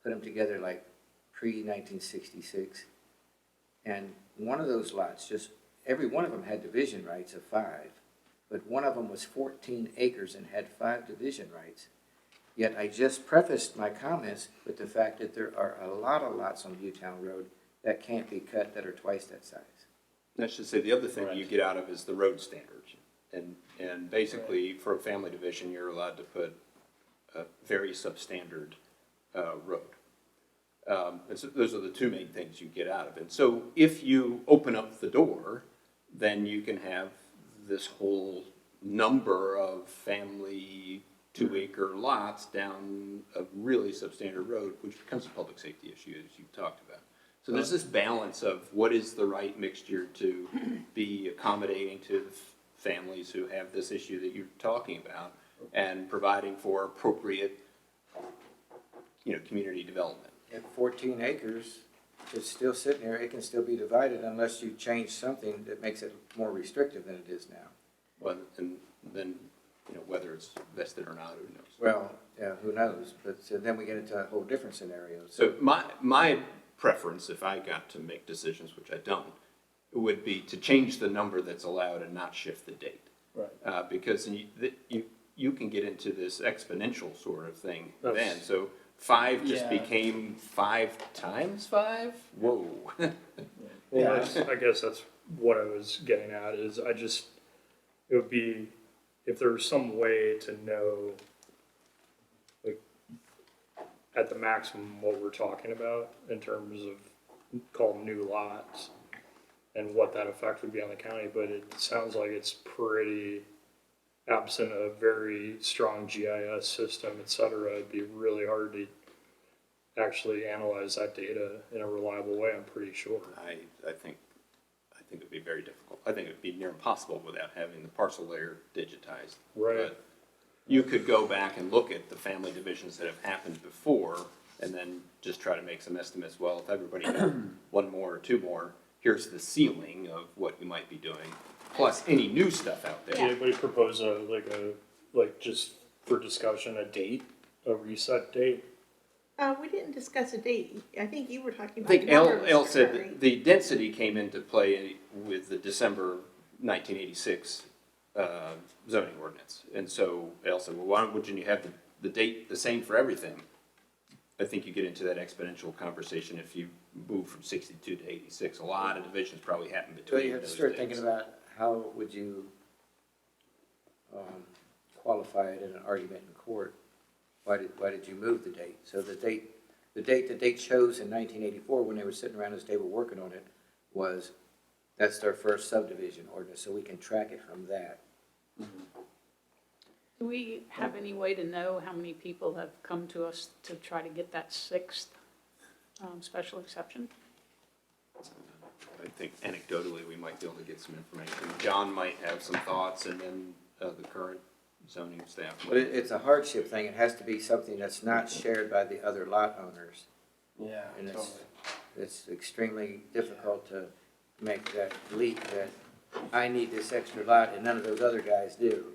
put them together like pre-1966. And one of those lots, just every one of them had division rights of 5, but one of them was 14 acres and had 5 division rights. Yet I just prefaced my comments with the fact that there are a lot of lots on Viewtown Road that can't be cut that are twice that size. I should say the other thing you get out of is the road standards. And basically, for a family division, you're allowed to put a very substandard road. And so those are the 2 main things you get out of it. So if you open up the door, then you can have this whole number of family 2-acre lots down a really substandard road, which becomes a public safety issue, as you talked about. So there's this balance of what is the right mixture to be accommodating to families who have this issue that you're talking about, and providing for appropriate, community development. At 14 acres, it's still sitting there. It can still be divided unless you change something that makes it more restrictive than it is now. Well, and then, whether it's vested or not, who knows? Well, yeah, who knows? But so then we get into a whole different scenario. So my preference, if I got to make decisions, which I don't, would be to change the number that's allowed and not shift the date. Right. Because you can get into this exponential sort of thing then. So 5 just became 5 times 5? Whoa. Well, I guess that's what I was getting at, is it would be, if there was some way to know, like, at the maximum what we're talking about in terms of, call them new lots, and what that effect would be on the county, but it sounds like it's pretty, absent a very strong GIS system, et cetera, it'd be really hard to actually analyze that data in a reliable way, I'm pretty sure. I think it'd be very difficult. I think it'd be near impossible without having the parcel layer digitized. Right. But you could go back and look at the family divisions that have happened before, and then just try to make some estimates. Well, if everybody had 1 more or 2 more, here's the ceiling of what you might be doing, plus any new stuff out there. Did anybody propose just for discussion, a date, a reset date? We didn't discuss a date. I think you were talking I about. think numbers, El said Curry. that the density came into play with the December 1986 zoning ordinance. And so El said, well, why wouldn't you have the date the same for everything? I think you get into that exponential conversation if you move from 62 to 86. A lot of divisions probably happen between So you have to those start dates. thinking about how would you qualify it in an argument in court. Why did you move the date? So the date that they chose in 1984 when they were sitting around this table working on it was, that's their first subdivision ordinance, so we can track it from that. Do we have any way to know how many people have come to us to try to get that sixth special exception? I think anecdotally, we might be able to get some information. John might have some thoughts, and then the current zoning staff. But it's a hardship thing. It has to be something that's not shared by the other lot owners. Yeah, And totally. it's extremely difficult to make that leap that I need this extra lot and none of those other guys do.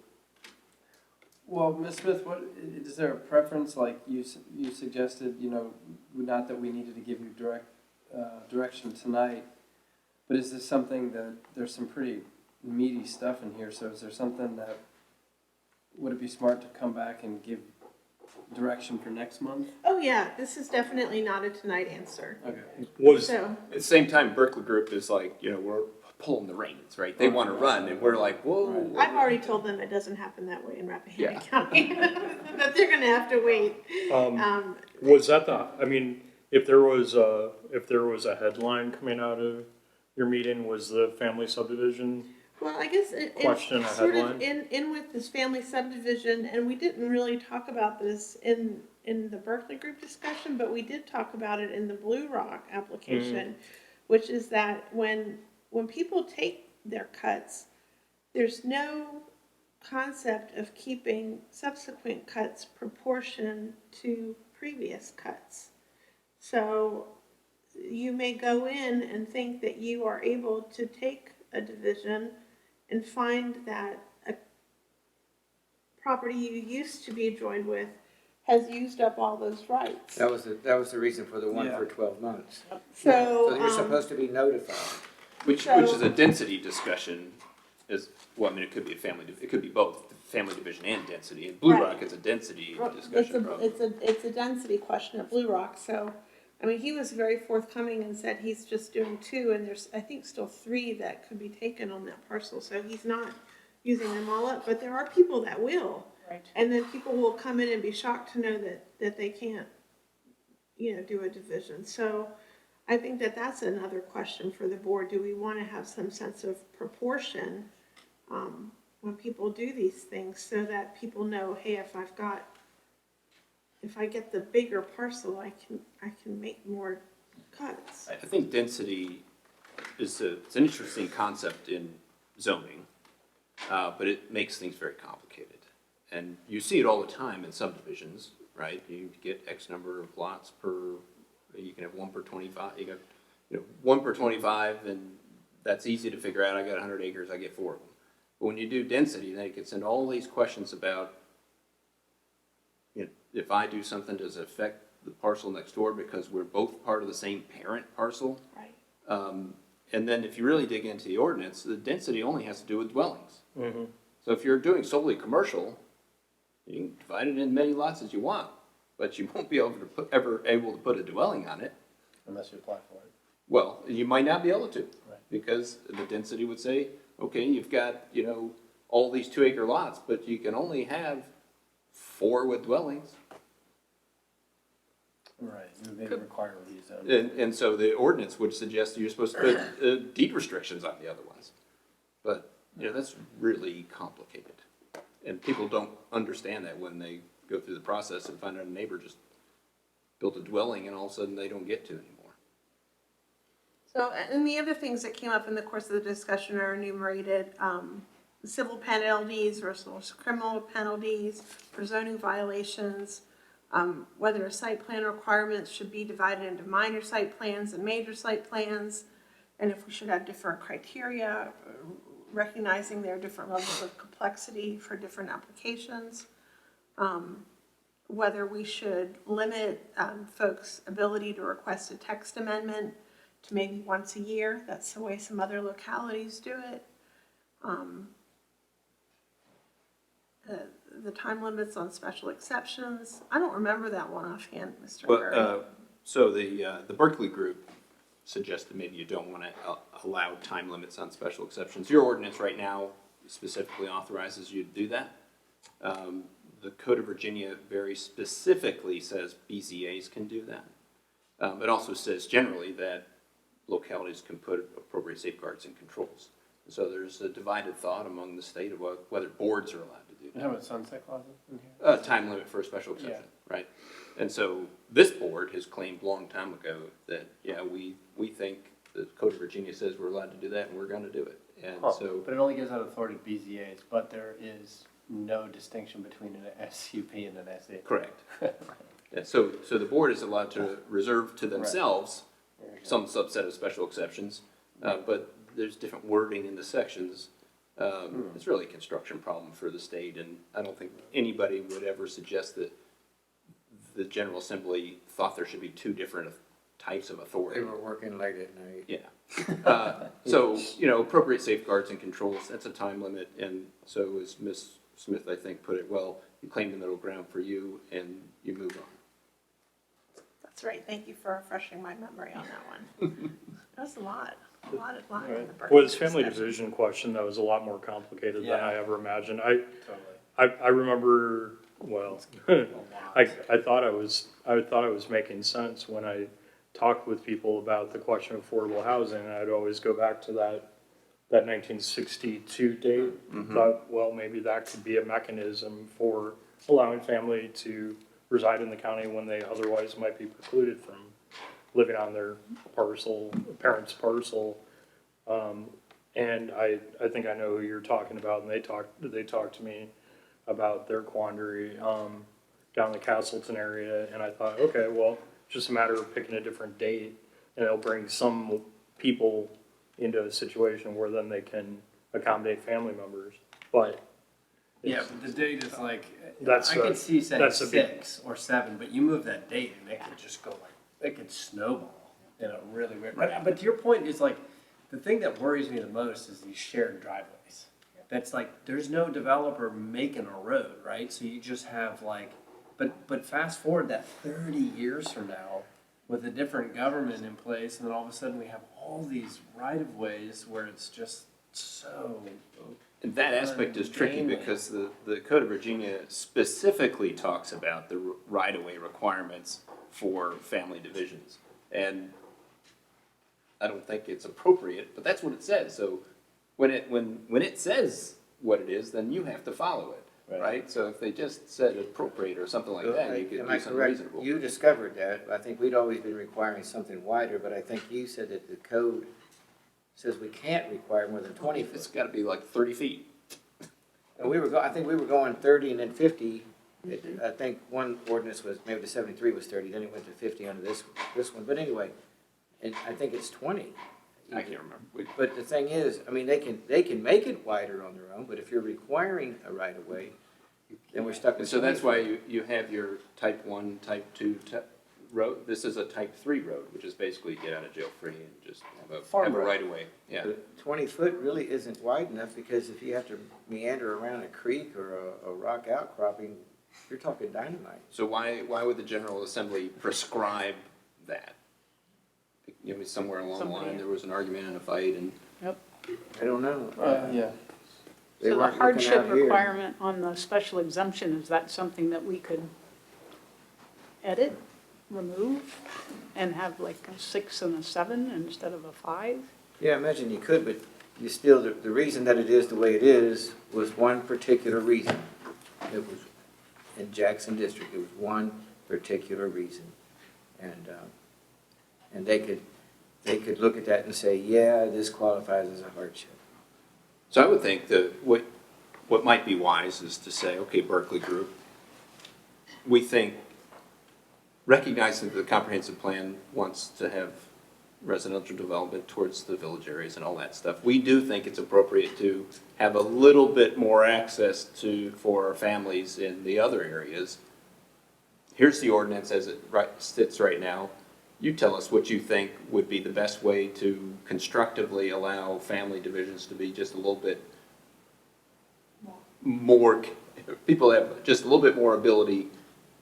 Well, Ms. Smith, what, is there a preference, like you suggested, you know, not that we needed to give you direction tonight, but is this something that, there's some pretty meaty stuff in here, so is there something that, would it be smart to come back and give direction for next month? Oh, yeah, this is definitely not a tonight answer. Okay. So, At the same time, Berkeley Group is like, you know, we're pulling the reins, right? They want to run, and we're like, whoa. I've already told them it doesn't happen that way in Rappahannock Yeah. County, that they're gonna have to wait. Was that I mean, if there was a headline coming out of your meeting, was the family subdivision? Well, I guess Question, it's a sort headline? of in with this family subdivision, and we didn't really talk about this in the Berkeley group discussion, but we did talk about it in the Blue Rock application, which is that when people take their cuts, there's no concept of keeping subsequent cuts proportion to previous cuts. So you may go in and think that you are able to take a division and find that a property you used to be joined with has used up all those rights. That was the reason for the one for 12 months. So you're supposed to be notified. Which is a density discussion, well, I mean, it could be it could be both, family division and density. In Blue Rock, it's a density discussion probably. It's a density question at Blue Rock, so, I mean, he was very forthcoming and said he's just doing 2, and there's, I think, still 3 that could be taken on that parcel, so he's not using them all up, but there are people that will. Right. And then people will come in and be shocked to know that they can't, you know, do a division. So I think that that's another question for the board. Do we want to have some sense of proportion when people do these things so that people know, hey, if I get the bigger parcel, I can make more cuts. I think density it's an interesting concept in zoning, but it makes things very complicated. And you see it all the time in subdivisions, right? You get X number of lots per, you can have 1 per 25, you got, 1 per 25, and that's easy to figure out. I got 100 acres, I get 4 of them. But when you do density, then it gets into all these questions about, if I do something, does it affect the parcel next door because we're both part of the same parent parcel? Right. And then if you really dig into the ordinance, the density only has to do with dwellings. So if you're doing solely commercial, you can divide it in many lots as you want, but you won't be able to ever able to put a dwelling on it. Unless you apply for it. Well, you might not be able to, because the density would say, okay, you've got, all these 2-acre lots, but you can only have 4 with dwellings. Right, it would require rezone. And so the ordinance would suggest that you're supposed to put deed restrictions on the other ones. But, that's really complicated. And people don't understand that when they go through the process and find out a neighbor just built a dwelling and all of a sudden they don't get to anymore. So, and the other things that came up in the course of the discussion are enumerated, civil penalties versus criminal penalties for zoning violations, whether site plan requirements should be divided into minor site plans and major site plans, and if we should have different criteria, recognizing there are different levels of complexity for different applications, whether we should limit folks' ability to request a text amendment to maybe once a year. That's the way some other localities do it. The time limits on special exceptions. I don't remember that one offhand, Mr. Curry. So the Berkeley group suggested maybe you don't want to allow time limits on special exceptions. Your ordinance right now specifically authorizes you to do that. The Code of Virginia very specifically says BZAs can do that. It also says generally that localities can put appropriate safeguards and controls. So there's a divided thought among the state of whether boards are allowed to do that. How about sunset clauses in here? Time limit for a special exception, right? And so this board has claimed a long time ago that, yeah, we think the Code of Virginia says we're allowed to do that and we're gonna do it. And so, But it only gives that authority to BZAs, but there is no distinction between an SUP and an SE. correct. Yeah, so the board is allowed to reserve to themselves some subset of special exceptions, but there's different wording in the sections. It's really a construction problem for the state, and I don't think anybody would ever suggest that the General Assembly thought there should be two different types of authority. They were working late at night. Yeah. So, appropriate safeguards and controls, that's a time limit, and so as Ms. Smith, I think, put it well, you claim the middle ground for you, and you move on. That's right, thank you for refreshing my memory on that one. That's a lot in the Well, this family division question, that was a lot more complicated than I ever imagined. I remember, well, I thought I was making sense when I talked with people about the question of affordable housing. I'd always go back to that 1962 date. Thought, well, maybe that could be a mechanism for allowing family to reside in the county when they otherwise might be precluded from living on their parents' parcel. And I think I know who you're talking about, and they talked to me about their quandary down the Castleton area, and I thought, okay, well, it's just a matter of picking a different date, and it'll bring some people into a situation where then they can accommodate family members. But yeah, but the date is like, That's I could see saying that's a big- 6 or 7, but you move that date and it could just go like, it could snowball in a really weird, but to your point is like, the thing that worries me the most is these shared driveways. That's like, there's no developer making a road, right? So you just have like, but fast forward that 30 years from now with a different government in place, and then all of a sudden we have all these right-of-ways where it's just so. And that aspect is tricky because the Code of Virginia specifically talks about the right-of-way requirements for family divisions. And I don't think it's appropriate, but that's what it says. So when it says what it is, then you have to follow it, right? So if they just said appropriate or something like that, you could Am do I something correct? reasonable. You discovered that. I think we'd always been requiring something wider, but I think you said that the code says we can't require more than 20 feet. It's got to be like 30 feet. And I think we were going 30 and then 50. I think one ordinance was, maybe the 73 was 30, then it went to 50 under this one. But anyway, and I think it's 20. I can't remember. But the thing is, I mean, they can make it wider on their own, but if you're requiring a right-of-way, then we're stuck with. So that's why you have your type 1, type 2 road. This is a type 3 road, which is basically get out of jail free and just have a right-of-way. Yeah. 20 foot really isn't wide enough, because if you have to meander around a creek or a rock outcropping, you're talking dynamite. So why would the General Assembly prescribe that? You know, somewhere along the line, there was an argument and a fight, and Yep. I don't know. Yeah. They So the weren't looking hardship out here. requirement on the special exemption, is that something that we could edit, remove, and have like a 6 and a 7 instead of a 5? Yeah, I imagine you could, but you still, the reason that it is the way it is was one particular reason. It was in Jackson District, it was one particular reason. And they could look at that and say, yeah, this qualifies as a hardship. so I would think that what might be wise is to say, okay, Berkeley Group, we think, recognizing that the comprehensive plan wants to have residential development towards the village areas and all that stuff, we do think it's appropriate to have a little bit more access for families in the other areas. Here's the ordinance as it sits right now. You tell us what you think would be the best way to constructively allow family divisions to be just a little bit more, people have just a little bit more ability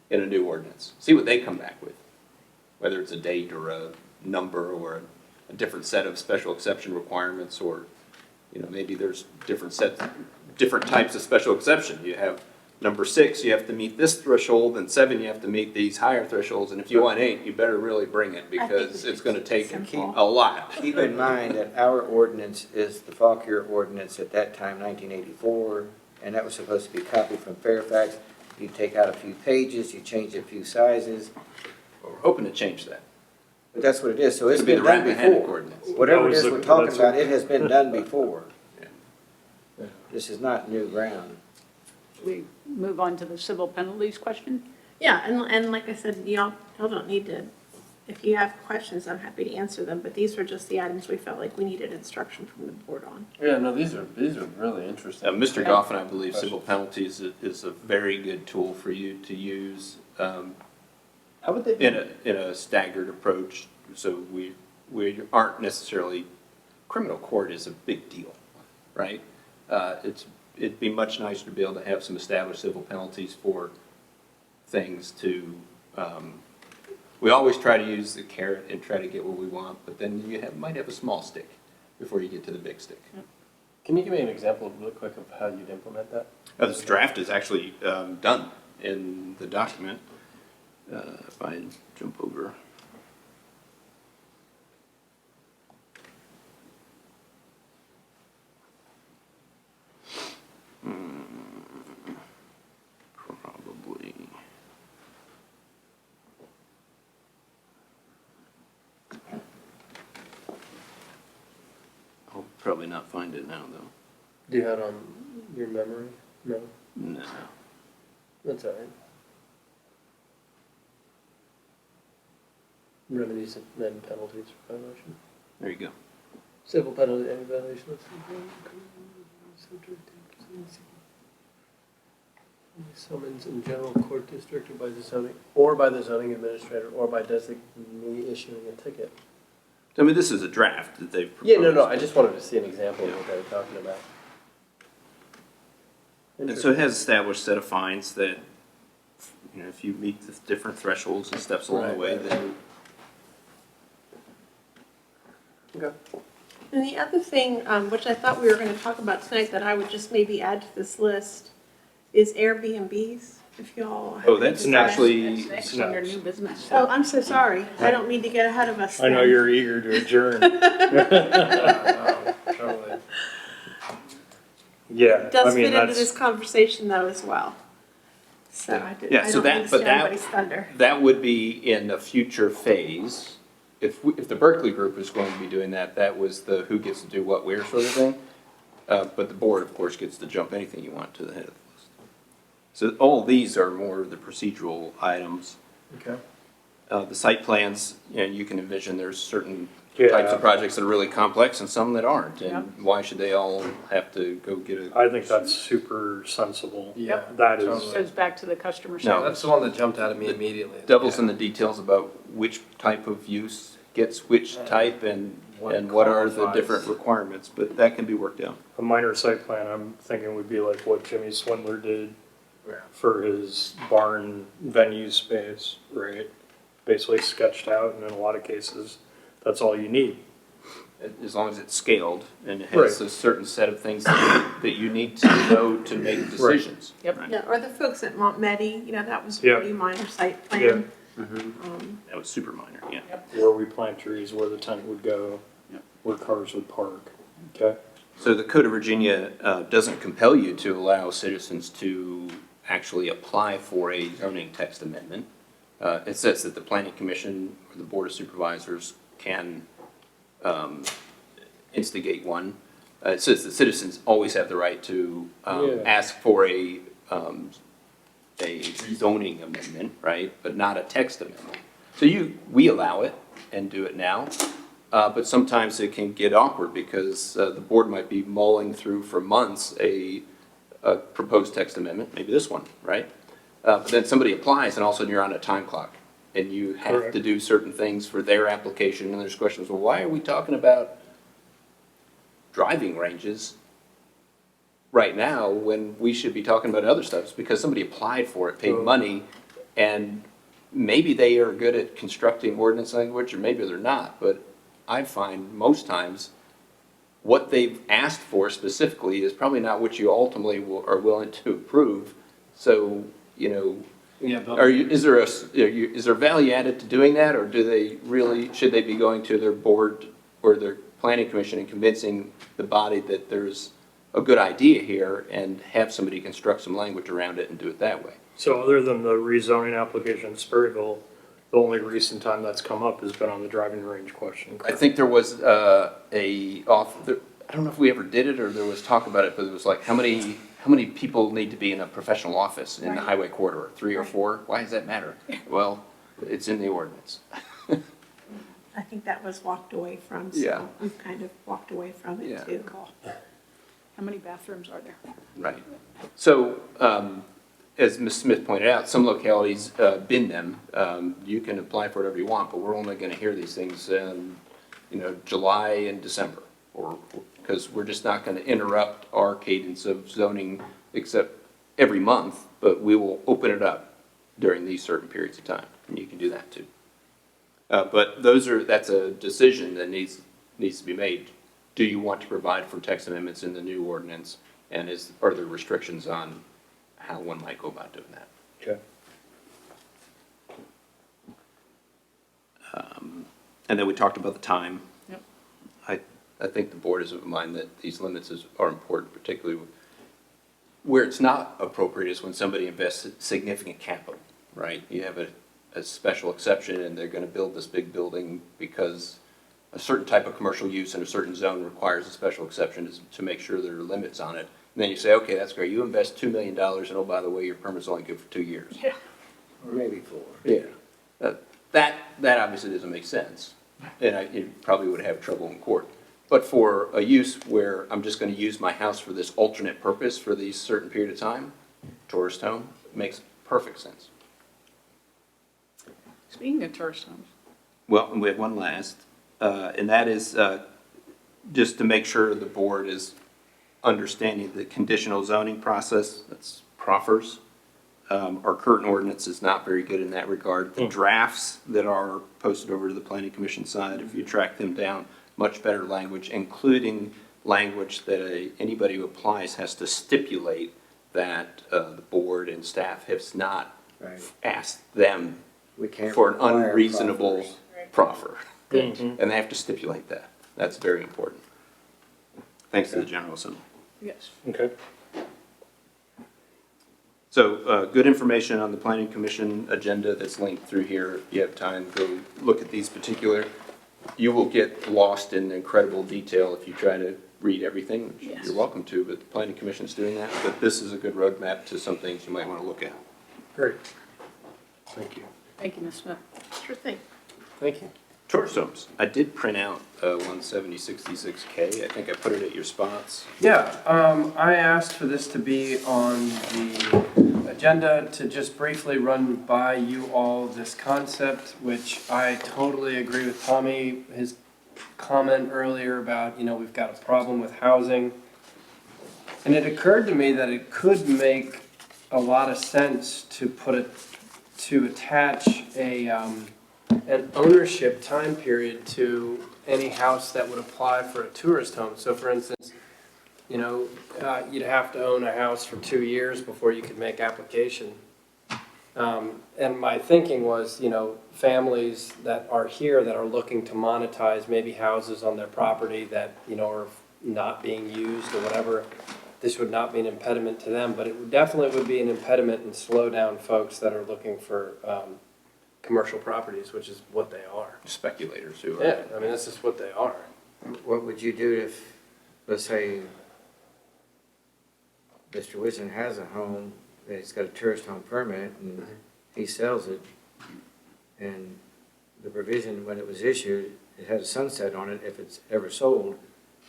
in a new ordinance. See what they come back with, whether it's a date or a number or a different set of special exception requirements, or maybe there's different types of special exception. You have number 6, you have to meet this threshold, and 7, you have to meet these higher thresholds, and if you want 8, you better really bring it, because it's gonna take a lot. Keep in mind that our ordinance is the Fauquier ordinance at that time, 1984, and that was supposed to be copied from Fairfax. You take out a few pages, you change a few sizes. We're hoping to change that. But that's what it is, so it's It'll be been the done Rappahannock before. ordinance. Whatever it That is was we're the- talking that's about, what- it has been done before. Yeah. This is not new ground. We move on to the civil penalties question? Yeah, and like I said, y'all don't need to, if you have questions, I'm happy to answer them, but these were just the items we felt like we needed instruction from the board on. Yeah, no, these are really interesting. Mr. Goff and I believe civil penalties is a very good tool for you to use How would they be? in a staggered approach, so we aren't necessarily, criminal court is a big deal, right? It'd be much nicer to be able to have some established civil penalties for things to, we always try to use the carrot and try to get what we want, but then you might have a small stick before you get to the big stick. Can you give me an example real quick of how you'd implement that? This draft is actually done in the document. If I jump over. Probably. I'll probably not find it now, though. Do you have it on your memory? No? No. That's all right. Remedies and penalties for violation. There you go. Civil penalty and violation. Summons in general court district or by the zoning administrator or by designee issuing a ticket. I mean, this is a draft that they've proposed. Yeah, no, I just wanted to see an example of what they were talking about. And so it has established set of fines that, you know, if you meet the different thresholds and steps along the way, then. Okay. And the other thing, which I thought we were gonna talk about tonight, that I would just maybe add to this list, is Airbnbs, if y'all have. Oh, that's any desire. actually. Next under new business. Oh, I'm so sorry. I don't mean to get ahead of us. I know then. you're eager to adjourn. Totally. Yeah, It does I mean, fit into that's, this conversation though as well. So I did, Yeah, I so don't mean that, to but steal anybody's thunder. that would be in a future phase. If the Berkeley group is going to be doing that, that was the who gets to do what where sort of thing. But the board, of course, gets to jump anything you want to the head of the list. So all these are more of the procedural items. Okay. The site plans, you know, you can envision there's certain Yeah. types of projects that are really complex and some that aren't. Yep. And why should they all have to go get a? I think that's super sensible. Yeah, That is, totally. Goes back to the customer No. service. That's the one that jumped out at me immediately. Devil's in Yeah. the details about which type of use gets which type and What what are the qualifies. different requirements, but that can be worked out. a minor site plan, I'm thinking would be like what Jimmy Swindler did Yeah. for his barn venue space, right? Basically sketched out, and in a lot of cases, that's all you need. As long as it's scaled and it has Right. a certain set of things that you need to know to make decisions. Yep. Right. Yeah, or the folks at Montmedy, you know, that was a Yeah. pretty minor site plan. Yeah. That was super minor, yeah. Where we plant trees, where the tent would go, Yep. where cars would park, okay? So the Code of Virginia doesn't compel you to allow citizens to actually apply for a zoning text amendment. It says that the Planning Commission or the Board of Supervisors can instigate one. It says that citizens always have the right to ask for a zoning amendment, right? But not a text amendment. So we allow it and do it now. But sometimes it can get awkward because the board might be mulling through for months a proposed text amendment, maybe this one, right? But then somebody applies and all of a sudden you're on a time clock and you have Correct. to do certain things for their application and there's questions, well, why are we talking about driving ranges right now when we should be talking about other stuff? It's because somebody applied for it, paid money, and maybe they are good at constructing ordinance language or maybe they're not, but I find most times what they've asked for specifically is probably not what you ultimately are willing to approve. So, you know, Yeah, but- is there value added to doing that, or should they be going to their board or their planning commission and convincing the body that there's a good idea here and have somebody construct some language around it and do it that way? So other than the rezoning application in Sperryville, the only recent time that's come up has been on the driving range question. I think there was I don't know if we ever did it or there was talk about it, but it was like, how many people need to be in a professional office in the highway corridor? 3 or 4? Why does that matter? Well, it's in the ordinance. I think that was walked away from, Yeah. so we've kind of walked away from it Yeah. too. How many bathrooms are there? Right. So, as Ms. Smith pointed out, some localities bin them. You can apply for whatever you want, but we're only gonna hear these things in, July and December, because we're just not gonna interrupt our cadence of zoning except every month, but we will open it up during these certain periods of time, and you can do that too. But that's a decision that needs to be made. Do you want to provide for text amendments in the new ordinance? And are there restrictions on how one might go about doing that? Okay. And then we talked about the time. Yep. I think the board is of mind that these limits are important, particularly where it's not appropriate is when somebody invests significant capital, right? You have a special exception and they're gonna build this big building because a certain type of commercial use in a certain zone requires a special exception to make sure there are limits on it. And then you say, okay, that's great, you invest $2 million and oh, by the way, your permit's only good for 2 years. Yeah. Or maybe 4. Yeah. That obviously doesn't make sense, and you probably would have trouble in court. But for a use where I'm just gonna use my house for this alternate purpose for these certain period of time, tourist home, makes perfect sense. Speaking of tourist homes. Well, and we have one last, and that is just to make sure the board is understanding the conditional zoning process, that's proffers. Our current ordinance is not very good in that regard. The drafts that are posted over to the planning commission side, if you track them down, much better language, including language that anybody who applies has to stipulate that the board and staff has not asked them for an unreasonable proffer. And they have to stipulate that. That's very important. Thanks to the General Assembly. Yes. Okay. So, good information on the planning commission agenda that's linked through here. If you have time, go look at these particular. You will get lost in incredible detail if you try to read everything, which you're welcome to, but the planning commission is doing that. But this is a good roadmap to some things you might want to look at. Great. Thank you. Thank you, Ms. Smith. Sure thing. Thank you. Tourist homes. I did print out 17066K. I think I put it at your spots. Yeah, I asked for this to be on the agenda to just briefly run by you all this concept, which I totally agree with Tommy, his comment earlier about, we've got a problem with housing. And it occurred to me that it could make a lot of sense to attach an ownership time period to any house that would apply for a tourist home. So for instance, you'd have to own a house for 2 years before you could make application. And my thinking was, families that are here that are looking to monetize maybe houses on their property that, are not being used or whatever, this would not be an impediment to them, but it definitely would be an impediment and slow down folks that are looking for commercial properties, which is what they are. Speculators who are. Yeah, I mean, that's just what they are. What would you do if, let's say, Mr. Wilson has a home, that he's got a tourist home permit, and he sells it, and the provision, when it was issued, it had a sunset on it if it's ever sold,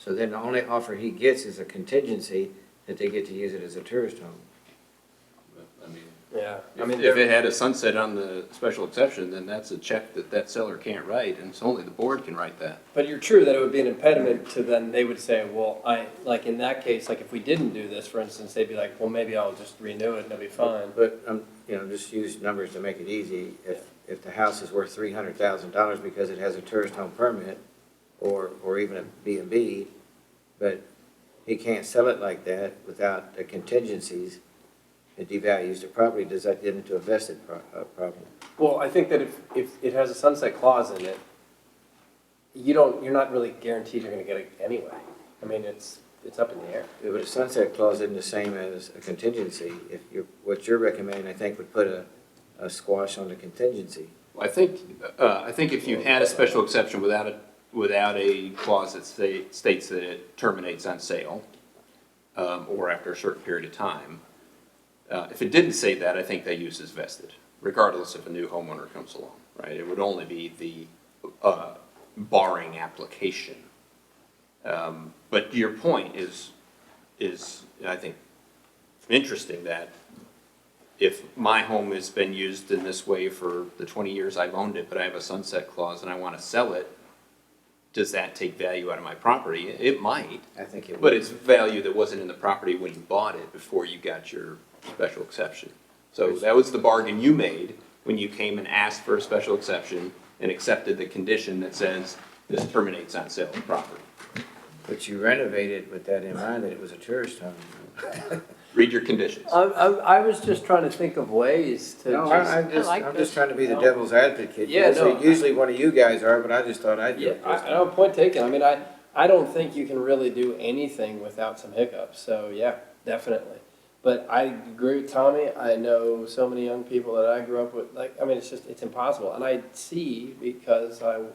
so then the only offer he gets is a contingency that they get to use it as a tourist home. Yeah, If it had a sunset on the special exception, then that's a check that seller can't write, and it's only the board can write that. But you're true that it would be an impediment to then, they would say, well, in that case, if we didn't do this, for instance, they'd be like, well, maybe I'll just renew it and it'll be fine. But, just use numbers to make it easy. If the house is worth $300,000 because it has a tourist home permit, or even a B&B, but he can't sell it like that without the contingencies, it devalues the property, does that get into a vested problem? Well, I think that if it has a sunset clause in it, you're not really guaranteed you're gonna get it anyway. I mean, it's up in the air. Yeah, but a sunset clause isn't the same as a contingency. If what you're recommending, I think, would put a squash on the contingency. I think if you had a special exception without a clause that states that it terminates on sale, or after a certain period of time, if it didn't say that, I think that use is vested, regardless if a new homeowner comes along, right? It would only be the barring application. But your point is, I think, interesting, that if my home has been used in this way for the 20 years I've owned it, but I have a sunset clause and I want to sell it, does that take value out of my property? It might. I think it would. But it's value that wasn't in the property when you bought it before you got your special exception. So that was the bargain you made when you came and asked for a special exception and accepted the condition that says this terminates on sale of property. But you renovated with that in mind, that it was a tourist home. Read your conditions. I was just trying to think of ways to. No, I'm just just trying to be the devil's advocate. Yeah, no. Usually one of you guys are, but I just thought I'd do Yeah, it. I know, point taken. I mean, I don't think you can really do anything without some hiccups, so yeah, definitely. But I agree with Tommy. I know so many young people that I grew up with, like, I mean, it's impossible. And I see, because a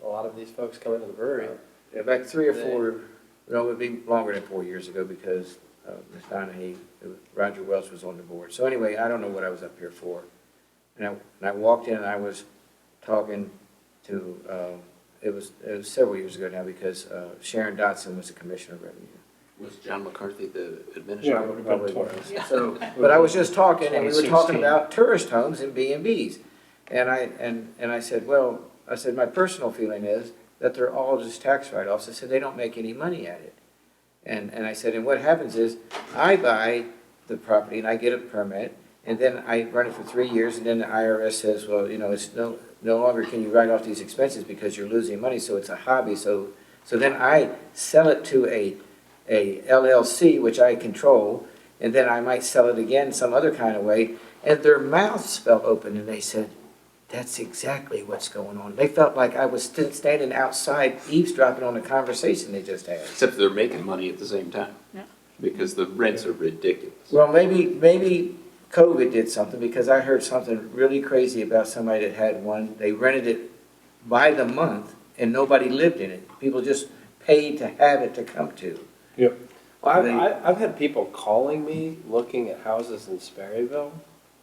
lot of these folks come into the brewery. Yeah, back 3 or 4, no, it would be longer than 4 years ago, because Ms. Donahue, Roger Welch was on the board. So anyway, I don't know what I was up here for. And I walked in and I was talking to, it was several years ago now, because Sharon Dotson was the Commissioner of Revenue. Was John McCarthy the administrator? Yeah, probably was. So, but I was just talking, and we were talking about tourist homes and B&Bs. And I said, well, my personal feeling is that they're all just tax write-offs. I said, they don't make any money at it. And I said, and what happens is, I buy the property and I get a permit, and then I run it for 3 years, and then the IRS says, well, it's no longer can you write off these expenses because you're losing money, so it's a hobby. So then I sell it to a LLC, which I control, and then I might sell it again some other kind of way, and their mouths fell open, and they said, that's exactly what's going on. They felt like I was standing outside eavesdropping on the conversation they just had. Except they're making money at the same time. Yeah. Because the rents are ridiculous. Well, maybe COVID did something, because I heard something really crazy about somebody that had one. They rented it by the month, and nobody lived in it. People just paid to have it to come to. Yep. Well, I've had people calling me, looking at houses in Sperryville,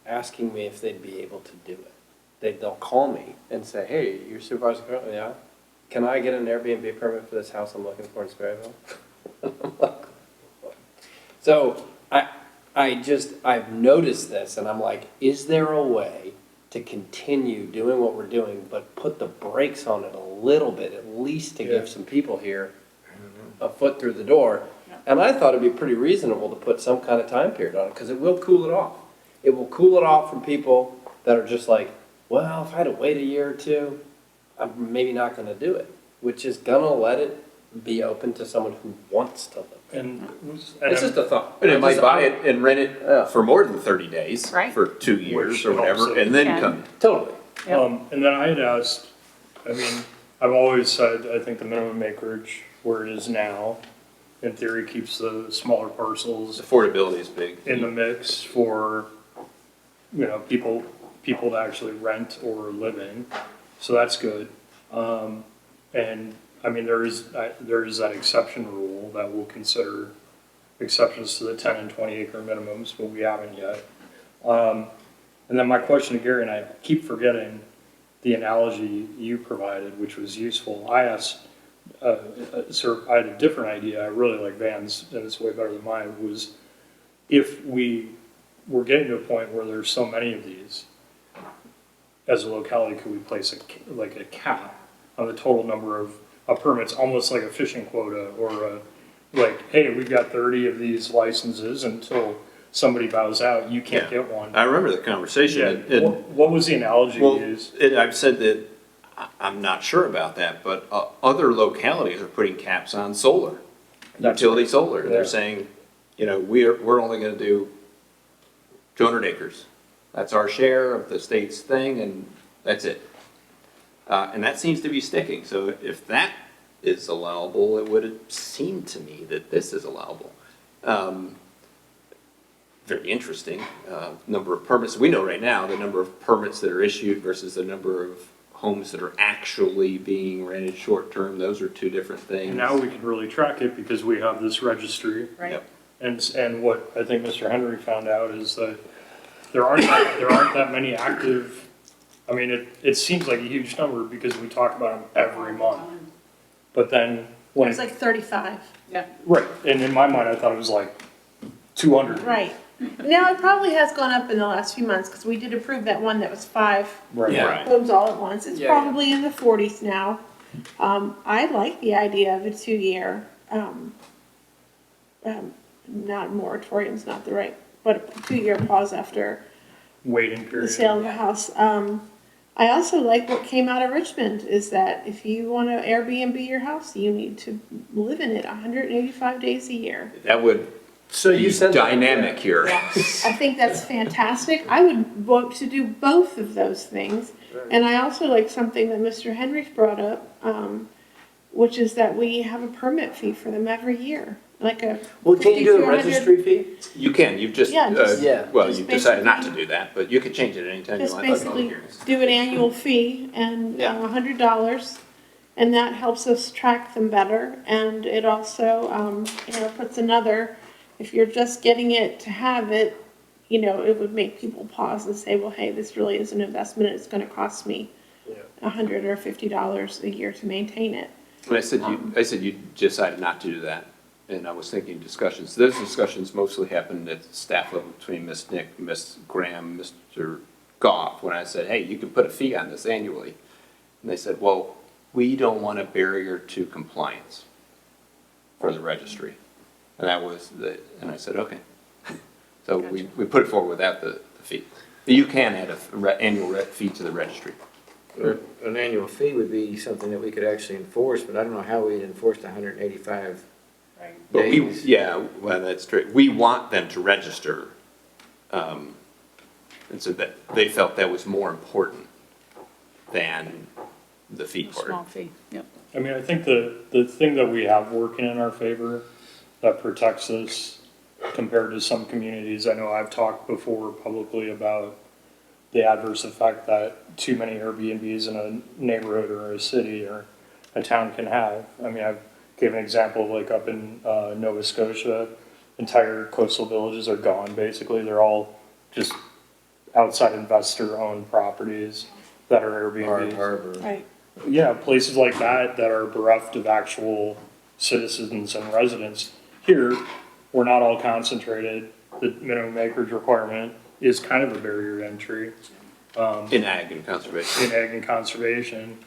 asking me if they'd be able to do it. They'll call me and say, hey, you're supervisor currently? Yeah. Can I get an Airbnb permit for this house I'm looking for in Sperryville? So I've noticed this, and I'm like, is there a way to continue doing what we're doing, but put the brakes on it a little bit, at least to give some people here a foot through the door? And I thought it'd be pretty reasonable to put some kind of time period on it, because it will cool it off. It will cool it off from people that are just like, well, if I had to wait a year or two, I'm maybe not going to do it, which is going to let it be open to someone who wants to live. And It's just a thought. But it might buy it and rent it for more than 30 days, Right. for 2 years Which or whatever, also and then can. come in. Totally. And then I had asked, I mean, I've always said, I think the minimum acreage where it is now, in theory, keeps the smaller parcels Affordability is big. in the mix for, people to actually rent or live in. So that's good. And I mean, there is that exception rule that we'll consider exceptions to the 10 and 20 acre minimums, but we haven't yet. And then my question to Gary, and I keep forgetting the analogy you provided, which was useful. I asked, I had a different idea. I really like Van's, and it's way better than mine, was if we're getting to a point where there's so many of these, as a locality, could we place a cap on the total number of permits, almost like a fishing quota, or hey, we've got 30 of these licenses until somebody bows out, you can't get one. I remember the conversation. Yeah. What was the analogy you used? I've said that I'm not sure about that, but other localities are putting caps on solar, utility solar. They're saying, we're only going to do 200 acres. That's our share of the state's thing, and that's it. And that seems to be sticking. So if that is allowable, it would have seemed to me that this is allowable. Very interesting. Number of permits. We know right now the number of permits that are issued versus the number of homes that are actually being rented short-term. Those are two different things. And now we can really track it because we have this registry. Right. Yep. And what I think Mr. Henry found out is that there aren't that many active, I mean, it seems like a huge number because we talk about them every month. But then when It's like 35. Yeah. right, and in my mind, I thought it was like 200. Right. Now, it probably has gone up in the last few months, because we did approve that one that was 5 Right. Yeah. Right. homes all at once. It's Yeah, probably in the 40s now. I like the idea of a 2-year, not moratorium's not the right, but a 2-year pause after Waiting the period. sale of the house. I also like what came out of Richmond, is that if you want to Airbnb your house, you need to live in it 185 days a year. That would So you be said that, dynamic here. I think that's fantastic. I would vote to do both of those things. And I also like something that Mr. Henry brought up, which is that we have a permit fee for them every year, like a Well, can't you do 50 a to 100 registry fee? You can, you've just, Yeah, just- Yeah. well, just you've decided not to basically- do that, but you can change it anytime you Just want. basically do an annual fee and Yeah. $100, and that helps us track them better. And it also, puts another, if you're just getting it to have it, it would make people pause and say, well, hey, this really is an investment. It's going to cost me $100 or $50 a year to maintain it. But I said you decided not to do that, and I was thinking discussions. Those discussions mostly happened at the staff level between Ms. Nick, Ms. Graham, Mr. Goff, when I said, hey, you can put a fee on this annually. And they said, well, we don't want a barrier to compliance for the registry. And that was and I said, okay. So we put it forward without the fee. But you can add an annual fee to the registry. An annual fee would be something that we could actually enforce, but I don't know how we'd enforce the 185 But days. well, that's true. We want them to register. And so that they felt that was more important than the fee part. Small fee, yep. I mean, I think the thing that we have working in our favor that protects us compared to some communities, I know I've talked before publicly about the adverse effect that too many Airbnbs in a neighborhood or a city or a town can have. I mean, I've given an example of like up in Nova Scotia, entire coastal villages are gone basically. They're all just outside investor-owned properties that are Airbnbs. Harbor. Right. Yeah, places like that that are bereft of actual citizens and residents. Here, we're not all concentrated. The minimum acreage requirement is kind of a barrier to entry. In ag and conservation. In ag and conservation.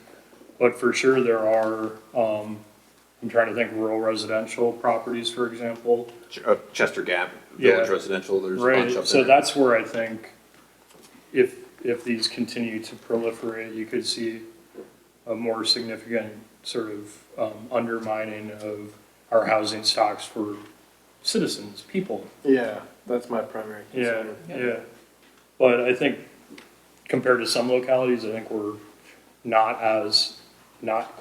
But for sure there are, I'm trying to think, rural residential properties, for example. Chester Gap, Village Yeah. Residential, there's a Right, bunch up there. so that's where I think if these continue to proliferate, you could see a more significant sort of undermining of our housing stocks for citizens, people. Yeah, that's my primary Yeah, concern. yeah. But I think compared to some localities, I think we're not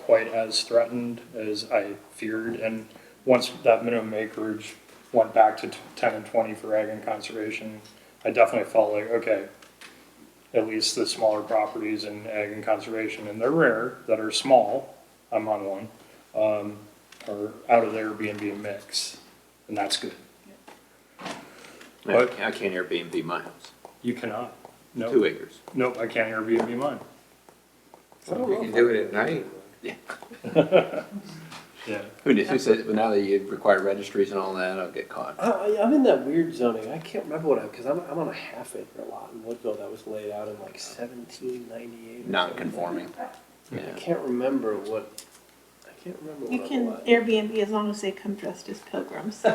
quite as threatened as I feared. And once that minimum acreage went back to 10 and 20 for ag and conservation, I definitely felt like, okay, at least the smaller properties in ag and conservation, and they're rare, that are small, I'm on one, are out of the Airbnb mix, and that's good. But I can't Airbnb my house. you cannot. Nope. 2 acres. Nope, I can't Airbnb mine. You can do it at night. Yeah. Who said, but now that you require registries and all that, I'll get caught. I'm in that weird zoning. I can't remember what because I'm on a half-acre lot in Woodville that was laid out in like 1798. Non-conforming. I can't remember what. You can Airbnb as long as they come dressed as pilgrims. All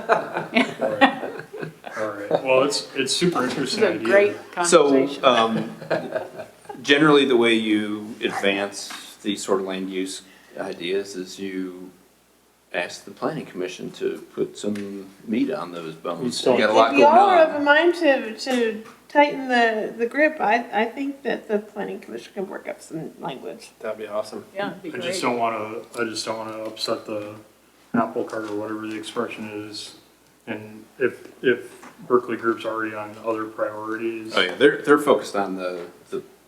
right. Well, it's super interesting This is a idea. great conversation. So, generally, the way you advance these sort of land use ideas is you ask the planning commission to put some meat on those bones. still- You got a lot If going y'all are of on. a mind to tighten the grip, I think that the planning commission can work up some language. That'd be awesome. Yeah, it'd be I great. just don't want to upset the apple cart or whatever the expression is. And if Berkeley Group's already on other priorities. Oh, yeah, they're focused on the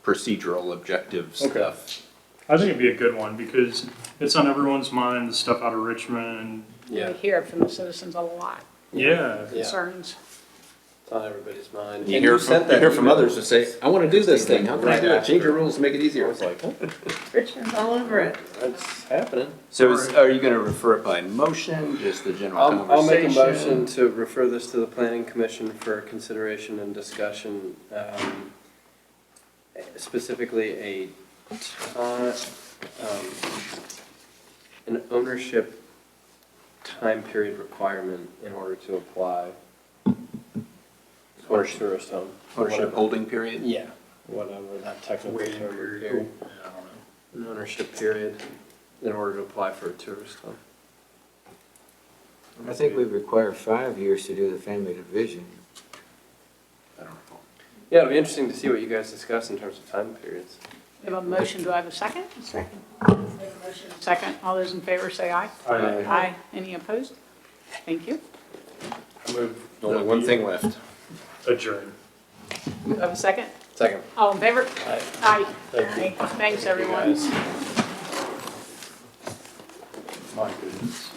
procedural objective stuff. I think it'd be a good one because it's on everyone's mind, the stuff out of Richmond. We hear it from the citizens a lot. Yeah. Concerns. It's on everybody's mind. You And hear sent from, that email. others that say, I want to do this thing, how can I do it? Change your rules to make it easier. I was like, Richmond's all over it. It's happening. so are you gonna refer it by motion, just the general I'll make a conversation? motion to refer this to the planning commission for consideration and discussion. Specifically an ownership time period requirement in order to apply for a tourist home. Ownership holding period? Yeah, whatever that technical term would be. An ownership period in order to apply for a tourist home. I think we require 5 years to do the family division. Yeah, it'll be interesting to see what you guys discuss in terms of time periods. We have a motion, do I have a second? Second. Second, all those in favor say aye. Aye. Aye. Any opposed? Thank you. Only one thing left. Adjourn. Do I have a second? Second. All in favor? Aye. Aye. Thank you. Thanks, everyone. Guys. My goodness.